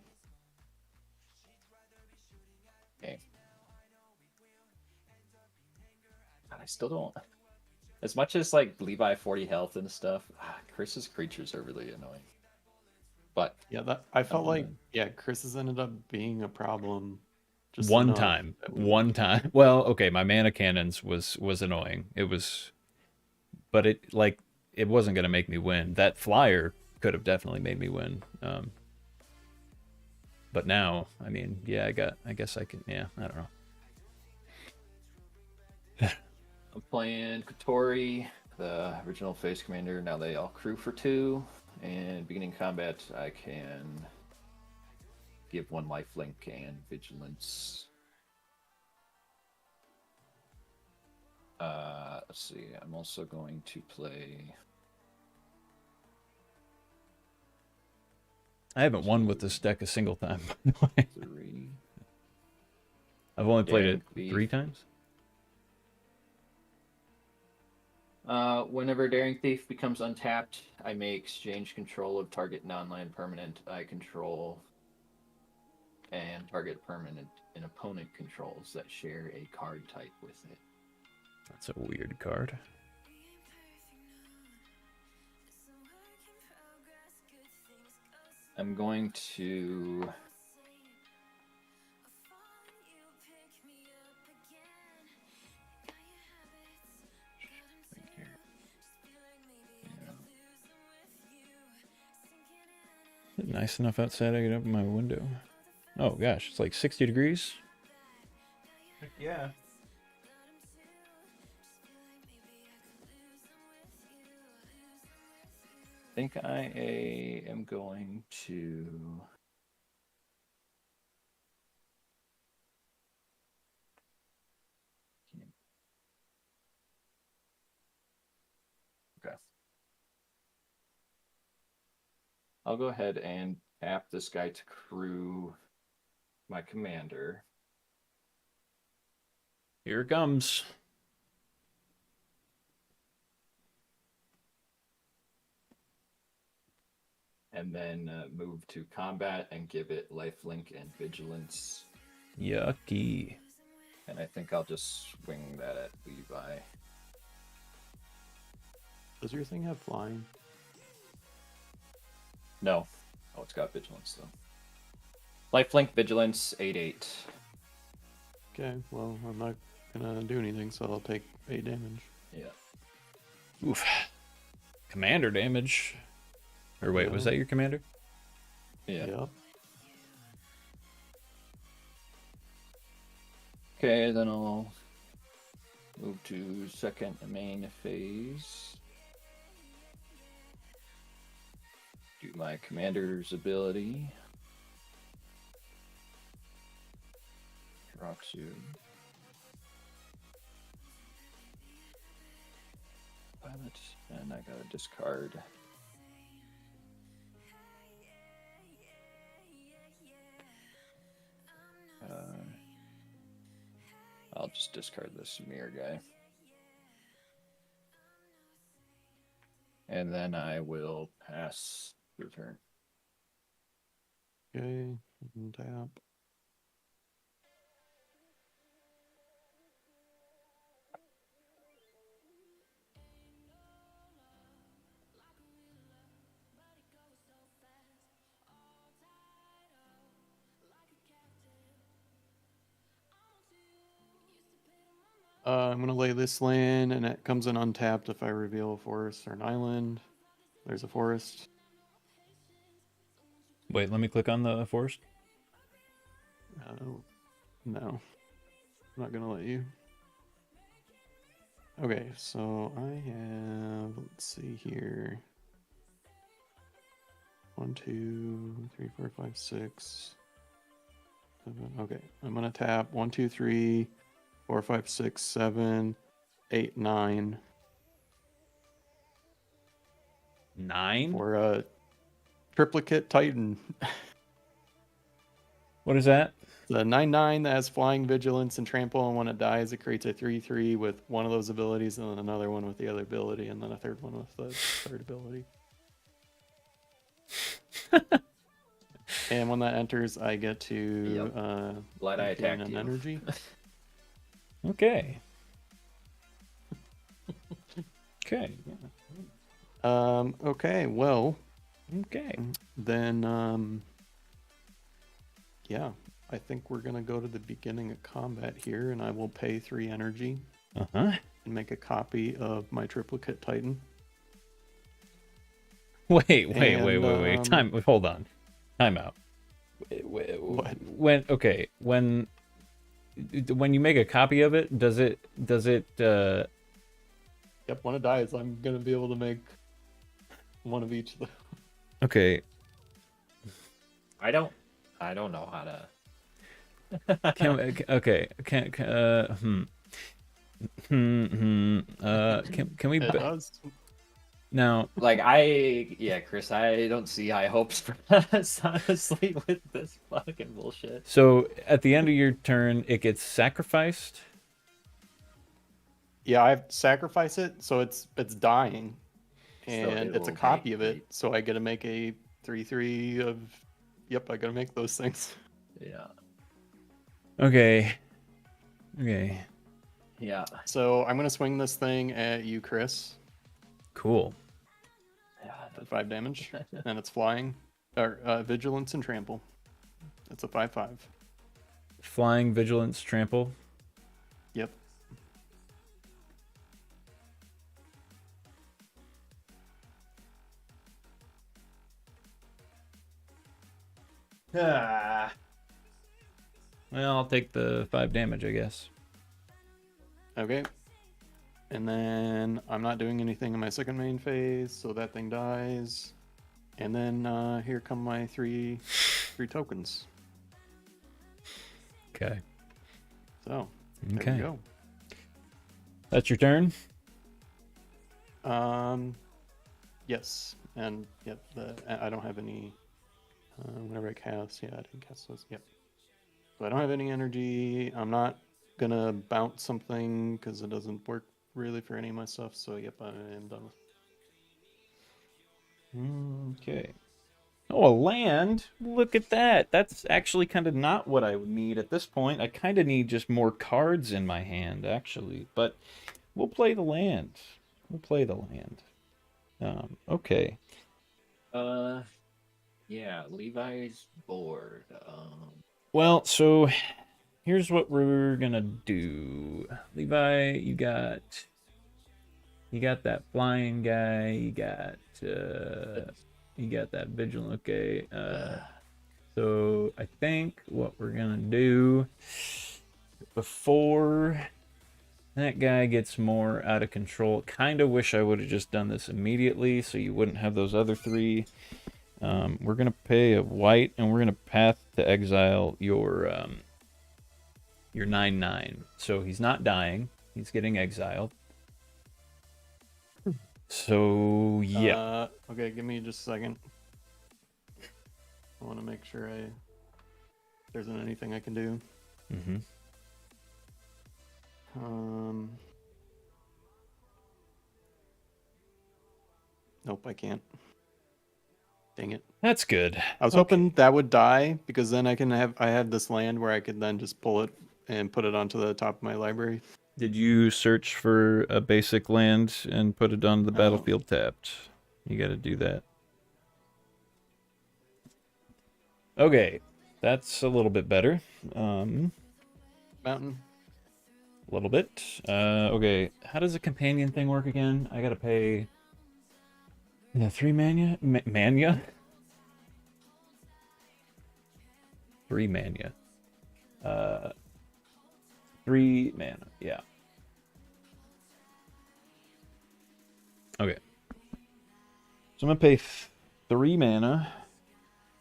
Okay. God, I still don't. As much as like Levi 40 health and stuff, Chris's creatures are really annoying. But Yeah, that I felt like know. Chris's ended up being a problem. Just One enough time. that we- One time. Well, okay, my mana cannons was annoying. It was, but it like it wasn't gonna make me win. That flyer could have definitely made me win. But now, I mean, yeah, I guess I can. Yeah, I don't know. I'm playing Kotori, the original face commander. Now they all crew for 2. And beginning combat, I can give 1 lifelink and vigilance. Let's see. I'm also going to play. I haven't won with this deck a single time, by the way. 3. I've only played it Daring 3 Thief. times. Whenever Daring Thief becomes untapped, I may exchange control of target non-land permanent I control and target permanent an opponent controls that share a card type with it. That's a weird card. I'm going to Nice enough outside I can open my window. Oh gosh, it's like 60 degrees. Heck yeah. I think I am going to okay. I'll go ahead and tap this guy to crew my commander. Here it comes. And then move to combat and give it lifelink and vigilance. Yucky. And I think I'll just swing that at Levi. Does your thing have flying? No. Oh, it's got vigilance though. Lifelink, vigilance, 8/8. Okay, well, I'm not gonna do anything, so I'll take 8 damage. Yeah. Oof. Commander damage. Or wait, was that your commander? Yeah. Yep. Okay, then I'll move to second main phase. Do my commander's ability. Rocks you. Pilot, and I gotta discard. I'll just discard this mirror guy. And then I will pass your turn. Okay, and tap. I'm going to lay this land, and it comes in untapped if I reveal a forest or an island. There's a forest. Wait, let me click on the forest. No. I'm not going to let you. Okay, so I have, let's see here. 1, 2, 3, 4, 5, 6, 7. Okay, I'm going to tap 1, 2, 3, 4, 5, 6, 7, 8, 9. 9? For a triplicate Titan. What is that? The 9/9 that has flying, vigilance, and trample, and when it dies, it creates a 3/3 with one of those abilities, and then another one with the other ability, and then a third one with the third ability. And when that enters, I get to Glad I attacked an you. energy. Okay. Okay. Okay. Well. Okay. Then. Yeah. I think we're gonna go to the beginning of combat here, and I will pay 3 energy. Uh-huh. And make a copy of my triplicate Titan. Wait. Hold on. Time out. What? When you make a copy of it, does it Yep, when it dies, I'm gonna be able to make one of each of them. Okay. I don't know how to. Can we It does. now? Like Chris, I don't see high hopes for us, honestly, with this fucking bullshit. So at the end of your turn, it gets sacrificed. Yeah, I have to sacrifice it, so it's dying, and it it's a will copy of make it. So I get to make a 3/3 of. Yep, I gotta make those things. Yeah. Okay. Yeah. So I'm gonna swing this thing at you, Chris. Cool. Yeah. For 5 damage, and it's flying, or vigilance and trample. It's a 5/5. Flying, vigilance, trample. Yep. Well, I'll take the 5 damage, I guess. Okay. And then I'm not doing anything in my second main phase, so that thing dies. And then here come my three tokens. Okay. So there Okay. we go. That's your turn? Yes. And yep, I don't have any whenever I cast, yeah, I didn't cast those. Yep. So I don't have any energy. I'm not gonna bounce something because it doesn't work really for any of my stuff. So yep, I am done with. Okay. Oh, a land? Look at that. That's actually kind of not what I would need at this point. I kind of need just more cards in my hand, actually. But we'll play the land. Okay. Yeah, Levi's bored. Well, so here's what we're gonna do. Levi, you got that flying guy. You got that vigilant. Okay. So I think what we're gonna do before that guy gets more out of control. Kind of wish I would have just done this immediately, so you wouldn't have those other 3. We're gonna pay a white, and we're gonna path to exile your You're 9/9. So he's not dying. He's getting exiled. So, yeah. Okay, give me just a second. I want to make sure there isn't anything I can do. Mm-hmm. Nope, I can't. Dang it. That's good. I was hoping that would die, because then I have this land where I could then just pull it and put it onto the top of my library. Did you search for a basic land and put it on the battlefield tapped? You got to do that. Okay, that's a little bit better. Mountain. A little bit. Okay, how does a companion thing work again? I gotta pay. 3 mania? Mania? 3 mania. 3 mana, yeah. Okay. So I'm gonna pay 3 mana.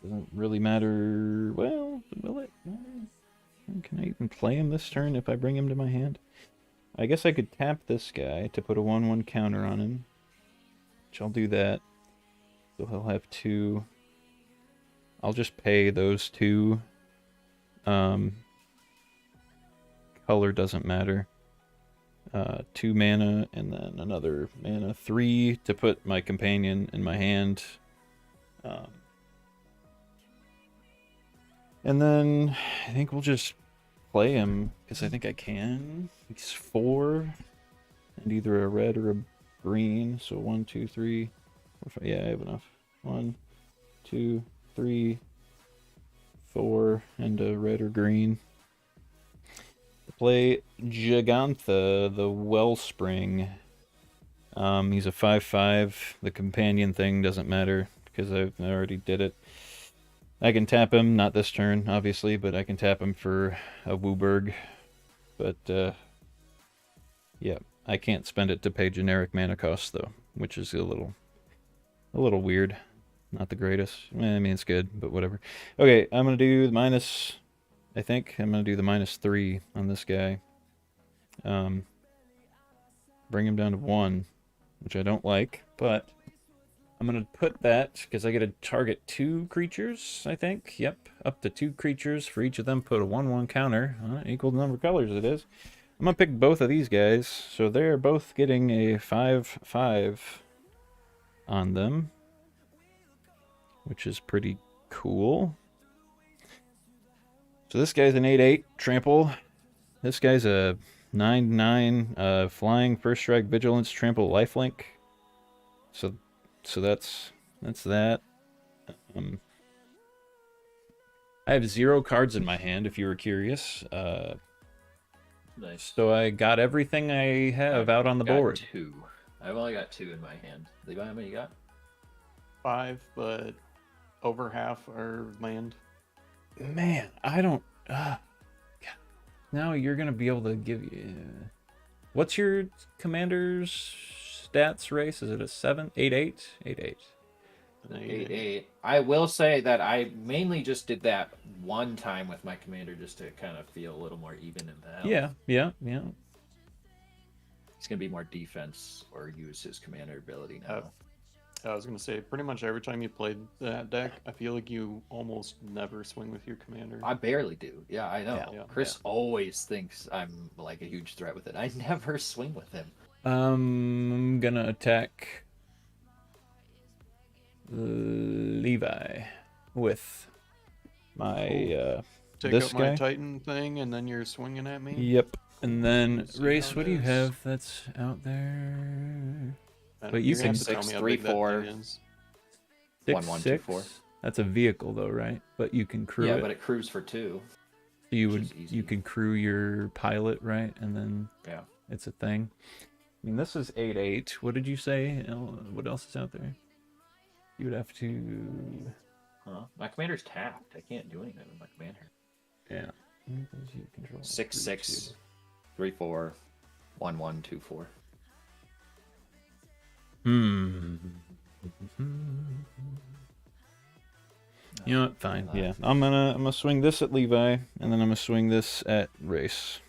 Doesn't really matter. Well, will it matter? Can I even play him this turn if I bring him to my hand? I guess I could tap this guy to put a 1/1 counter on him. Which I'll do that. So he'll have 2. I'll just pay those 2. Color doesn't matter. 2 mana and then another mana. 3 to put my companion in my hand. And then I think we'll just play him because I think I can. He's 4 and either a red or a green. So 1, 2, 3, 4, 5. Yeah, I have enough. 1, 2, 3, 4, and a red or green. Play Gigantha, the Wellspring. He's a 5/5. The companion thing doesn't matter because I already did it. I can tap him, not this turn, obviously, but I can tap him for a Wooburg. But, yeah, I can't spend it to pay generic mana costs, though, which is a little weird. Not the greatest. I mean, it's good, but whatever. Okay, I'm going to do the minus... I think I'm going to do the -3 on this guy. Bring him down to 1, which I don't like, but I'm going to put that because I get to target 2 creatures, I think. Yep, up to 2 creatures. For each of them, put a 1/1 counter. Equal number of colors it is. I'm going to pick both of these guys, so they're both getting a 5/5 on them, which is pretty cool. So this guy's an 8/8 trample. This guy's a 9/9 flying, first strike, vigilance, trample, lifelink. So that's that. I have 0 cards in my hand, if you were curious. Nice. So I got everything I have out on the board. 2. I've only got 2 in my hand. Levi, how many you got? 5, but over half are land. Man, I don't... now you're going to be able to give you... What's your commander's stats race? Is it a 7? 8/8? 8/8. 8/8. I will say that I mainly just did that one time with my commander just to kind of feel a little more even in the health. Yeah. He's going to be more defense or use his commander ability now. I was going to say, pretty much every time you played that deck, I feel like you almost never swing with your commander. I barely do. Yeah, I know. Yeah. Chris always thinks I'm like a huge threat with it. I never swing with him. I'm going to attack Levi with my Take this up guy. my Titan thing, and then you're swinging at me? Yep. And then, See Race, how it what do you is. have that's out there? But you You're gonna can have to tell 6, me how 3, big that 4. thing is. 1, 1, 2, 4. That's a vehicle, though, right? But you can crew it. Yeah, but it crews for 2. So you which would is easy. you can crew your pilot, right? And then Yeah. it's a thing. I mean, this is 8/8. What did you say? What else is out there? You would have to. Huh? My commander's tapped. I can't do anything with my commander. Yeah. 6, 6, 3, 4, 1, 1, 2, 4. You know what? Fine. Yeah, I'm gonna swing this at Levi, and then I'm gonna swing this at Race.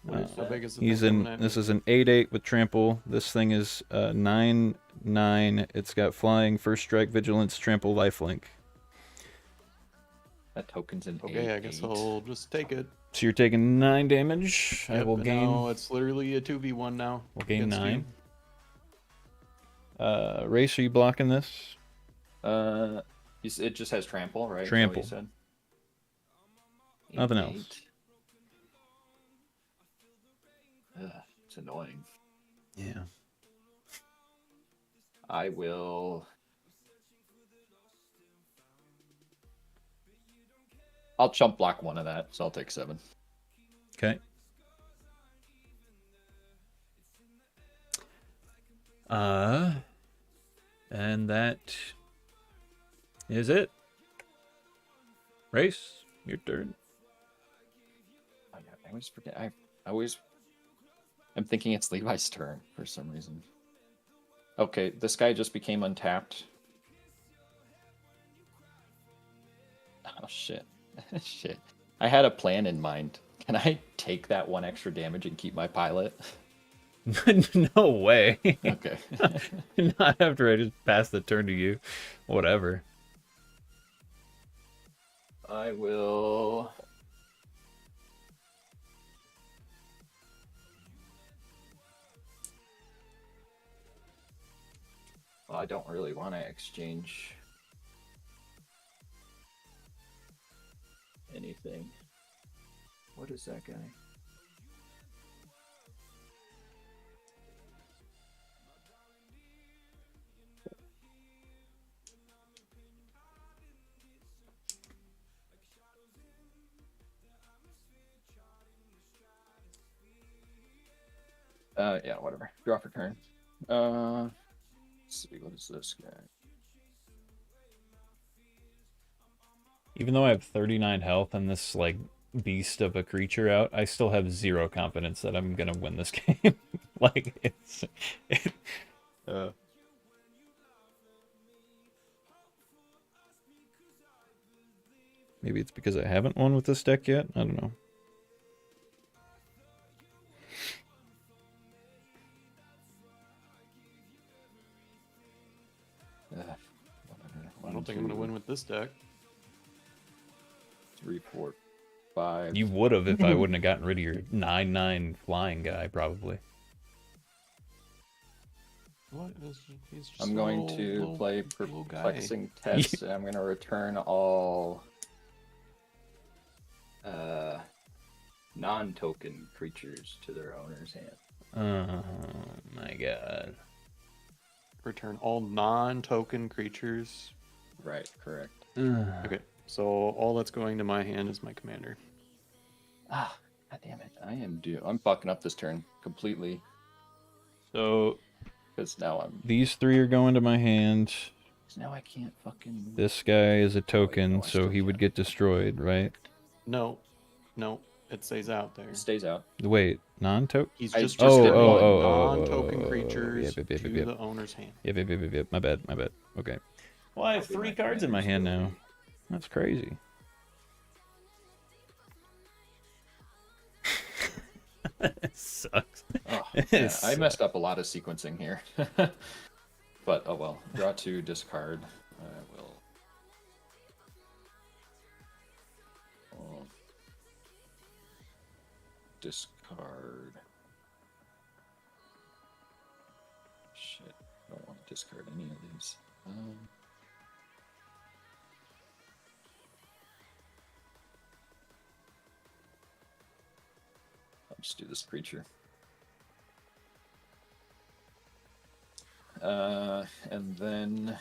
How big is the He's thing in. coming at This me? is an 8/8 with trample. This thing is 9/9. It's got flying, first strike, vigilance, trample, lifelink. That token's an Okay, 8, I guess I'll just take it. So you're taking 9 damage. I Yep, will and gain. now it's literally a 2v1 now. We'll gain against 9. Race, are you blocking this? It just has trample, right? Trample. Is that what you said? Nothing 8, else. 8. Ugh, it's annoying. Yeah. I will. I'll chump block 1 of that, so I'll take 7. Okay. And that is it. Race, your turn. I always forget. I'm thinking it's Levi's turn for some reason. Okay, this guy just became untapped. Oh shit. Shit. I had a plan in mind. Can I take that 1 extra damage and keep my pilot? No way. Okay. Not after I just passed the turn to you. Whatever. I will. Well, I don't really want to exchange anything. What is that guy? Yeah, whatever. Draw for turn. Let's see, what is this guy? Even though I have 39 health and this like beast of a creature out, I still have 0 confidence that I'm gonna win this game. Like maybe it's because I haven't won with this deck yet. I don't know. I don't think I'm gonna win with this deck. 3, 4, 5. You would have if I wouldn't have gotten rid of your 9/9 flying guy, probably. What is he's just I'm going to play Perplexing Test, and I'm going to return all non-token creatures to their owner's hand. Oh my god. Return all non-token creatures. Right, correct. Okay, so all that's going to my hand is my commander. Ah, god damn it. I am due. I'm fucking up this turn completely. So Because now I'm... these 3 are going to my hand. Now I can't fucking... This guy is a token, no, I so still he would can't. get destroyed, right? No, it stays out there. It stays out. Wait, non-token? He's I just just did returning one. non-token creatures Yep. to the owner's hand. Yep. My bad. Okay. Well, I have 3 cards in my hand now. That's crazy. It sucks. Oh, yeah, I messed up a lot of sequencing here. But, oh well. Draw 2, discard. I will... discard... Shit. I don't want to discard any of these. I'll just do this creature. And then...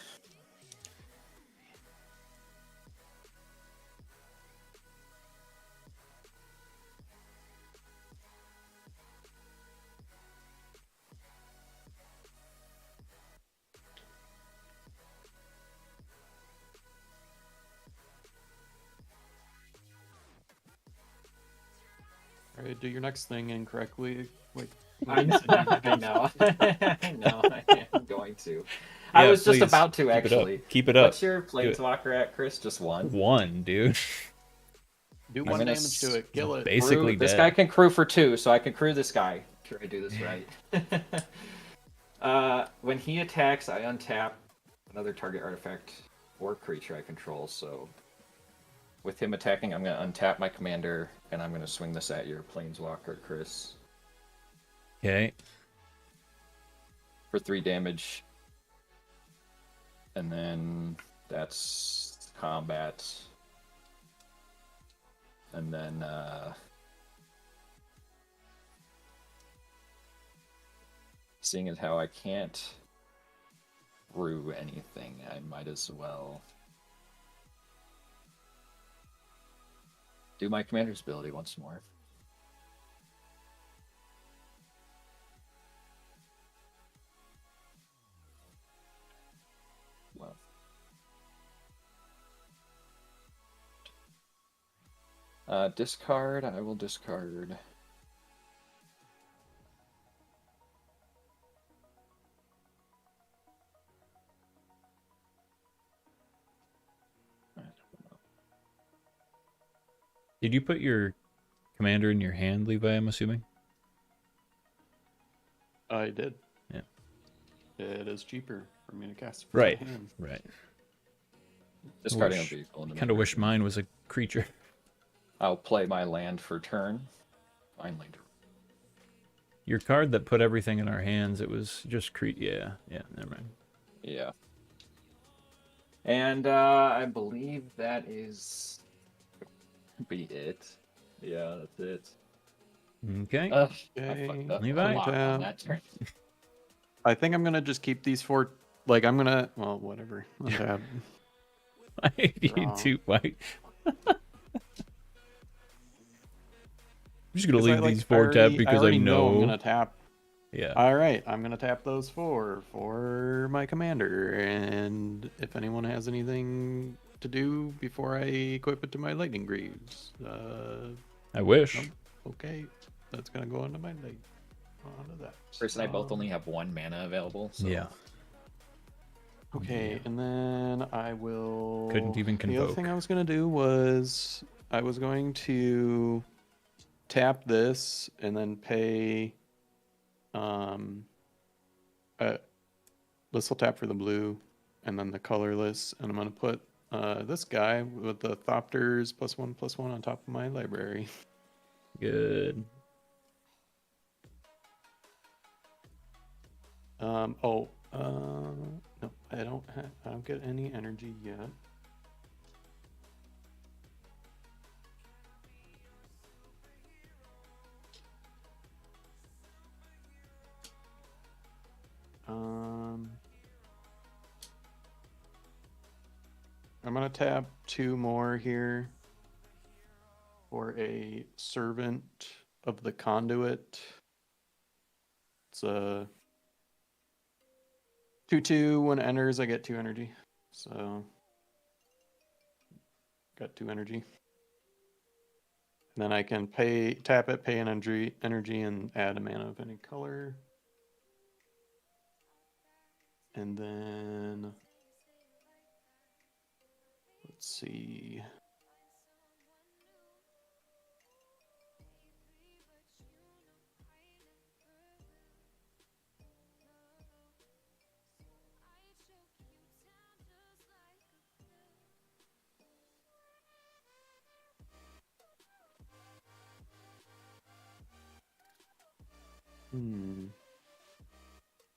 Alright, do your next thing incorrectly. Like, I know. I know. I know. I am going to. I Yeah, was just please, about to keep it up. actually. Keep it up. What's your Do it. planeswalker at, Chris? Just one. One, dude. Do I'm one gonna damage to it. Kill it. Basically Crew, this dead. guy can crew for 2, so I can crew this guy. Sure, I do this right. When he attacks, I untap another target artifact or creature I control. So, with him attacking, I'm gonna untap my commander, and I'm gonna swing this at your planeswalker, Chris, Okay. for 3 damage. And then that's combat. And then seeing as how I can't brew anything, I might as well do my commander's ability once more. Well, discard. I will discard. Did you put your commander in your hand, Levi, I'm assuming? I did. Yeah. It is cheaper for me to cast it from Right. my hand. Right. Discarding Wish- a vehicle. Kind of wish mine was a creature. I'll play my land for turn. Finally. Your card that put everything in our hands, it was just yeah, never mind. Yeah. And I believe that is be it. Yeah, that's it. Okay. I Okay, fucked up Levi? a lot on that turn. I think I'm gonna just keep these 4. Like I'm gonna. Well, whatever. Untap. Why do you Draw. do white? I'm just gonna 'Cause leave I, these 4 tapped because I already know. I'm gonna tap. Yeah. All right, I'm gonna tap those 4 for my commander, and if anyone has anything to do before I equip it to my lightning greaves, I wish. nope. Okay, that's gonna go onto my leg. Onto that. Chris and I both only have 1 mana available. So. Yeah. Okay, Yeah. and then I will. Couldn't even The other convoke. thing I was gonna do was I was going to tap this and then pay. This will tap for the blue, and then the colorless, and I'm gonna put this guy with the Thopters +1/+1 on top of my library. Good. No, I don't get any energy yet. I'm gonna tap 2 more here for a Servant of the Conduit. It's a 2/2. When it enters, I get 2 energy. So got 2 energy. And then I can tap it, pay an energy, and add a mana of any color. And then let's see.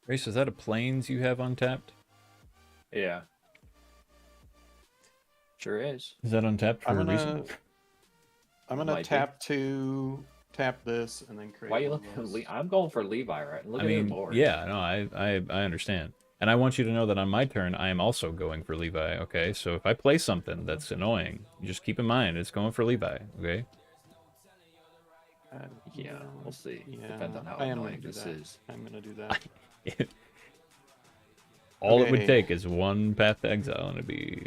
Grace, is that a planes you have untapped? Yeah. Sure is. Is that untapped for a reason? I'm gonna Might be. tap this, and then create. Why you one looking of at those. I'm going for Levi, right? Look I at the mean, board. yeah, no, I understand. And I want you to know that on my turn, I am also going for Levi, okay? So if I play something that's annoying, just keep in mind, it's going for Levi, okay? Yeah, we'll see. Yeah, Depends on how I am gonna annoying do this that. is. I'm gonna do that. All it would Okay. take is 1 Path to Exile, and it'd be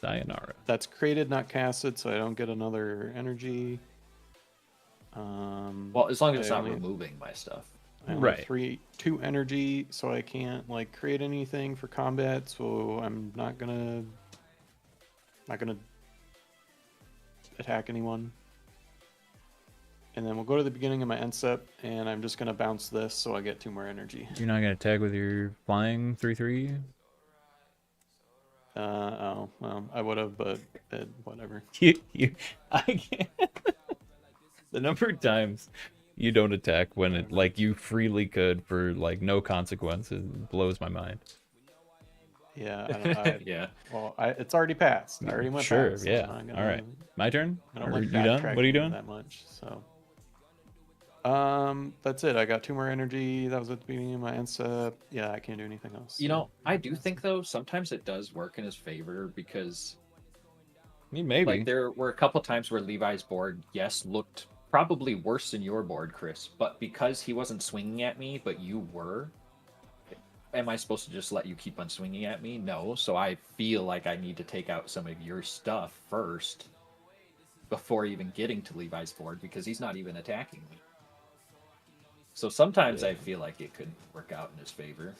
sayonara. That's created, not casted, so I don't get another energy. Well, as long as it's I not only- removing my stuff. I only Right. have 2 energy, so I can't like create anything for combat. So I'm not gonna attack anyone. And then we'll go to the beginning of my end step, and I'm just gonna bounce this so I get 2 more energy. You're not gonna tag with your flying 3/3? Oh well, I would have, but whatever. I can't. The number of times you don't attack when it like you freely could for like no consequences blows my mind. Yeah, I don't, Yeah. well, it's already passed. I already went Sure, past. So yeah. I'm not All right, gonna, my turn. I don't Are like you done? What are you backtracking doing? that much. So, that's it. I got 2 more energy. That was at the beginning of my end step. Yeah, I can't do anything else. You know, I do think though sometimes it does work in his favor because Maybe. like there were a couple times where Levi's board, yes, looked probably worse than your board, Chris, but because he wasn't swinging at me, but you were, am I supposed to just let you keep on swinging at me? No. So I feel like I need to take out some of your stuff first before even getting to Levi's board because he's not even attacking me. So sometimes I feel like it could work out in his favor.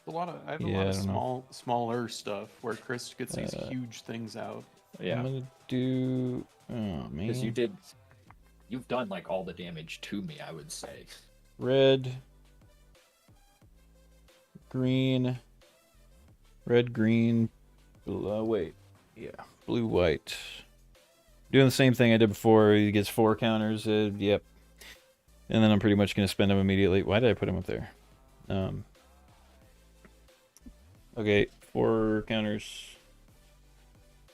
I have a Yeah, lot I of don't know. smaller stuff where Chris gets these huge things out. Yeah. I'm gonna do. Oh man. Because you've done like all the damage to me, I would say. Red, green, red, green, wait, yeah, blue, white. Doing the same thing I did before. He gets 4 counters. Yep. And then I'm pretty much going to spend them immediately. Why did I put him up there? Okay, 4 counters.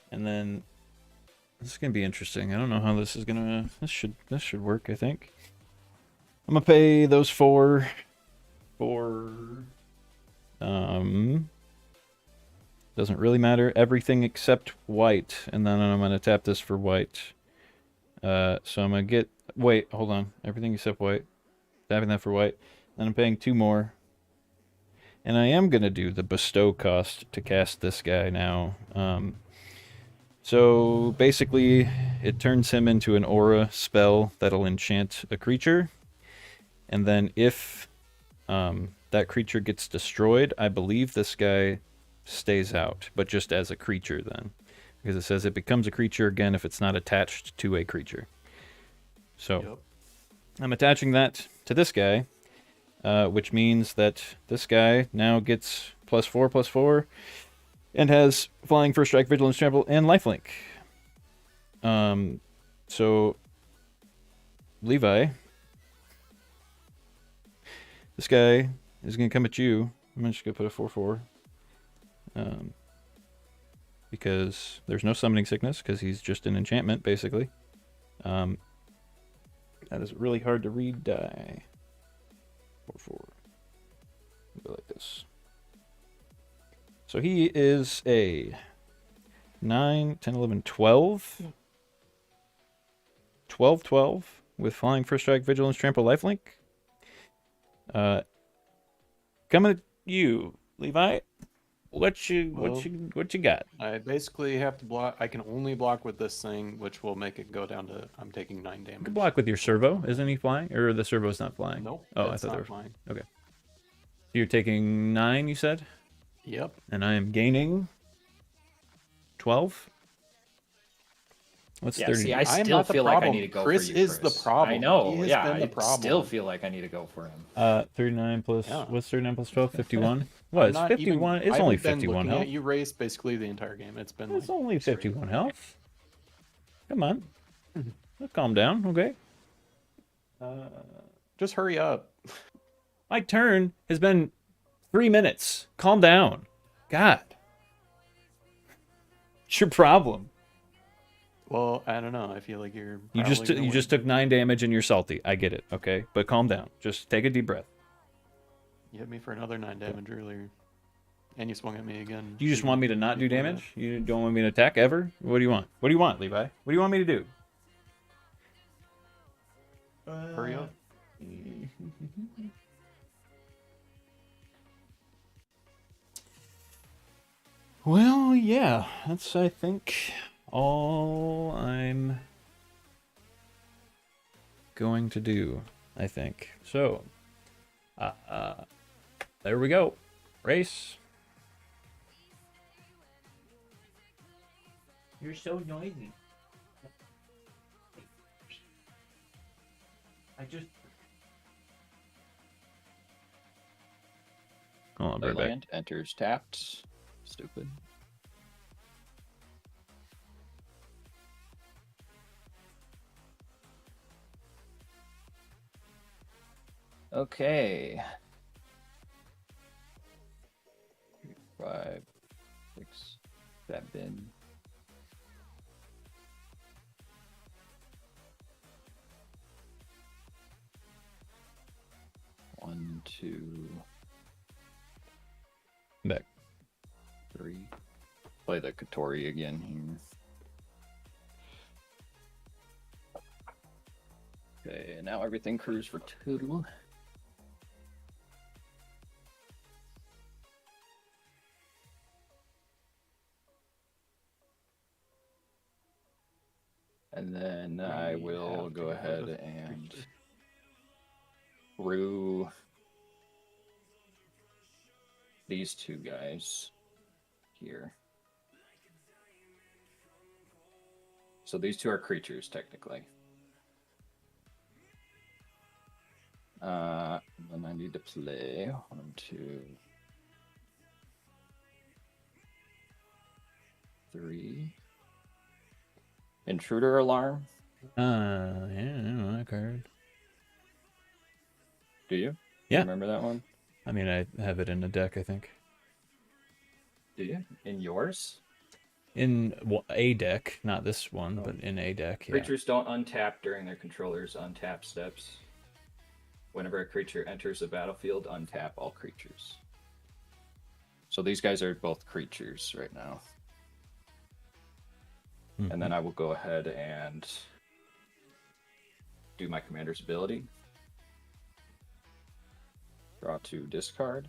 And then this is going to be interesting. I don't know how this is going to... This should work, I think. I'm going to pay those 4 for... Doesn't really matter. Everything except white. And then I'm going to tap this for white. So I'm going to get... Wait, hold on. Everything except white. Tapping that for white. Then I'm paying 2 more. And I am going to do the bestow cost to cast this guy now. So basically, it turns him into an aura spell that'll enchant a creature. And then if that creature gets destroyed, I believe this guy stays out, but just as a creature then. Because it says it becomes a creature again if it's not attached to a creature. So Yep. I'm attaching that to this guy, which means that this guy now gets +4/+4 and has flying, first strike, vigilance, trample, and lifelink. So Levi, this guy is going to come at you. I'm just going to put a 4/4. Because there's no summoning sickness, because he's just an enchantment, basically. That is really hard to read die. 4/4. Go like this. So he is a 9, 10, 11, 12. 12/12 with flying, first strike, vigilance, trample, lifelink. Coming at you, Levi. What you got? I basically have to block. I can only block with this thing, which will make it go down to I'm taking 9 damage. You can block with your servo. Isn't he flying? Or the servo's not flying? Nope. Oh, I it's thought they not were flying. Okay. You're taking 9, you said? Yep. And I am gaining 12? What's Yeah, 30? see, I am still not the feel like I problem. need to go Chris for you, is the Chris. problem. I know, He has yeah, been the I problem. still feel like I need to go for him. 39 plus, Yeah. what's 39 plus 12? 51? I'm What, it's not 51? even- It's I only haven't been 51 looking health. at you race basically the entire game. It's been It's like only straight. 51 health. Come on. Calm down, okay? Just hurry up. My turn has been 3 minutes. Calm down. God. What's your problem? Well, I don't know. I feel like you're. You just took 9 damage and you're salty. I get it, okay? But calm down. Just take a deep breath. You hit me for another 9 damage earlier, and you swung at me again. You just want me to not do damage? You don't want me to attack ever? What do you want? What do you want, Levi? What do you want me to do? Hurry up. Well, yeah. That's, I think, all I'm going to do, I think. So, there we go. Race. You're so noisy. I just... Oh, I'll be right back. Land enters tapped. Stupid. Okay. 5, 6, 7. One, 2. Back. 3. Play the Katori again here. Okay, and now everything crews for 2. And then I will go ahead and brew these 2 guys here. So these 2 are creatures, technically. Then I need to play 1, 2, 3. Intruder alarm. Yeah, I know that card. Do you? Yeah. You remember that one? I mean, I have it in a deck, I think. Do you? In yours? In a deck, not this one, but in a deck, yeah. Creatures don't untap during their controller's untap steps. Whenever a creature enters the battlefield, untap all creatures. So these guys are both creatures right now. And then I will go ahead and do my commander's ability. Draw 2, discard.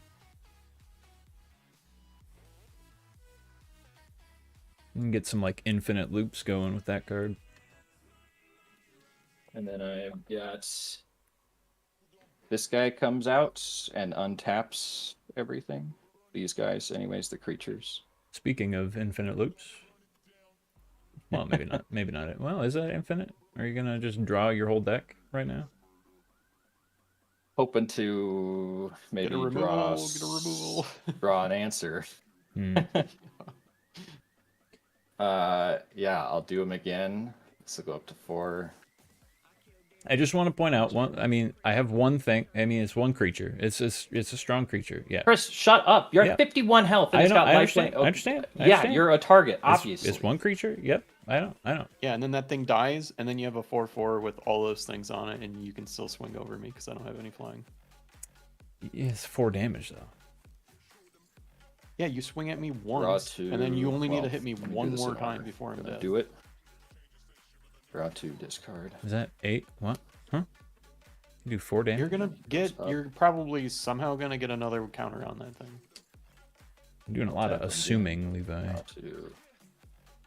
You can get some like infinite loops going with that card. And then I've got this guy comes out and untaps everything. These guys, anyways, the creatures. Speaking of infinite loops. Well, maybe not. Maybe not. Well, is that infinite? Are you gonna just draw your whole deck right now? Hoping to maybe draw an answer. Yeah, I'll do them again. This will go up to 4. I just want to point out one. I mean, I have one thing. I mean, it's one creature. It's a strong creature. Yeah. Chris, shut up. You're at 51 health. And I understand. I understand. Yeah, you're a target. Obviously, it's one creature. Yep. I know. Yeah, and then that thing dies, and then you have a 4/4 with all those things on it, and you can still swing over me because I don't have any flying. It's 4 damage though. Yeah, you swing at me once, and then you only need to hit me one more time before I'm dead. Do it. Draw 2, discard. Is that 8? What? Huh? You do 4 damage? You're probably somehow gonna get another counter on that thing. I'm doing a lot of assuming, Levi. Draw 2.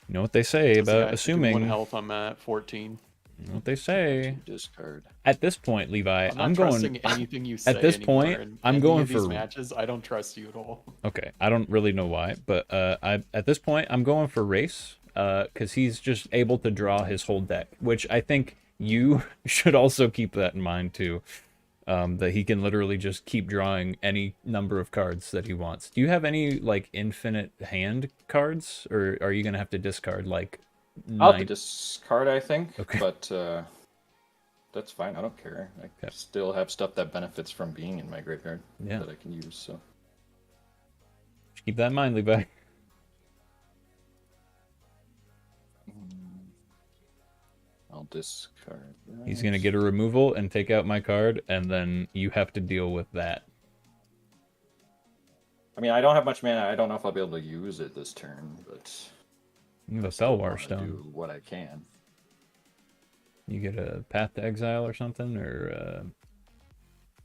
You know what they say about assuming. 1 health, I'm at 14. You know what they say. Discard. At this point, Levi, I'm not trusting anything you say. At this point, I'm going for these matches. I don't trust you at all. Okay, I don't really know why, but at this point, I'm going for race. Because he's just able to draw his whole deck, which I think you should also keep that in mind too. That he can literally just keep drawing any number of cards that he wants. Do you have any like infinite hand cards, or are you gonna have to discard like? I'll have to discard, I think. Okay. But that's fine. I don't care. I still have stuff that benefits from being in my graveyard that I can use. So keep that in mind, Levi. I'll discard that. He's gonna get a removal and take out my card, and then you have to deal with that. I mean, I don't have much mana. I don't know if I'll be able to use it this turn, but you have a Felwar Stone. Do what I can. You get a Path to Exile or something, or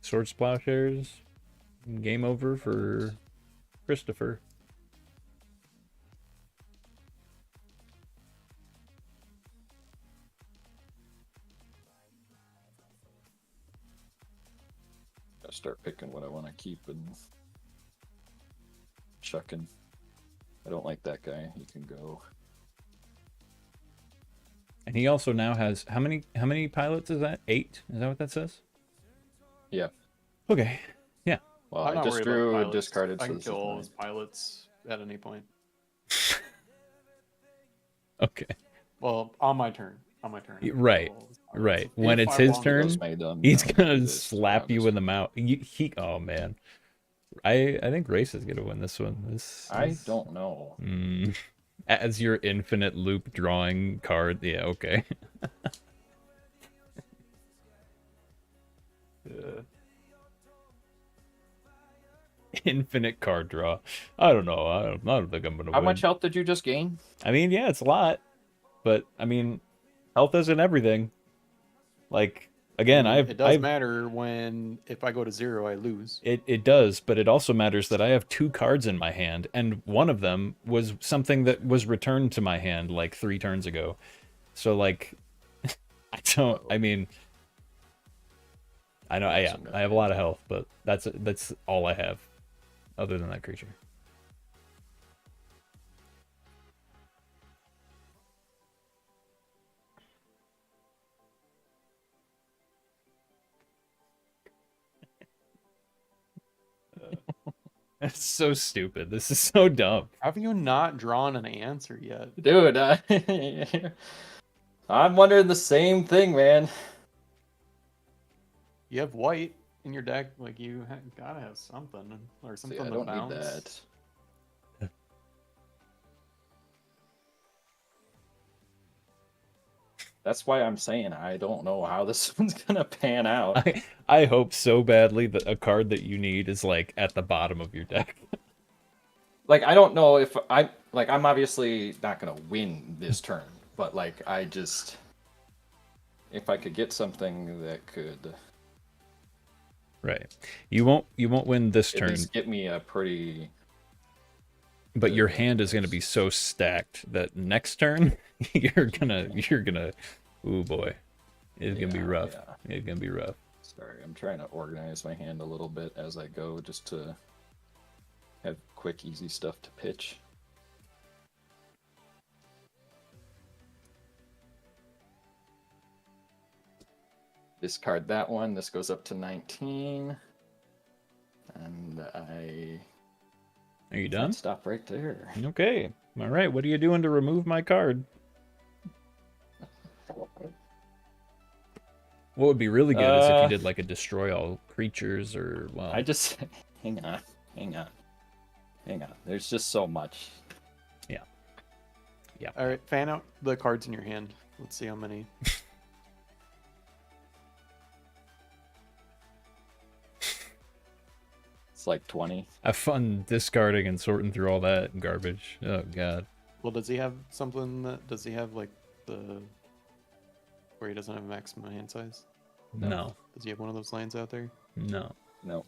Swords Plowshares. Game over for Christopher. gotta start picking what I want to keep and chucking. I don't like that guy. He can go. And he also now has how many pilots is that? 8? Is that what that says? Yeah. Okay. Yeah. Well, I'm I not just worried about drew pilots. discarded. I So can this kill is all mine. his pilots at any point. Okay. Well, on my turn. On my turn. I can kill Right. all his pilots. Right. When If it's I his want to. turn, Those made them, he's do gonna this slap around you this. in the mouth. He oh man. I think Race is gonna win this one. I don't know. As your infinite loop drawing card. Yeah, okay. Infinite card draw. I don't know. I don't think I'm gonna How win. much health did you just gain? I mean, yeah, it's a lot, but I mean, health isn't everything. Like again, It does matter if I go to 0, I lose. It does, but it also matters that I have 2 cards in my hand, and one of them was something that was returned to my hand like 3 turns ago. So like, I mean, I know, yeah, I have a lot of health, but that's all I have, other than that creature. That's so stupid. This is so dumb. Have you not drawn an answer yet? Dude, I'm wondering the same thing, man. You have white in your deck. Like, you gotta have something. Or something See, I to don't bounce. need that. That's why I'm saying I don't know how this one's gonna pan out. I hope so badly that a card that you need is like at the bottom of your deck. Like, I don't know if I'm obviously not gonna win this turn, but like if I could get something that could Right. You won't win this at turn, least get me a pretty. but your hand is going to be so stacked that next turn you're gonna ooh boy, it's gonna be rough. Yeah. It's gonna be rough. Sorry, I'm trying to organize my hand a little bit as I go, just to have quick, easy stuff to pitch. Discard that one. This goes up to 19. And Are you done? Stop right there. Okay. All right. What are you doing to remove my card? What would be really good is if you did like a destroy all creatures or well. I just hang on. There's just so much. Yeah. All right, fan out the cards in your hand. Let's see how many. It's like 20. Have fun discarding and sorting through all that garbage. Oh god. Well, does he have something that? Does he have like the where he doesn't have maximum hand size? No. Does he have one of those lands out there? No. No.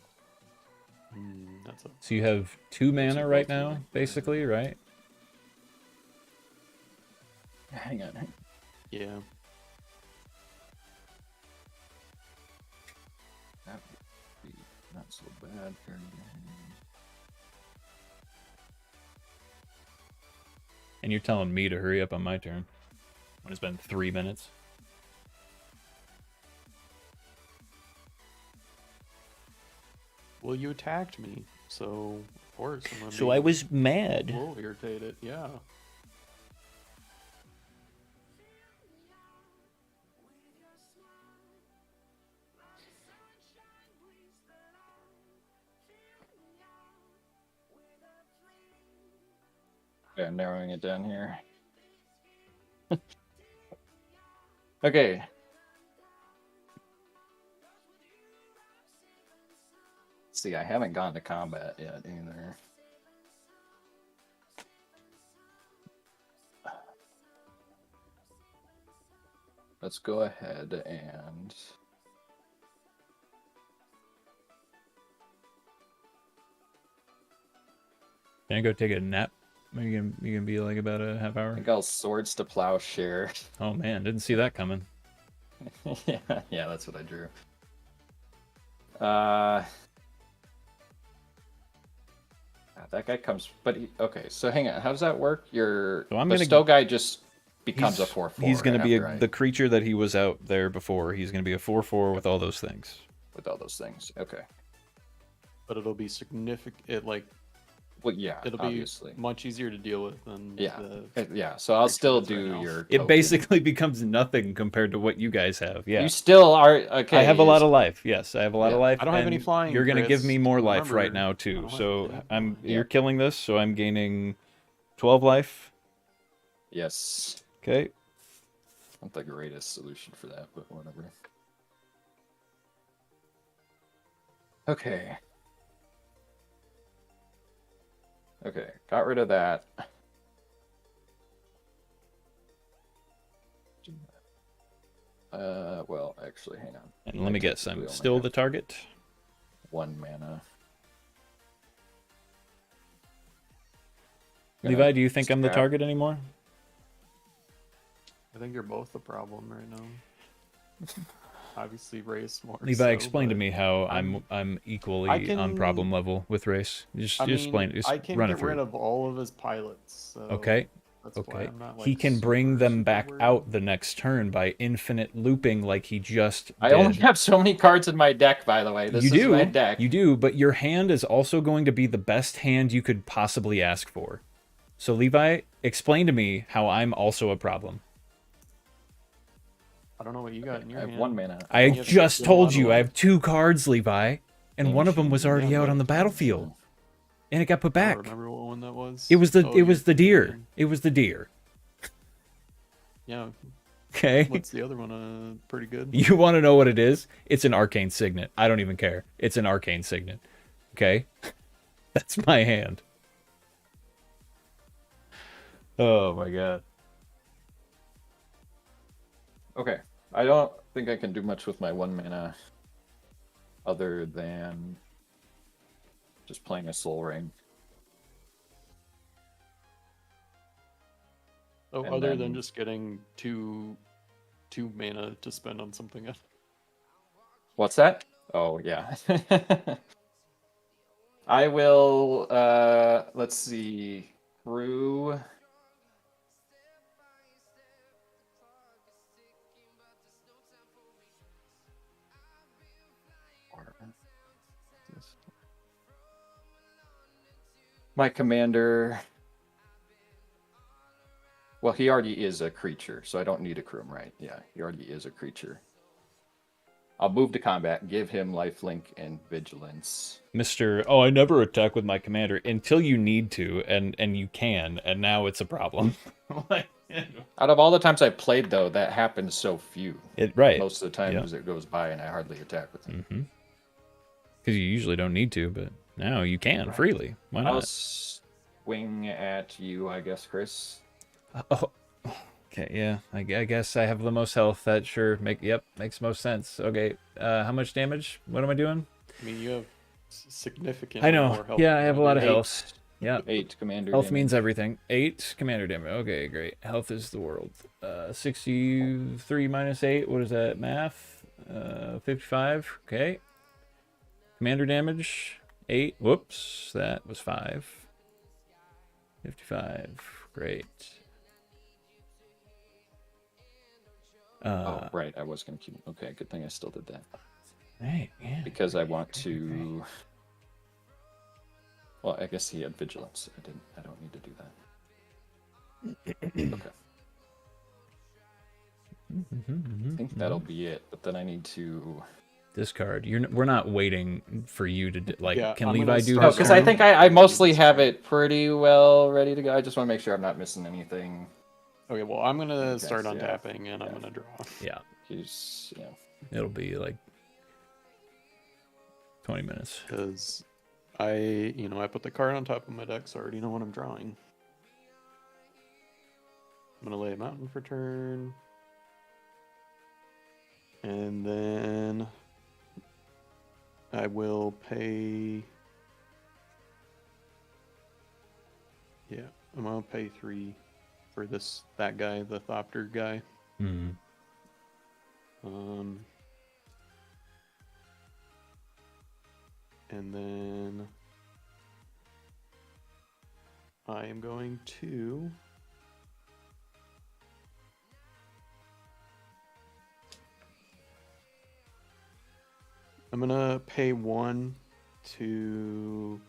That's a... So you have 2 mana right now, basically, right? Hang on. Yeah. That would be not so bad. And you're telling me to hurry up on my turn when it's been 3 minutes. Well, you attacked me, so of course I'm gonna So be I was mad. a little irritated. Yeah. Okay, I'm narrowing it down here. Okay. See, I haven't gone to combat yet either. Let's go ahead and Can I go take a nap? You gonna be like about a half I hour? think I'll Swords to Plowshare. Oh man, didn't see that coming. Yeah, that's what I drew. That guy comes, but okay. So hang on, how does that work? Your So I'm bestow guy just becomes a he's 4/4. he's going to be after the creature that he was out there before. He's going to be a 4/4 with all those things. with all those things. Okay. But it'll be significant. Like Well, yeah, it'll obviously. be much easier to deal with than Yeah. the Yeah. So I'll creature still that's right do now. your. It token. basically becomes nothing compared to what you guys have. Yeah. You still are okay. I have a lot of life. Yes, I have a lot of Yeah. life. I don't have any and flying, You're gonna give Chris. me more life Remember, right now I too. don't have So any I'm flying. you're killing this. So I'm gaining 12 life. Yes. Okay. Not the greatest solution for that, but whatever. Okay. Okay, got rid of that. Well, actually, hang on. And let me guess. technically I'm only still have the target. 1 mana. Levi, do you think I'm the scrap- target anymore? I think you're both the problem right now. Obviously, race more. Levi, so, explain to but me how I'm- I'm I equally can- on problem level with race. Just explain. Just I can run it get through. rid of all of his pilots. So Okay. That's why Okay. I'm not, He like, can bring super, them super back worried. out the next turn by infinite looping like he just I did. only have so many cards in my deck, by the way. This You is my do, deck. you do, but your hand is also going to be the best hand you could possibly ask for. So Levi, explain to me how I'm also a problem. I don't know what you got in your I have hand. 1 mana. I You have just a lot told of you I life. have 2 cards, Levi, and Game one of them was machine, already yeah, out but- on the battlefield, and it got put I back. don't remember what one that was. It was the Oh, it was the deer. man. It was the deer. Yeah. Okay. What's the other one? Pretty good. You want to know what it is? It's an arcane signet. I don't even care. It's an arcane signet. Okay? That's my hand. Oh my god. Okay. I don't think I can do much with my 1 mana other than just playing a Soul Ring. Oh, And other then- than just getting two mana to spend on something else. What's that? Oh, yeah. I will, let's see, Brew. My commander. Well, he already is a creature, so I don't need a Kroom, right? Yeah, he already is a creature. I'll move to combat, give him lifelink and vigilance. Mr. Oh, I never attack with my commander until you need to, and you can, and now it's a problem. Out of all the times I played, though, that happens so few. Right. Most of the times it goes by and I hardly attack with him. Mm-hmm. Because you usually don't need to, but now you can freely. Why I'll not? swing at you, I guess, Chris. Oh, okay, yeah. I guess I have the most health. That sure makes most sense. Okay, how much damage? What am I doing? I mean, you have significant. I know. More health Yeah, I have a lot of Eight. health. Yeah. 8 commander Health damage. means everything. 8 commander damage. Okay, great. Health is the world. 63 minus 8. What is that? Math? 55. Okay. Commander damage. 8. Whoops. That was 5. 55. Great. Oh, right. I was going to keep... Okay, good thing I still did that. Right, yeah. Because I want to... Well, I guess he had vigilance. I don't need to do that. Okay. I think that'll be it, but then I need to... Discard. We're not waiting for you to like. Yeah, Can I'm Levi gonna do? start No, his because turn? I think I mostly have it pretty well ready to go. I just want to make sure I'm not missing anything. Okay, well, I'm gonna Okay, start yeah. untapping and I'm Yeah. gonna draw. Yeah, He's, yeah. it'll be like 20 minutes. Because I put the card on top of my deck, so I already know what I'm drawing. I'm gonna lay a mountain for turn. And then I will pay. Yeah, I'm gonna pay 3 for that guy, the Thopter guy. Hmm. And then I am going to pay 1 to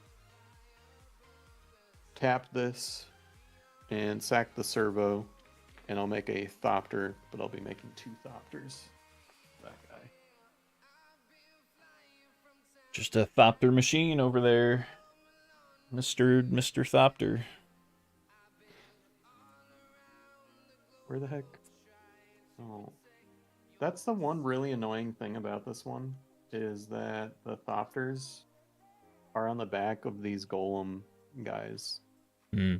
tap this and sack the servo, and I'll make a Thopter, but I'll be making 2 Thopters. That guy. Just a Thopter machine over there. Mr. Thopter. Where the heck? Oh. That's the one really annoying thing about this one, is that the Thopters are on the back of these golem guys. Hmm.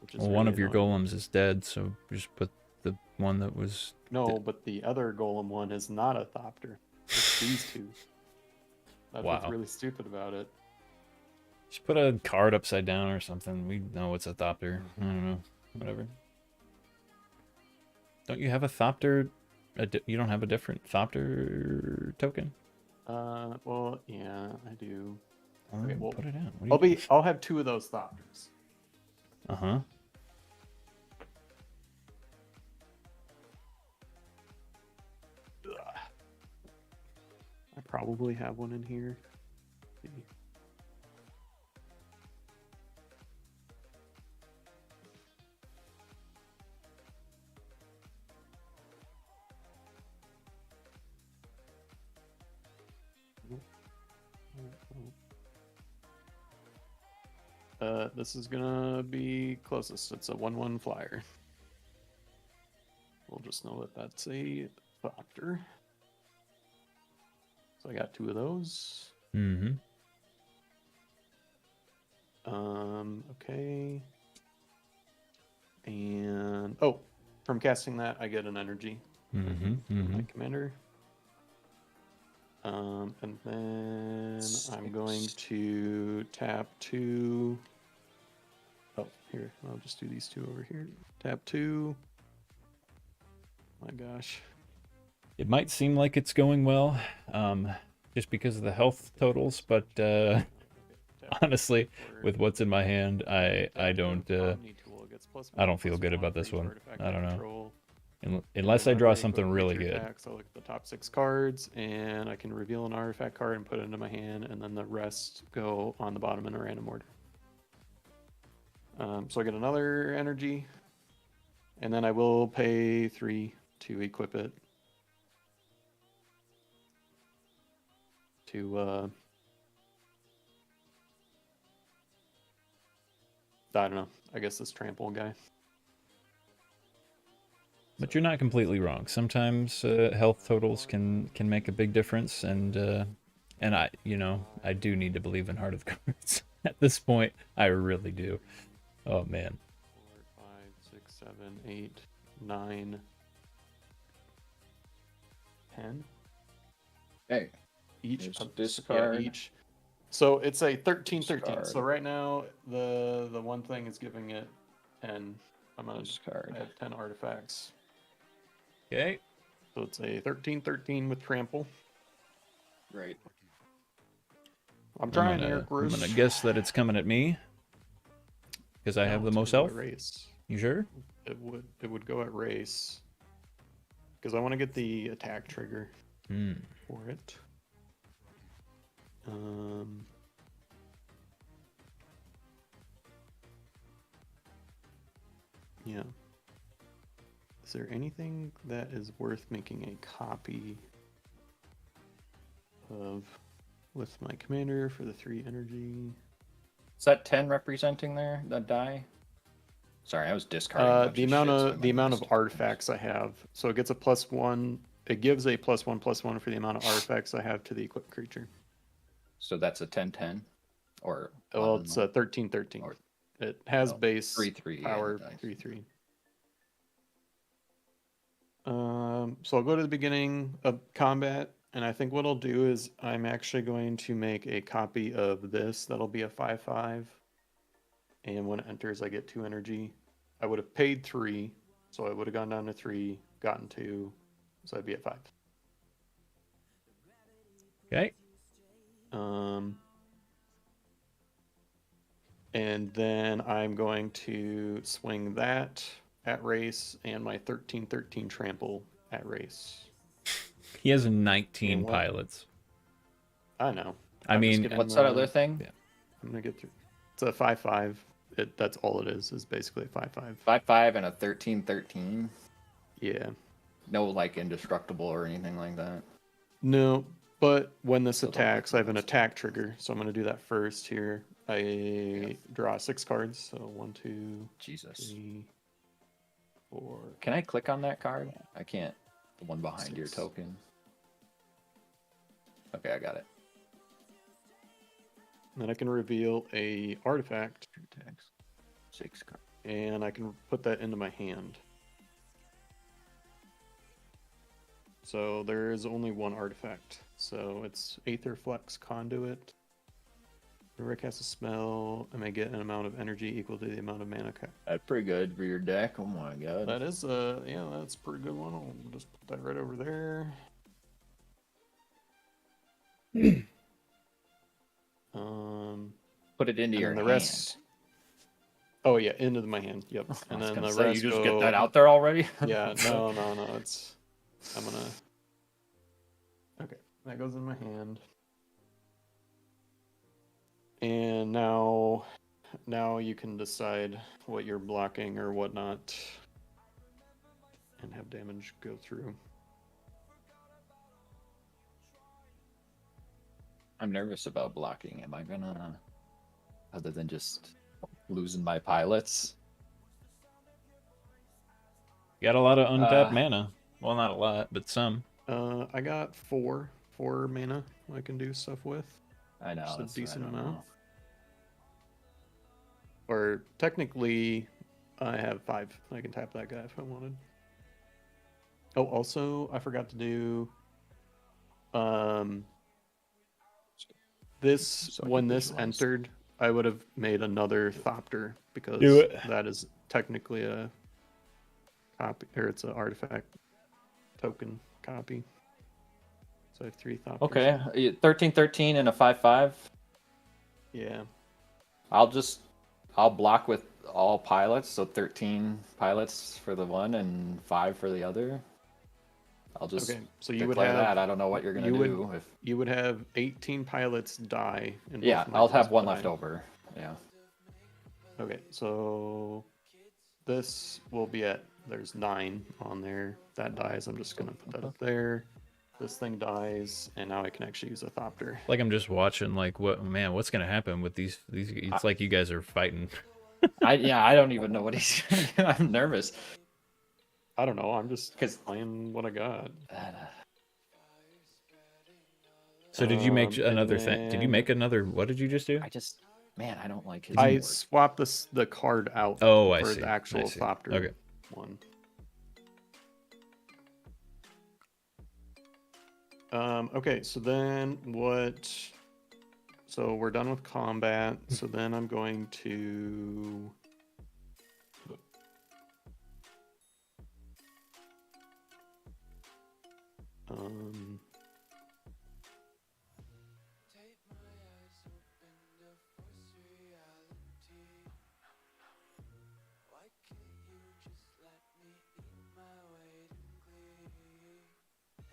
Which is Well, really one of your annoying. golems is dead, so just put the one that was... No, but the other golem one is not a Thopter. It's these two. That's what's Wow. really stupid about it. Just put a card upside down or something. We know it's a Thopter. I don't know. Whatever. Don't you have a Thopter? You don't have a different Thopter token? Well, yeah, I do. Oh, Okay, well, put it out. I'll have 2 of those Thopters. Uh-huh. I probably have one in here. Let's see. This is gonna be closest. It's a 1/1 flyer. We'll just know that that's a Thopter. So I got 2 of those. Mm-hmm. Okay. And from casting that, I get an energy. Mm-hmm. My commander. And then I'm going to tap 2. Oh, here. I'll just do these 2 over here. Tap 2. My gosh. It might seem like it's going well, just because of the health totals, but honestly, with what's in my hand, I don't feel good about this one. I don't know. Unless I draw something really good. Attacks, I'll look at the top 6 cards, and I can reveal an artifact card and put it into my hand, and then the rest go on the bottom in a random order. So I get another energy, and then I will pay 3 to equip it. To I don't know. I guess this trample guy. But you're not completely wrong. Sometimes health totals can make a big difference, and I do need to believe in Heart of Cards at this point. I really do. Oh man. 4, 5, 6, 7, 8, 9, 10. Hey, Each discard. Yeah, each. So it's a 13-13. Discard. So right now the one thing is giving it 10. I'm gonna Discard. add 10 artifacts. Okay. So it's a 13-13 with trample. Right. I'm trying here, I'm Bruce. gonna guess that it's coming at me because I have the most health. Race. You sure? It would go at race because I want to get the attack trigger for it. Yeah. Is there anything that is worth making a copy of with my commander for the 3 energy? Is that 10 representing there, that die? Sorry, I was discarding. The amount of artifacts I have. So it gets a +1. It gives a +1/+1 for the amount of artifacts I have to the equipped creature. So that's a 10-10? Or well, it's a 13-13. It has base 3/3 power yeah, 3/3. So I'll go to the beginning of combat, and I think what I'll do is I'm actually going to make a copy of this. That'll be a 5/5. And when it enters, I get 2 energy. I would have paid 3, so I would have gone down to 3, gotten 2, so I'd be at 5. Okay. And then I'm going to swing that at race and my 13/13 trample at race. He has And 19 what? pilots. I know. I I'm just mean, getting What's that other thing? yeah. I'm gonna get through. It's a 5/5. That's all it is basically a 5/5. 5/5 and a 13/13. Yeah. No, like indestructible or anything like that. No, but when this Still don't like attacks, the I have an most. attack trigger, so I'm gonna do that first here. I draw 6 cards, so 1, 2, Jesus. 3, 4. Can I click on that card? I can't. The one behind your 6. token. Okay, I got it. Then I can reveal a artifact, Attacks. 6 cards. and I can put that into my hand. So there is only one artifact. So it's Aetherflux Conduit. Whenever I cast a spell, I may get an amount of energy equal to the amount of mana. That's pretty good for your deck. Oh my god. That is yeah, that's a pretty good one. I'll just put that right over there. Put it into and your then the hand. rest. Oh yeah, into my hand. Yep. I And was then gonna the say, rest you just go... get that out there already? Yeah, no. It's I'm gonna. Okay, that goes in my hand. And now you can decide what you're blocking or whatnot, and have damage go through. I'm nervous about blocking. Am I gonna, other than just losing my pilots? You got a lot of untapped mana. Well, not a lot, but some. I got four mana I can do stuff with. I know. Just a that's- I decent don't amount. know. Or technically, I have 5. I can tap that guy if I wanted. Oh, also, I forgot to do. This So I when can this visualize. entered, I would have made another Thopter because Do it. that is technically a copy, or it's an artifact token copy. So I have 3 Thopters. Okay, 13/13 and a 5/5. Yeah. I'll block with all pilots, so 13 pilots for the one and 5 for the other. I'll just Okay. So you declare would have that. I don't know what you're gonna do. If you would have 18 pilots die. In both yeah, of my I'll have turns, one but left over. Yeah. Okay, so this will be at, there's 9 on there. That dies. I'm just gonna put that up there. This thing dies, and now I can actually use a Thopter. Like I'm just watching. Like what's gonna happen with these? It's like you guys are fighting. I don't even know what he's gonna do. I'm nervous. I don't know. I'm just 'Cause- playing what I got. So did you make and another thing? Did you then make another? What did you just do? I don't like his. I board. swapped the card out Oh, I for see. the I actual see. Thopter Okay. one. Okay, so then what? So we're done with combat. So then I'm going to.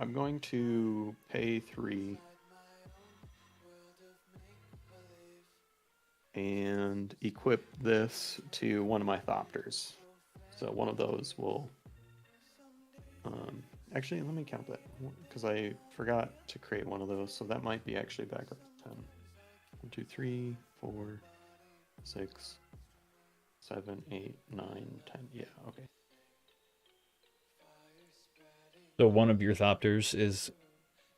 I'm going to pay 3 and equip this to one of my Thopters. So one of those will. Actually, let me count that because I forgot to create one of those. So that might be actually back up to 10. 1, 2, 3, 4, 6, 7, 8, 9, 10. Yeah, okay. So one of your Thopters is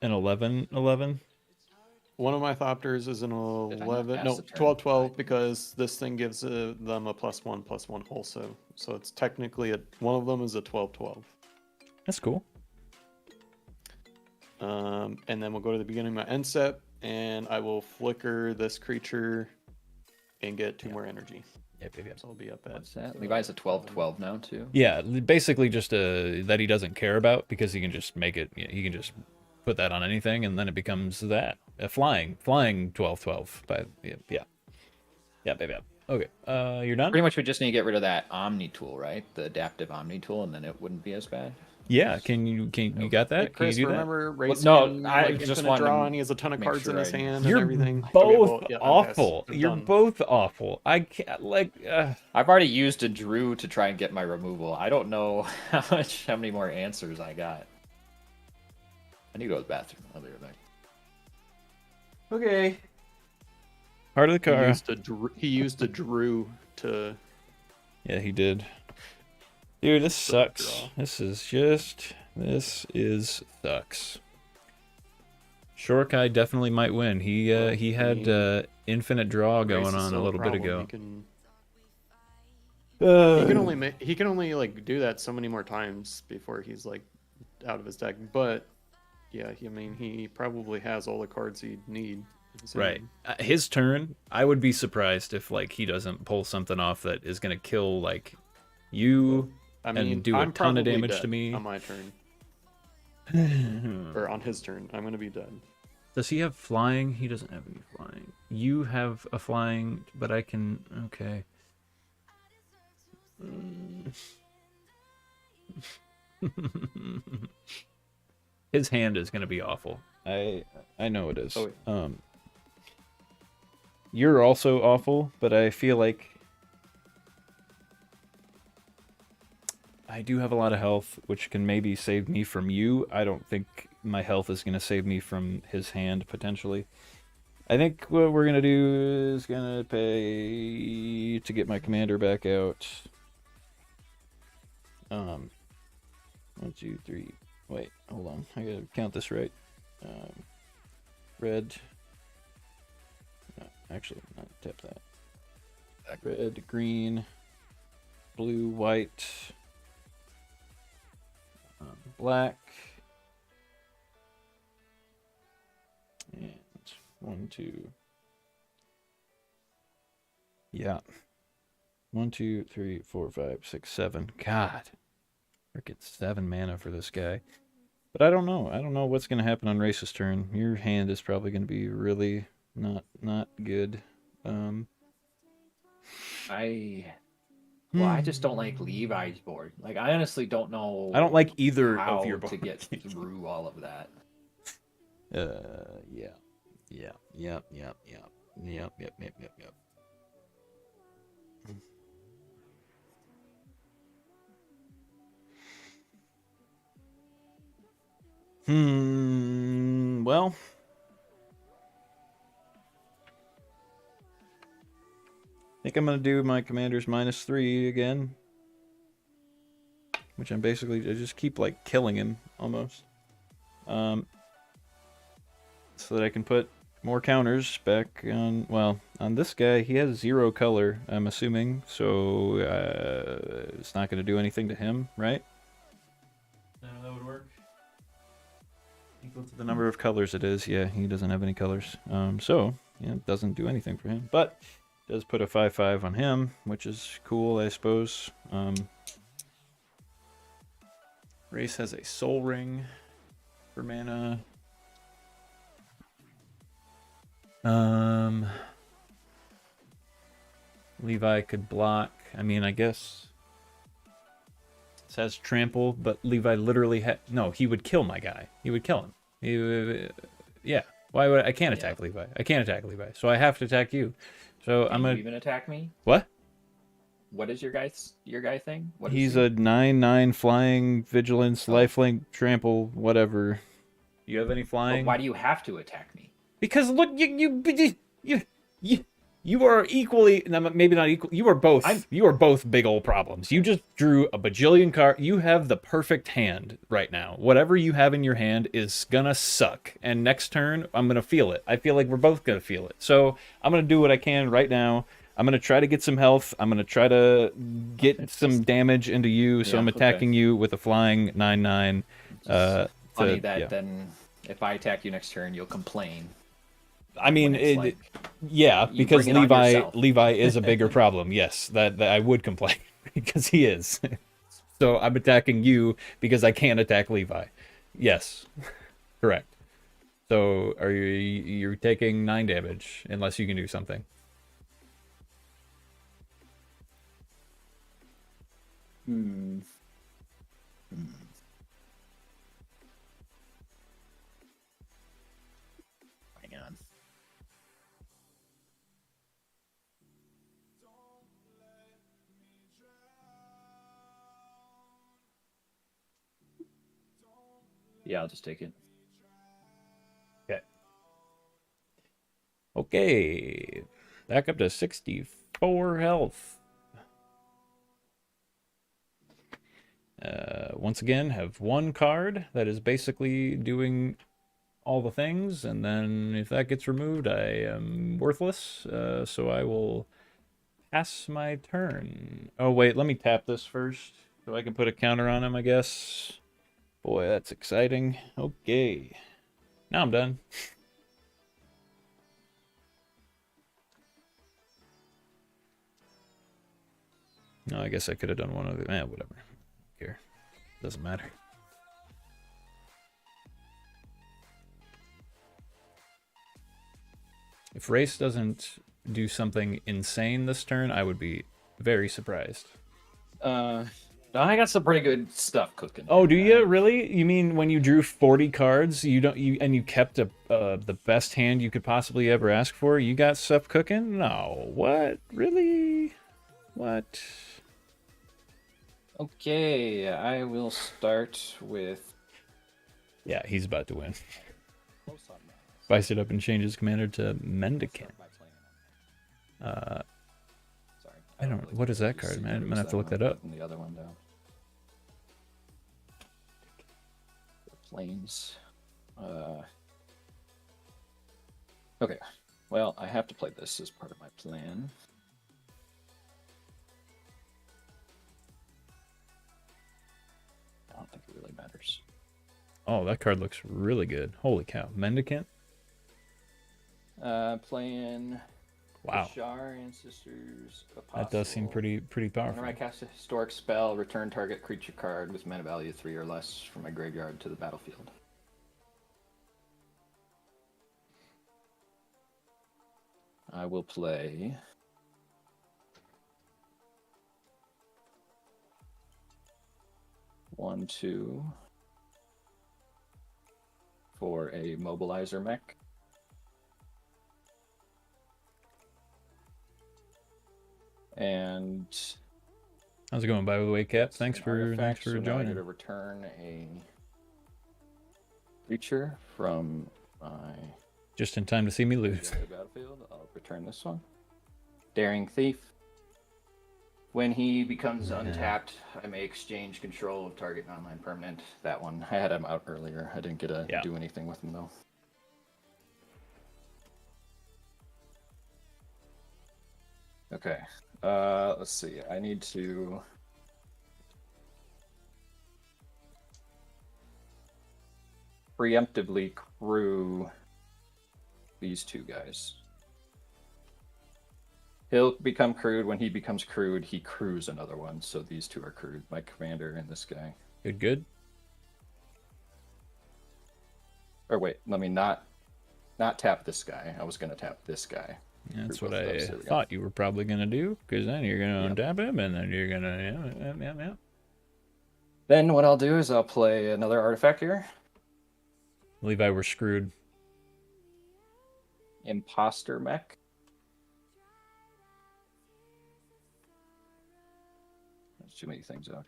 an 11/11. One of my Thopters is an Did I not 11. pass No, the turn? 12/12 because this thing gives them a +1/+1 also. So it's technically one of them is a 12/12. That's cool. And then we'll go to the beginning of my end step, and I will flicker this creature and get 2 more energy. Yep. So I'll be up at. What's that? Levi's a 12/12 now too. Yeah, basically just that he doesn't care about because he can just make it. He can just put that on anything, and then it becomes that a flying 12/12. But yeah, baby. Okay. You're done? Pretty much we just need to get rid of that Omni tool, right? The adaptive Omni tool, and then it wouldn't be as bad. Yeah. You got that? Hey, Can Chris, you do that? remember Race no, can, I like, just infinite wanted to draw, and he has a ton of make cards in sure his hand You're and everything. both Yeah, I'm awful. I'm You're done. both awful. I can't like. I've already used a Drew to try and get my removal. I don't know how many more answers I got. I need to go to the bathroom. I'll be right back. Okay. Heart of the He car. used a Drew to. Yeah, he did. Dude, this sucks. Draw. This is sucks. Shorekai definitely might win. He had infinite draw going on a little bit ago. He can only like do that so many more times before he's like out of his deck. But yeah, I mean he probably has all the cards he'd need. Right. His turn, I would be surprised if like he doesn't pull something off that is gonna kill like you and do a ton of damage to me. On my turn. Or on his turn. I'm gonna be dead. Does he have flying? He doesn't have any flying. You have a flying, but I can. Okay. His hand is gonna be awful. I know it is. Oh, You're also awful, but I feel like I do have a lot of health, which can maybe save me from you. I don't think my health is going to save me from his hand, potentially. I think what we're going to do is going to pay to get my commander back out. 1, 2, 3. Wait, hold on. I got to count this right. Red. No, actually, not tap that. Red, green, blue, white. Black, and 1, 2, yeah, 1, 2, 3, 4, 5, 6, 7. God, frickin' 7 mana for this guy. But I don't know. I don't know what's gonna happen on Race's turn. Your hand is probably gonna be really not good. Well, I just don't like Levi's board. Like, I honestly don't know. I don't like either how of your to boards. get through all of that. Yeah. Yep. Well. I think I'm going to do my commander's -3 again. Which I'm basically, I just keep like killing him almost. So that I can put more counters back on, well, on this guy. He has 0 color, I'm assuming. So it's not going to do anything to him, right? No, that would work. Equal to the number of colors it is. Yeah, he doesn't have any colors. So, yeah, it doesn't do anything for him. But does put a 5/5 on him, which is cool, I suppose. Race has a soul ring for mana. Levi could block. I mean, I guess this has trample, but Levi literally no, he would kill my guy. He would kill him. Yeah. Why would I can't attack Levi. I can't attack Levi. So I have to attack you. So Can you even attack me? What? What is your guy thing? What He's a 9/9 flying, vigilance, lifelink, trample, whatever. Do you have any flying? But why do you have to attack me? Because look, you are equally, maybe not equal. You are both. You are both big old problems. You just drew a bajillion card. You have the perfect hand right now. Whatever you have in your hand is gonna suck. And next turn, I'm gonna feel it. I feel like we're both gonna feel it. So I'm gonna do what I can right now. I'm gonna try to get some health. I'm gonna try to get some damage into you. So I'm attacking you with a flying 9/9. Funny that then if I attack you next turn, you'll complain. I mean, because Levi is a bigger problem. Yes, that I would complain because he is. So I'm attacking you because I can't attack Levi. Yes, correct. So you're taking 9 damage unless you can do something. Yeah, I'll just take it. Okay. Back up to 64 health. Once again, have one card that is basically doing all the things, and then if that gets removed, I am worthless. So I will pass my turn. Oh, wait, let me tap this first so I can put a counter on him, I guess. Boy, that's exciting. Okay. Now I'm done. No, I guess I could have done one of the... whatever. Here. Doesn't matter. If Race doesn't do something insane this turn, I would be very surprised. I got some pretty good stuff cooking. Oh, do you really? You mean when you drew 40 cards, you kept the best hand you could possibly ever ask for? You got stuff cooking? No. What? Really? What? Okay, I will start with... Yeah, he's about to win. Spice it up and change his commander to Mendicant. Sorry. I don't... What is that card, man? I'm gonna have to look that up. The other one down. Planes. Okay. Well, I have to play this as part of my plan. I don't think it really matters. Oh, that card looks really good. Holy cow. Mendicant? Playing... Wow. Shar Ancestors Apostle. That does seem pretty powerful. Whenever I cast a historic spell, return target creature card with mana value 3 or less from my graveyard to the battlefield. I will play... One, two... for a mobilizer mech. And how's it going, by the way, Cap? Thanks an for artifact, so now I joining. get to return a creature from my Just in time to see me lose. battlefield. I'll return this one. Daring Thief. When he becomes untapped, I may exchange control of target online permanent. That one. I had him out earlier. I didn't get to do anything with him though. Okay. Let's see. I need to preemptively crew these two guys. He'll become crewed. When he becomes crewed, he crews another one. So these two are crewed. My commander and this guy. Good. Or wait, let me not tap this guy. I was gonna tap this guy. That's what I thought you were probably gonna do, because then you're gonna untap him, and then you're gonna yeah. Then what I'll do is I'll play another artifact here. Levi, we're screwed. Imposter mech. There's too many things out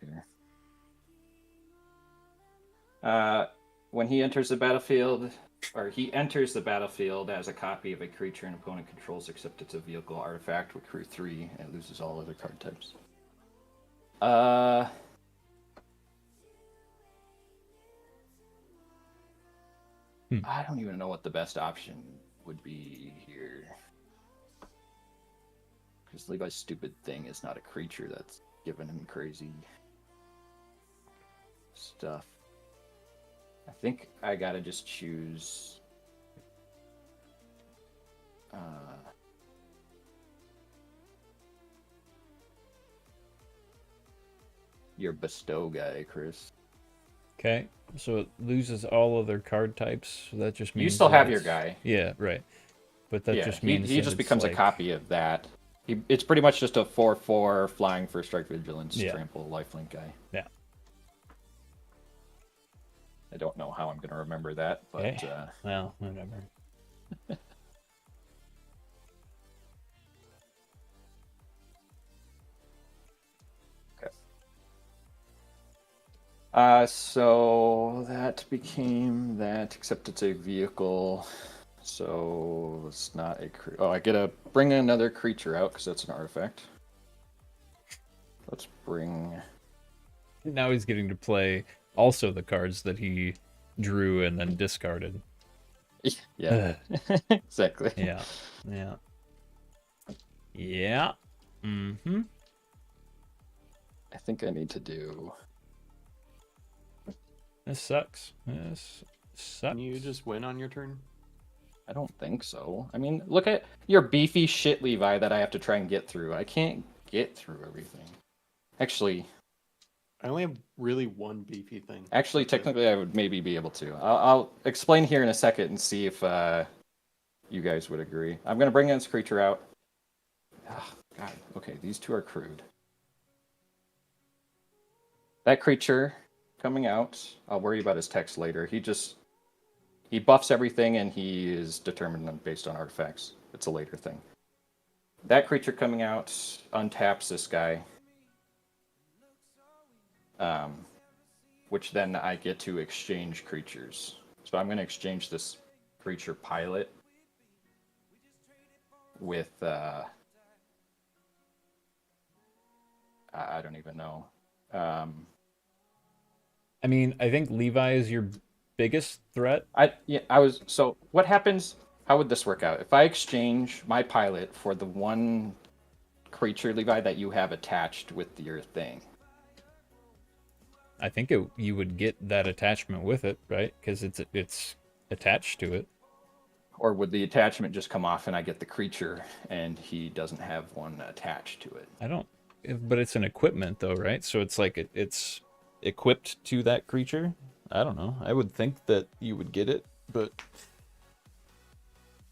here. When he enters the battlefield, or he enters the battlefield as a copy of a creature an opponent controls, except it's a vehicle artifact with crew 3 and loses all other card types. I don't even know what the best option would be here. Because Levi's stupid thing is not a creature that's giving him crazy stuff. I think I gotta just choose... your bestow guy, Chris. Okay, so it loses all other card types. So that just means you still have your guy. Yeah, right. But that just means he just becomes a copy of that. It's pretty much just a 4/4 flying for strike vigilance, trample, lifelink guy. Yeah. I don't know how I'm going to remember that, but... Okay. Well, whatever. Okay. So that became that, except it's a vehicle. So it's not a oh, I gotta bring another creature out because that's an artifact. Let's bring. Now he's getting to play also the cards that he drew and then discarded. Yeah, exactly. Yeah. Yeah. Yeah. Mm-hmm. I think I need to do. This sucks. This sucks. Can you just win on your turn? I don't think so. I mean, look at your beefy shit, Levi, that I have to try and get through. I can't get through everything. Actually, I only have really one beefy thing. Actually, technically, I would maybe be able to. I'll explain here in a second and see if you guys would agree. I'm going to bring this creature out. Oh, God. Okay, these two are crude. That creature coming out, I'll worry about his text later. He buffs everything and he is determined based on artifacts. It's a later thing. That creature coming out untaps this guy. Which then I get to exchange creatures. So I'm going to exchange this creature pilot with, I don't even know. I mean, I think Levi is your biggest threat. So what happens, how would this work out? If I exchange my pilot for the one creature, Levi, that you have attached with your thing. I think you would get that attachment with it, right? Because it's attached to it. Or would the attachment just come off and I get the creature and he doesn't have one attached to it? I don't, but it's an equipment though, right? So it's like it's equipped to that creature. I don't know. I would think that you would get it, but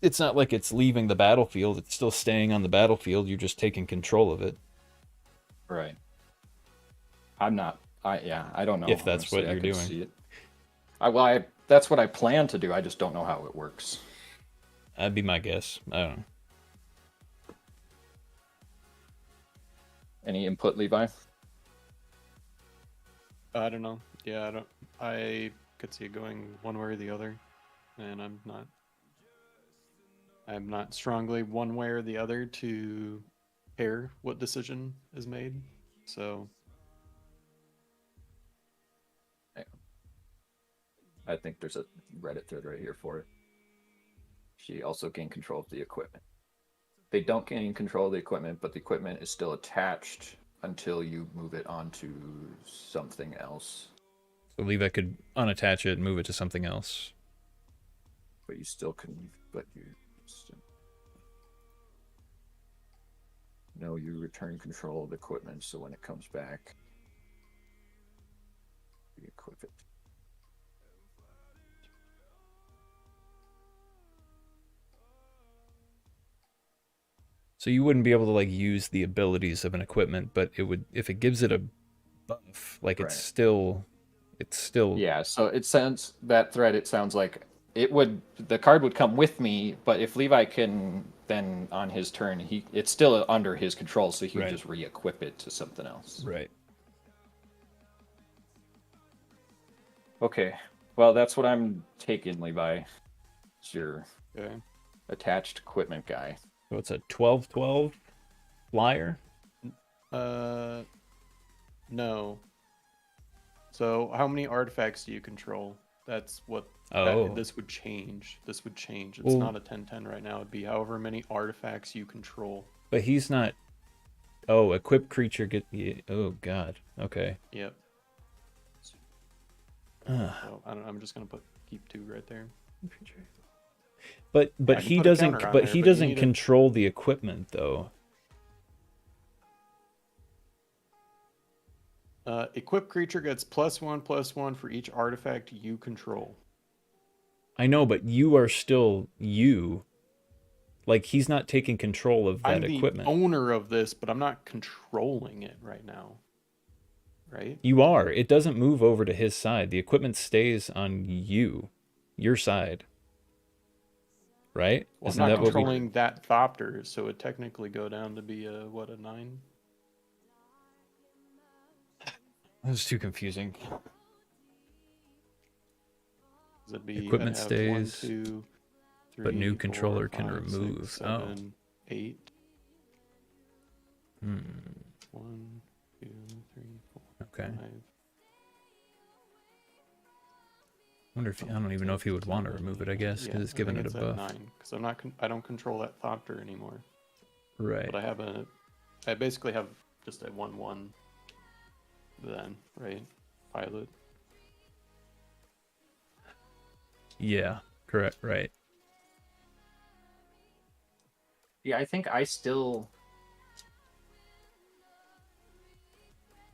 it's not like it's leaving the battlefield. It's still staying on the battlefield. You're just taking control of it. Right. I don't know. If that's what you're doing. See it. That's what I plan to do. I just don't know how it works. That'd be my guess. I don't know. Any input, Levi? I don't know. Yeah, I could see it going one way or the other, and I'm not strongly one way or the other to care what decision is made. So I think there's a Reddit thread right here for it. She also gained control of the equipment. They don't gain control of the equipment, but the equipment is still attached until you move it onto something else. So Levi could unattach it and move it to something else. But you still can. No, you return control of the equipment, so when it comes back, you equip it. So you wouldn't be able to like use the abilities of an equipment, but it would, if it gives it a buff, like Right. it's still. Yeah. So it sounds that thread. It sounds like the card would come with me, but if Levi can then on his turn, it's still under his control, so he can just re-equip it to something else. Right. Okay. Well, that's what I'm taking, Levi. It's your attached equipment guy. So it's a 12/12 flyer? No. So how many artifacts do you control? That's what this would change. This would change. It's not a 10/10 right now. It'd be however many artifacts you control. But he's not. Oh, equipped creature get. Oh God. Okay. Yep. So I'm just gonna keep 2 right there. But he doesn't. But he doesn't control the equipment though. Equipped creature gets +1/+1 for each artifact you control. I know, but you are still you. Like he's not taking control of that equipment. I'm the owner of this, but I'm not controlling it right now. Right? You are. It doesn't move over to his side. The equipment stays on your side. Right? Well, Isn't I'm not that controlling that Thopter, so it would technically go down to be a 9? That was too confusing. it'd be Equipment I'd have 1, stays, 2, 3, but new 4, controller can 5, 6, remove. 7, 8. Oh. 1, 2, 3, 4, Okay. 5. Wonder if I don't even know if he would want to remove it. I guess because it's giving it a buff. 9 because I don't control that Thopter anymore. Right. But I basically have just a 1/1. Then right, pilot. Yeah. Correct. Right. Yeah, I think I still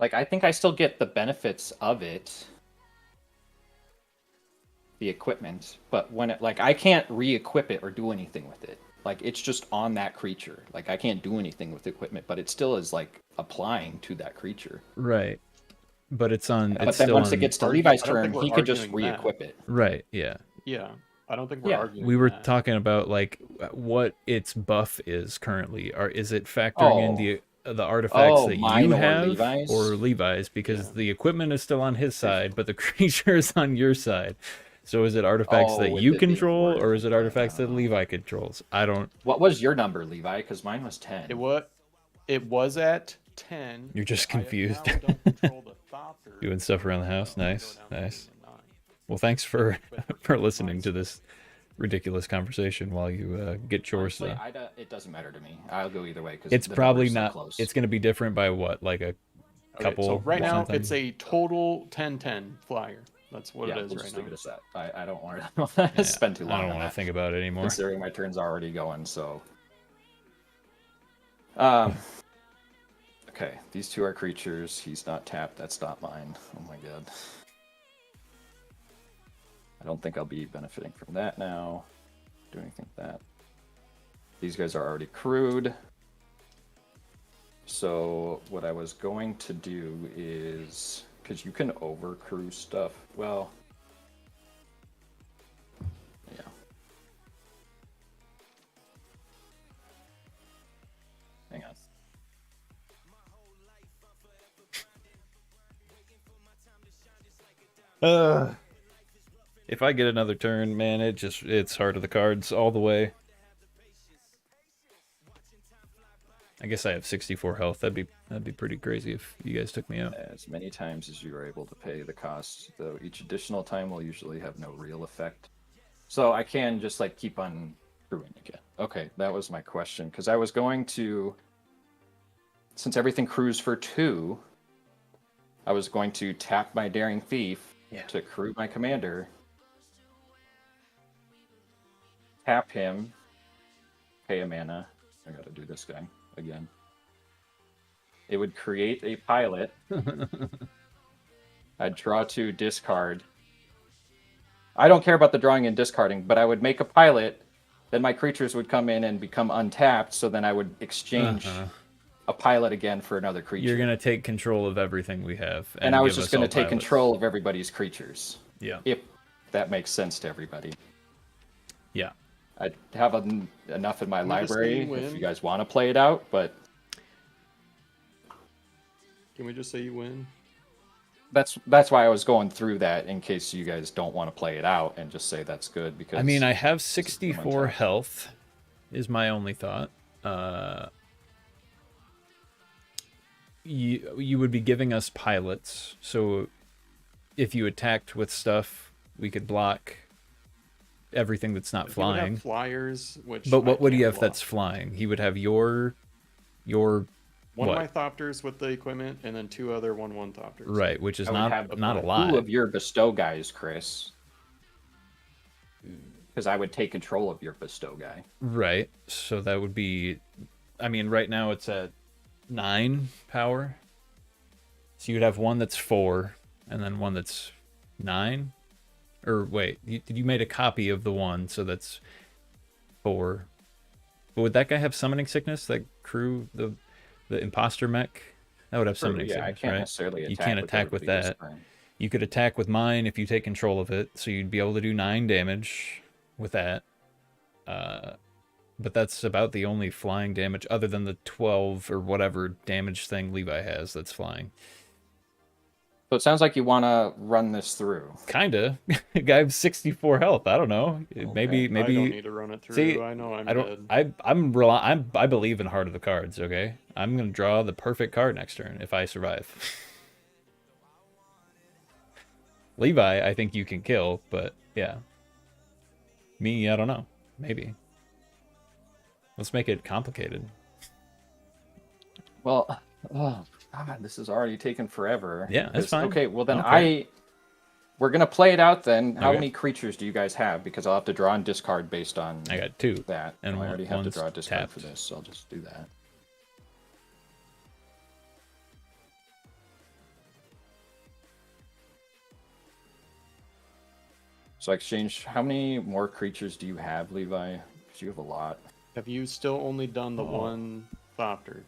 I think I still get the benefits of it, the equipment, but when it I can't re-equip it or do anything with it. Like it's just on that creature. Like I can't do anything with the equipment, but it still is like applying to that creature. Right. But it's on. But It's then still once on. it gets to Levi's I don't turn, think we're he could just arguing that. re-equip it. Right. Yeah. Yeah, I don't think we're Yeah. arguing. We were that. talking about like what its buff is currently. Or is it factoring in the artifacts that mine you or have Levi's? or Levi's? Because Yeah. the equipment is still on his side, but the creature is on your side. So is it artifacts that with you it being control, worded or is it like that, artifacts that Levi controls? I don't. What was your number, Levi? Because mine was 10. It was at 10. You're just but I confused. now don't control the Thopter, Doing stuff around the house. so I go Nice. down to Nice. a 9. Well, thanks for But for listening mine's- to this ridiculous conversation while you get chores Honestly, done. it doesn't matter to me. I'll go either way because It's probably not. So close. It's going to be different by what, like a Okay, couple. so right now something? it's a total 10/10 flyer. That's what it is we'll right just now. leave it as that. I don't want Yeah, to spend too long. I don't on want to that, think about it anymore. considering my turn's already going. So, okay, these two are creatures. He's not tapped. That's not mine. Oh my god. I don't think I'll be benefiting from that now. Do anything with that. These guys are already crewed. So what I was going to do is, because you can overcrew stuff. Well, yeah. Hang on. If I get another turn, man, it's Heart of the Cards all the way. I guess I have 64 health. That'd be pretty crazy if you guys took me out. As many times as you are able to pay the cost, though each additional time will usually have no real effect. So I can just like keep on crewing again. Okay, that was my question, because I was going to, since everything crews for 2, I was going to tap my Daring Thief to crew my commander, tap him, pay a mana. I gotta do this guy again. It would create a pilot. I'd draw 2, discard. I don't care about the drawing and discarding, but I would make a pilot, then my creatures would come in and become untapped, so then I would exchange a pilot again for another creature. You're going to take control of everything we have. And I was give just us going all to take pilots. control of everybody's creatures. Yeah. If that makes sense to everybody. Yeah. I have enough in my Can we just say library you win? if you guys want to play it out, but Can we just say you win? that's why I was going through that in case you guys don't want to play it out and just say that's good, because I mean, I have is 64 untapped. health, is my only thought. You would be giving us pilots, so if you attacked with stuff, we could block everything that's not If you would have flying. flyers, which But what I would he can't have block. that's flying? He would have your One what? of my Thopters with the equipment, and then 2 other 1/1 Thopters. Right, which is I would not have not a 2 lot. of your bestow guys, Chris. Because I would take control of your bestow guy. Right. So that would be, I mean, right now it's at 9 power. So you'd have one that's 4 and then one that's 9. Or wait, you made a copy of the one, so that's 4. But would that guy have summoning sickness? That crew, the imposter mech? That would have summoning Yeah, I sickness, can't right? necessarily attack You can't attack with everybody this that. turn. You could attack with mine if you take control of it, so you'd be able to do 9 damage with that. But that's about the only flying damage, other than the 12 or whatever damage thing Levi has that's flying. So it sounds like you want to run this through. Kinda. Guy have 64 health. I don't know. Maybe I don't need to run it through. See, I know I'm I dead. don't. I believe in heart of the cards. Okay, I'm gonna draw the perfect card next turn if I survive. Levi, I think you can kill, but yeah. Me, I don't know. Maybe. Let's make it complicated. Well, oh God, this is already taking forever. Yeah, that's fine. Okay, well then Okay. we're gonna play it out then. How Okay. many creatures do you guys have? Because I'll have to draw and discard based on I got 2. that. And I already have to one's draw a discard tapped. for this, so I'll just do that. So I exchange. How many more creatures do you have, Levi? Because you have a lot. Have you still only done the one Thopter?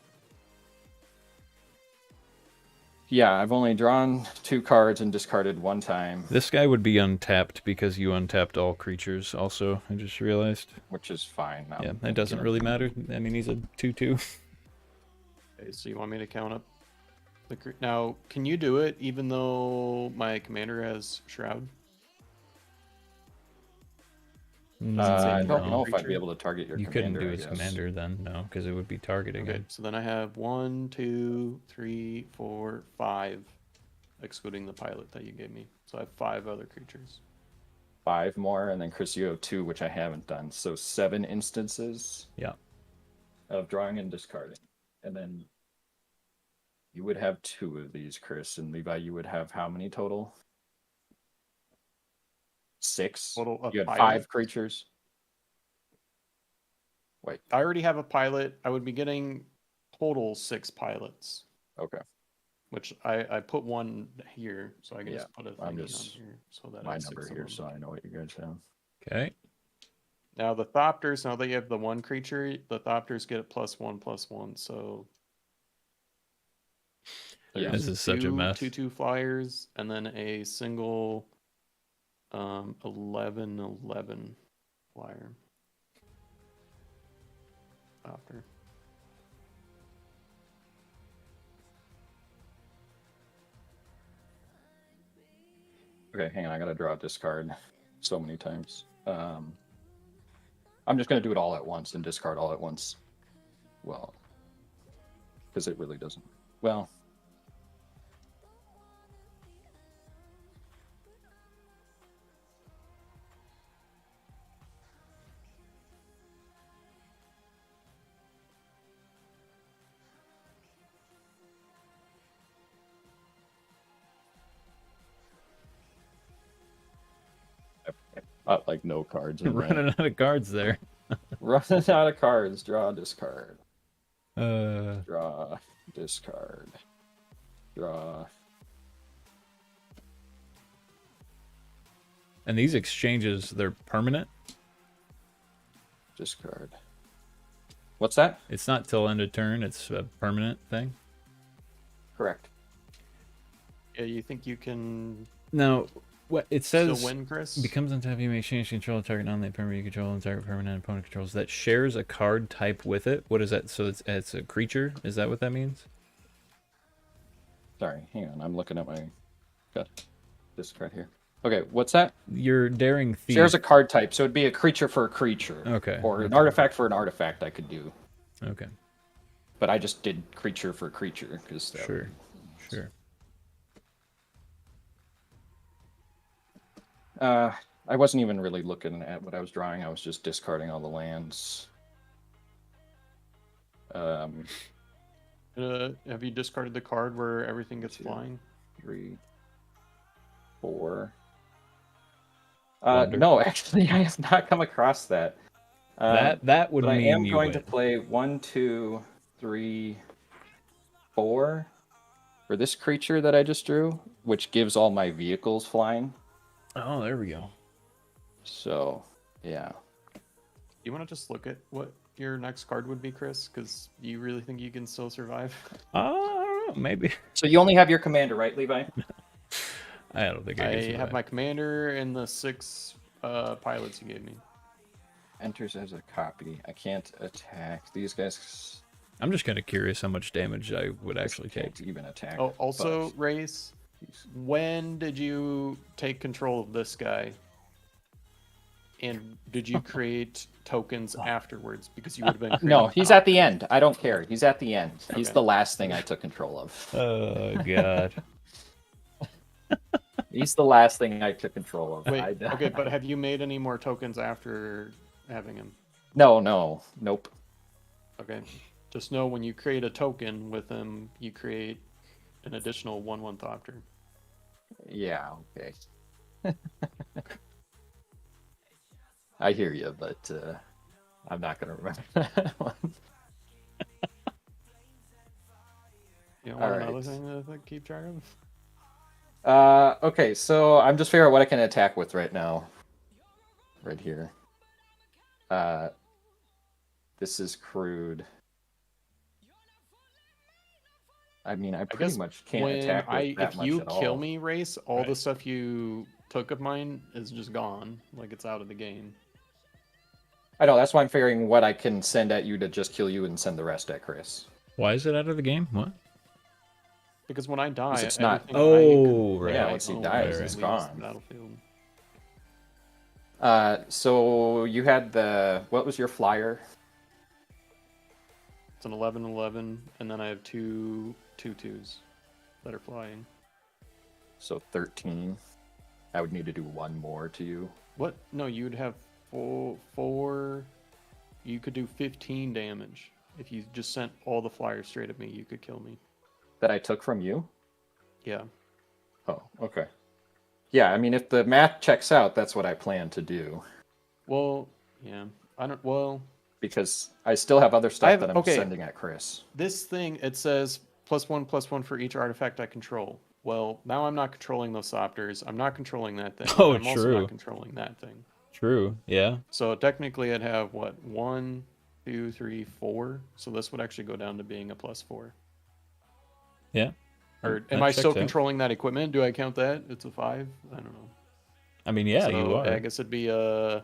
Yeah, I've only drawn 2 cards and discarded 1 time, This guy would be untapped because you untapped all creatures also, I just realized. which is fine. Yeah, it doesn't really matter. I mean, he's a 2/2. Okay, so you want me to count up the now? Can you do it even though my commander has Shroud? I don't know if I'd creature. be able to target your You commander. couldn't do I his guess. commander then, no, because it would be targeting Okay, him. so then I have 1, 2, 3, 4, 5, excluding the pilot that you gave me. So I have 5 other creatures. 5 more, and then Chris, you have 2, which I haven't done. So 7 instances. Yeah. Of drawing and discarding, and then you would have 2 of these, Chris, and Levi. You would have how many total? 6. Total of You had 5 pilot. creatures. Wait. I already have a pilot. I would be getting total 6 pilots, Okay. which I put 1 here, so I can Yeah, just put a I'm thingy just- on here so that I My have number 6 of here, them. so I know what you guys have. Okay. Now the Thopters, now that you have the 1 creature, the Thopters get +1/+1, so Yeah. This is such a mess. 2/2 flyers, and then a single 11/11 flyer. Thopter. Okay, hang on. I gotta draw a discard so many times. I'm just gonna do it all at once and discard all at once. Well, because it really doesn't. Well. Like no cards. In Running out of cards there. Running out of cards. Draw, discard. Uh, Draw, discard. Draw. and these exchanges, they're permanent? Discard. What's that? It's not till end of turn, it's a permanent thing? Correct. Yeah, you think you can No, what it still says win, Chris? becomes untapped, you may change control of target non-land permanent you control and target permanent opponent controls that shares a card type with it. What is that? So it's a creature? Is that what that means? Sorry, hang on. I'm looking at my discard here. Okay, what's that? Your daring thief. Shares a card type, so it'd be a creature for a creature. Okay. Or an okay. artifact for an artifact I could do. Okay. But I just did creature for creature because Sure. Sure. I wasn't even really looking at what I was drawing. I was just discarding all the lands. Have you discarded the card where everything gets 2, flying? 3, 4. Wonder. No, actually, I have not come across that. That would but mean I am you going win. to play 1, 2, 3, 4 for this creature that I just drew, which gives all my vehicles flying. Oh, there we go. So, yeah. You want to just look at what your next card would be, Chris? Because you really think you can still survive? I don't know, maybe. So you only have your commander, right, Levi? I don't think I I can survive. have my commander and the 6 pilots you gave me. Enters as a copy. I can't attack these guys. I'm just kind of curious how much damage I would actually take. Can't even attack. Oh, also, but- Race, When did you take control of this guy? And did you create tokens afterwards? Because you would have been creating No, he's at the end. I don't care. He's at the end. He's Okay. the last thing I took control of. Oh god. He's the last thing I took control of. Wait, okay, but have you made any more tokens after having him? No, nope. Okay. Just know when you create a token with him, you create an additional 1/1 Thopter. Yeah, okay. I hear you, but I'm not gonna remember that one. You want another Alright. thing to keep track of? Okay, so I'm just figuring out what I can attack with right now. Right here. This is crude. I mean, I pretty much can't attack with that if much you at kill all. me, Race, all the Right. stuff you took of mine is just gone. Like it's out of the game. I know, that's why I'm figuring what I can send at you to just kill you and send the rest at Chris. Why is it out of the game? What? Because when I die, it's not- everything Oh, I right. Yeah, once he own dies, right, it's leaves gone. the battlefield. So you had what was your flyer? It's an 11/11, and then I have two 2/2s that are flying. So 13. I would need to do one more to you. What? No, you'd have four. You could do 15 damage if you just sent all the flyers straight at me. You could kill me. That I took from you? Yeah. Oh, okay. Yeah, I mean, if the math checks out, that's what I plan to do. Well, yeah. I don't. Well, Because I still have other stuff that I'm okay. sending at Chris. this thing it says +1/+1 for each artifact I control. Well, now I'm not controlling those Sopters. I'm not controlling that thing. Oh, I'm also true. not controlling that thing. True. Yeah. So technically, I'd have what 1, 2, 3, 4. So this would actually go down to being a +4. Yeah. Or That am I still checks out. controlling that equipment? Do I count that? It's a 5. I don't know. I mean, yeah, so you are. I guess it'd be a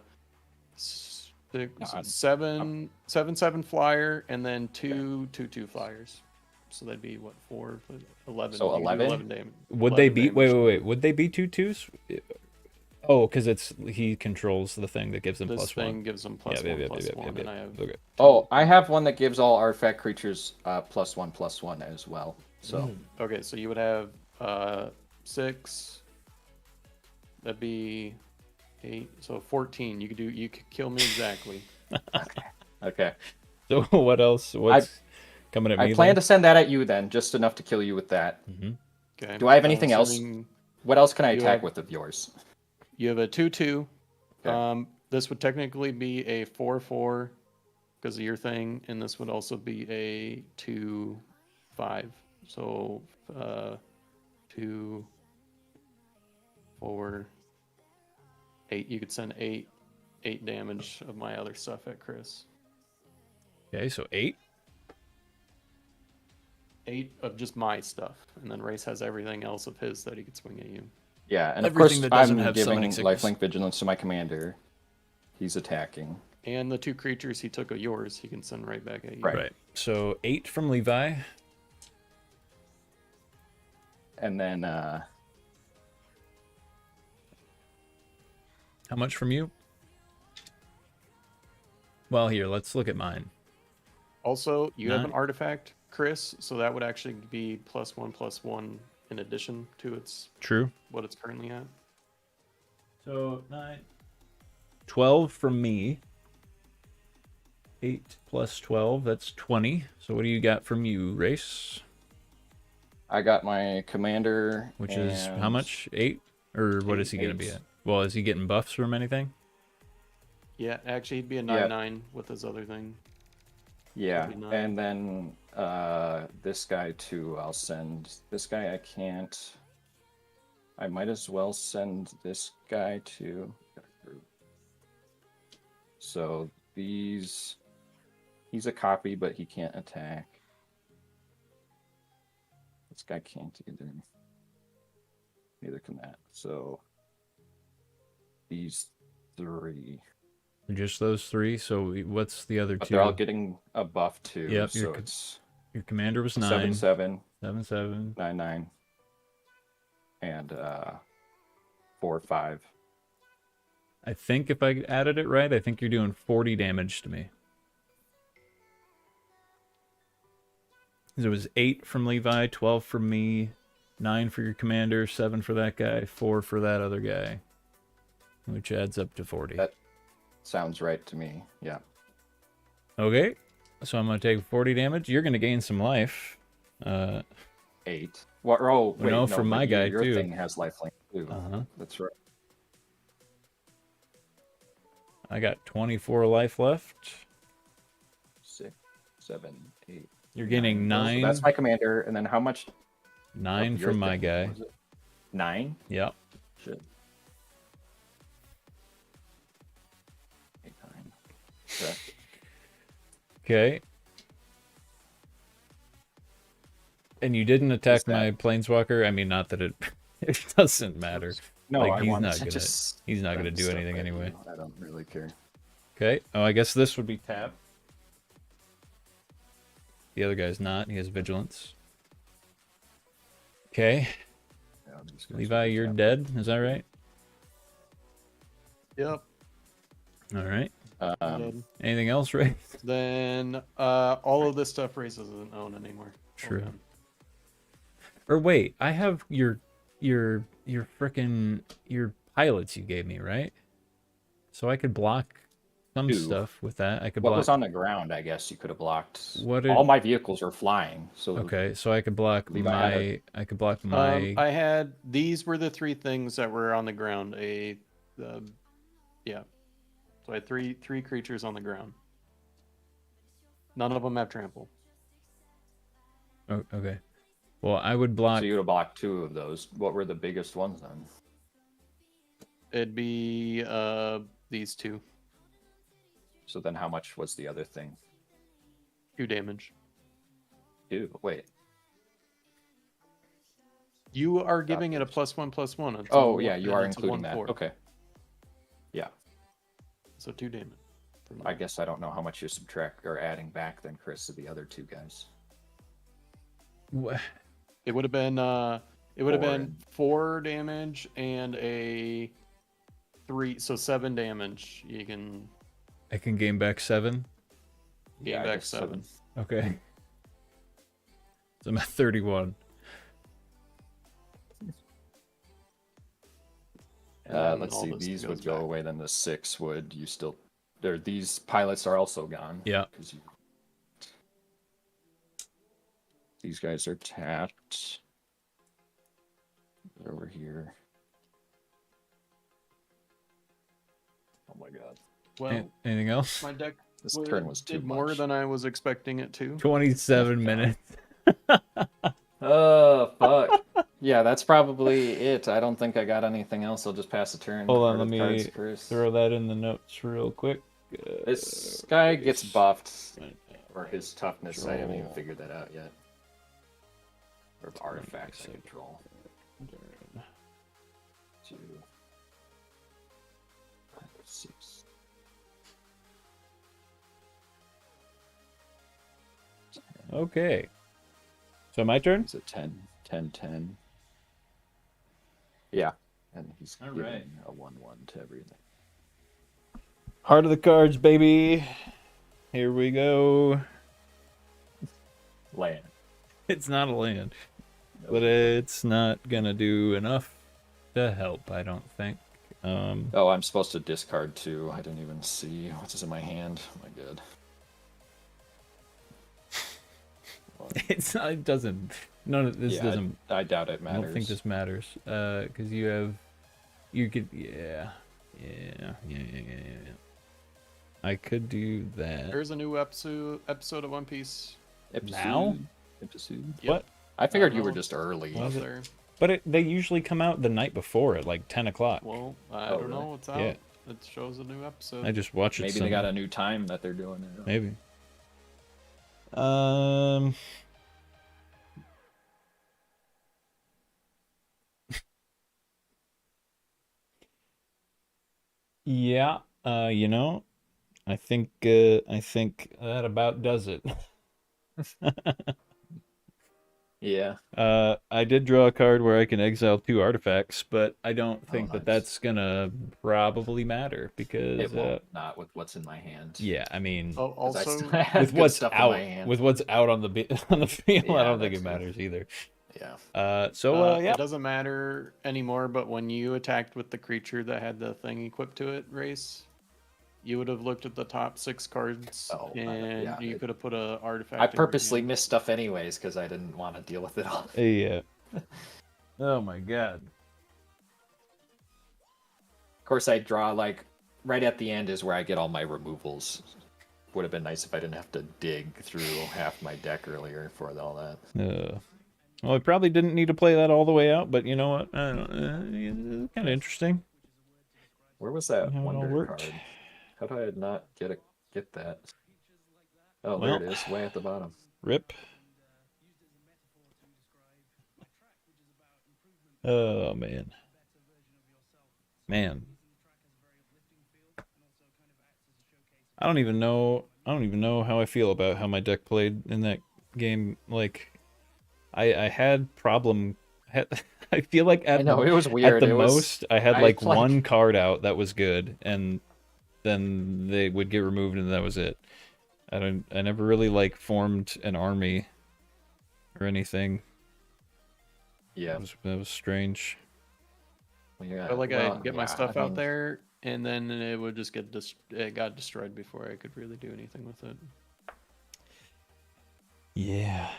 I'm- 7/7 flyer, and then two 2/2 flyers. So that'd be what 4, 11. So You can do 11? 11 damage. Would they 11 be? damage. Wait. Would they be 2/2s? Oh, because he controls the thing that gives him This +1. thing gives them +1/+1, and I have. Okay. Oh, I have one that gives all artifact creatures +1/+1 as well. So Okay, so you would have 6. That'd be 8. So 14. You could kill me exactly. okay. So what else? What's coming at me? I plan to send that at you then, just enough to kill you with that. Mm-hmm. Okay. Do I have anything else? assuming What else can I You attack have- with of yours? You have a 2/2. Okay. This would technically be a 4/4 because of your thing, and this would also be a 2/5. So 2, 4, 8. You could send 8 damage of my other stuff at Chris. Okay, so 8. 8 of just my stuff, and then Race has everything else of his that he could swing at you. Yeah, and of Everything course that doesn't I'm have giving summoning sickness. lifelink vigilance to my commander. He's attacking. And the 2 creatures he took of yours, he can send right back at you. Right. So 8 from Levi. And then How much from you? Well, here, let's look at mine. Also, you have an 9. artifact, Chris, so that would actually be +1/+1 in addition to True. what it's currently at. So 9. 12 from me. 8 plus 12, that's 20. So what do you got from you, Race? I got my commander, Which is how and much? 8? Or what is he going to be 8. at? Well, is he getting buffs from anything? Yeah, actually, he'd be a Yeah. 9/9 with his other thing. Yeah, That'd be 9. and then this guy too. I'll send this guy. I can't. I might as well send this guy to. So he's a copy, but he can't attack. This guy can't either. Neither can that. So these 3. Just those 3. So what's the other But 2? they're all getting a buff too. Yep, so it's Your commander was 9. 7/7, 7/7. 9/9. and 4, 5. I think if I added it right, I think you're doing 40 damage to me. It was 8 from Levi, 12 from me, 9 for your commander, 7 for that guy, 4 for that other guy, which adds up to 40. That sounds right to me. Yeah. Okay, so I'm going to take 40 damage. You're going to gain some life. 8. Well, oh, wait, no, no, from but my guy, your too. thing has lifelink too. Uh-huh. That's right. I got 24 life left. 6, 7, 8. You're getting 9. So that's my commander, and then how much? 9 from my guy. 9? Yep. Shit. 8, 9. Okay. Okay. And you didn't attack my planeswalker. I mean, not that it it doesn't matter. No, like, I he's want not to gonna just he's not gonna do stuff anything at anyway. you. I don't really care. Okay. Oh, I guess this would be tap. The other guy's not. He has vigilance. Okay. Yeah, I'm just gonna Levi, you're tap. dead. Is that right? Yep. All right. Dead. Anything else, Ray? Then all of this stuff Ray doesn't own anymore. True. All done. Or wait, I have your frickin' your pilots you gave me, right? So I could block some 2. stuff with that. I could What block. was on the ground, I guess you could have blocked. What did- All my vehicles are flying, so Okay, so I could block Levi had I could block my. I had these were the 3 things that were on the ground. Yeah. So I had three creatures on the ground. None of them have trample. Oh, okay. Well, I would block. So you would have blocked 2 of those. What were the biggest ones then? It'd be these 2. So then how much was the other thing? 2 damage. 2. Wait. You are giving it a +1/+1. It's Oh a yeah, one- you and are it's a including that. 1/4. Okay. Yeah. So 2 damage. from I that. guess I don't know how much you subtract or adding back then, Chris, to the other 2 guys. It would have been 4 4 damage and a 3, so 7 damage. You can I can gain back 7. gain I back guess 7. Okay. So I'm at 31. And Let's all see. this These goes would go back. away. Then the 6 would. You still. There. These pilots are also gone. Yeah. 'cause you... These guys are tapped. They're over here. Oh my god. Well, Anything else? my deck This turn was too did more much. than I was expecting it to. 27 minutes. Oh fuck. Yeah, that's probably it. I don't think I got anything else. I'll just pass the turn. Hold on, Heart let of me Cards, Chris. throw that in the notes real quick. This guy gets buffed, Right. or his toughness. I haven't even Control. figured that out yet. Or artifacts I control. 2, 6. Okay. So my turn? It's a 10, 10, 10. Yeah, and he's All giving right. a 1/1 to everything. Heart of the cards, baby. Here we go. Land. It's not a land, but it's not gonna do enough to help, I don't think. Oh, I'm supposed to discard 2. I didn't even see what's in my hand. Oh my god. It's not, it doesn't. None of this Yeah, doesn't. I doubt it I matters. don't think this matters. Because you could. Yeah. I could do that. There's a new episode of One Piece. Now? Episode. Yep. What? I figured you know. were just early. Out Was it? there. But they usually come out the night before at like 10 o'clock. Well, I Oh, don't really? know. It's out. Yeah. It shows a new episode. I just watch it. Maybe they got a new time that they're doing it. Maybe. Yeah. I think that about does it. Yeah. I did draw a card where I can exile 2 artifacts, but I don't think that nice. that's gonna probably matter because It won't. Not with what's in my hand. yeah, I mean, Oh, 'Cause I still also, have good stuff in my hand. with what's out on the on the field, I Yeah, don't think that's it true. matters either. Yeah. Yeah. it doesn't matter anymore, but when you attacked with the creature that had the thing equipped to it, race, you would have looked at the top 6 cards, Oh, and yeah, you could have put a artifact. I in your purposely hand. missed stuff anyways because I didn't want to deal with it all. Yeah. Oh my god. Of course, I draw like right at the end is where I get all my removals. Would have been nice if I didn't have to dig through half my deck earlier for all that. Well, I probably didn't need to play that all the way out, but you know what? Kind of interesting. Where was that How it all wonder worked. card? How did I not get that? Oh, Well, there it is, way at the bottom. Rip. Oh man. Man. I don't even know how I feel about how my deck played in that game. Like I had problem I feel like I know it was at weird. the It was most I had I like like one card out that was good, and then they would get removed and that was it. I never really like formed an army or anything. yeah. That was strange. Yeah, But like well, I'd get my yeah, stuff I out mean, there, and then it would just get it got destroyed before I could really do anything with it. Yeah.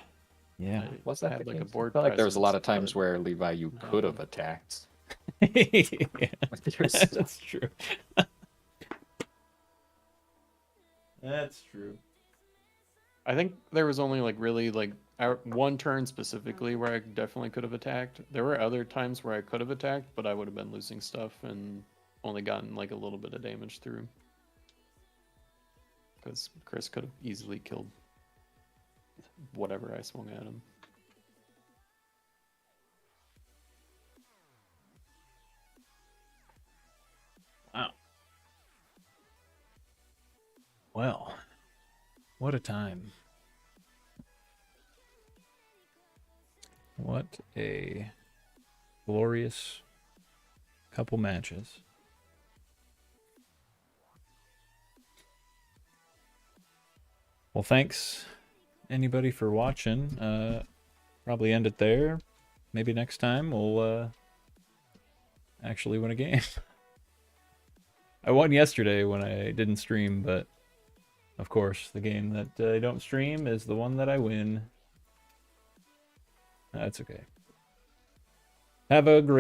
Yeah. I was that had the like a case? board I felt like there was a lot of presence, times where Levi you could have Um, attacked. Yeah. There's- That's true. That's true. I think there was only like really like one turn specifically where I definitely could have attacked. There were other times where I could have attacked, but I would have been losing stuff and only gotten like a little bit of damage through. Because Chris could have easily killed whatever I swung at him. Wow. Well, what a time. What a glorious couple matches. Well, thanks anybody for watching. Probably end it there. Maybe next time we'll actually win a game. I won yesterday when I didn't stream, but of course, the game that I don't stream is the one that I win. That's okay. Have a great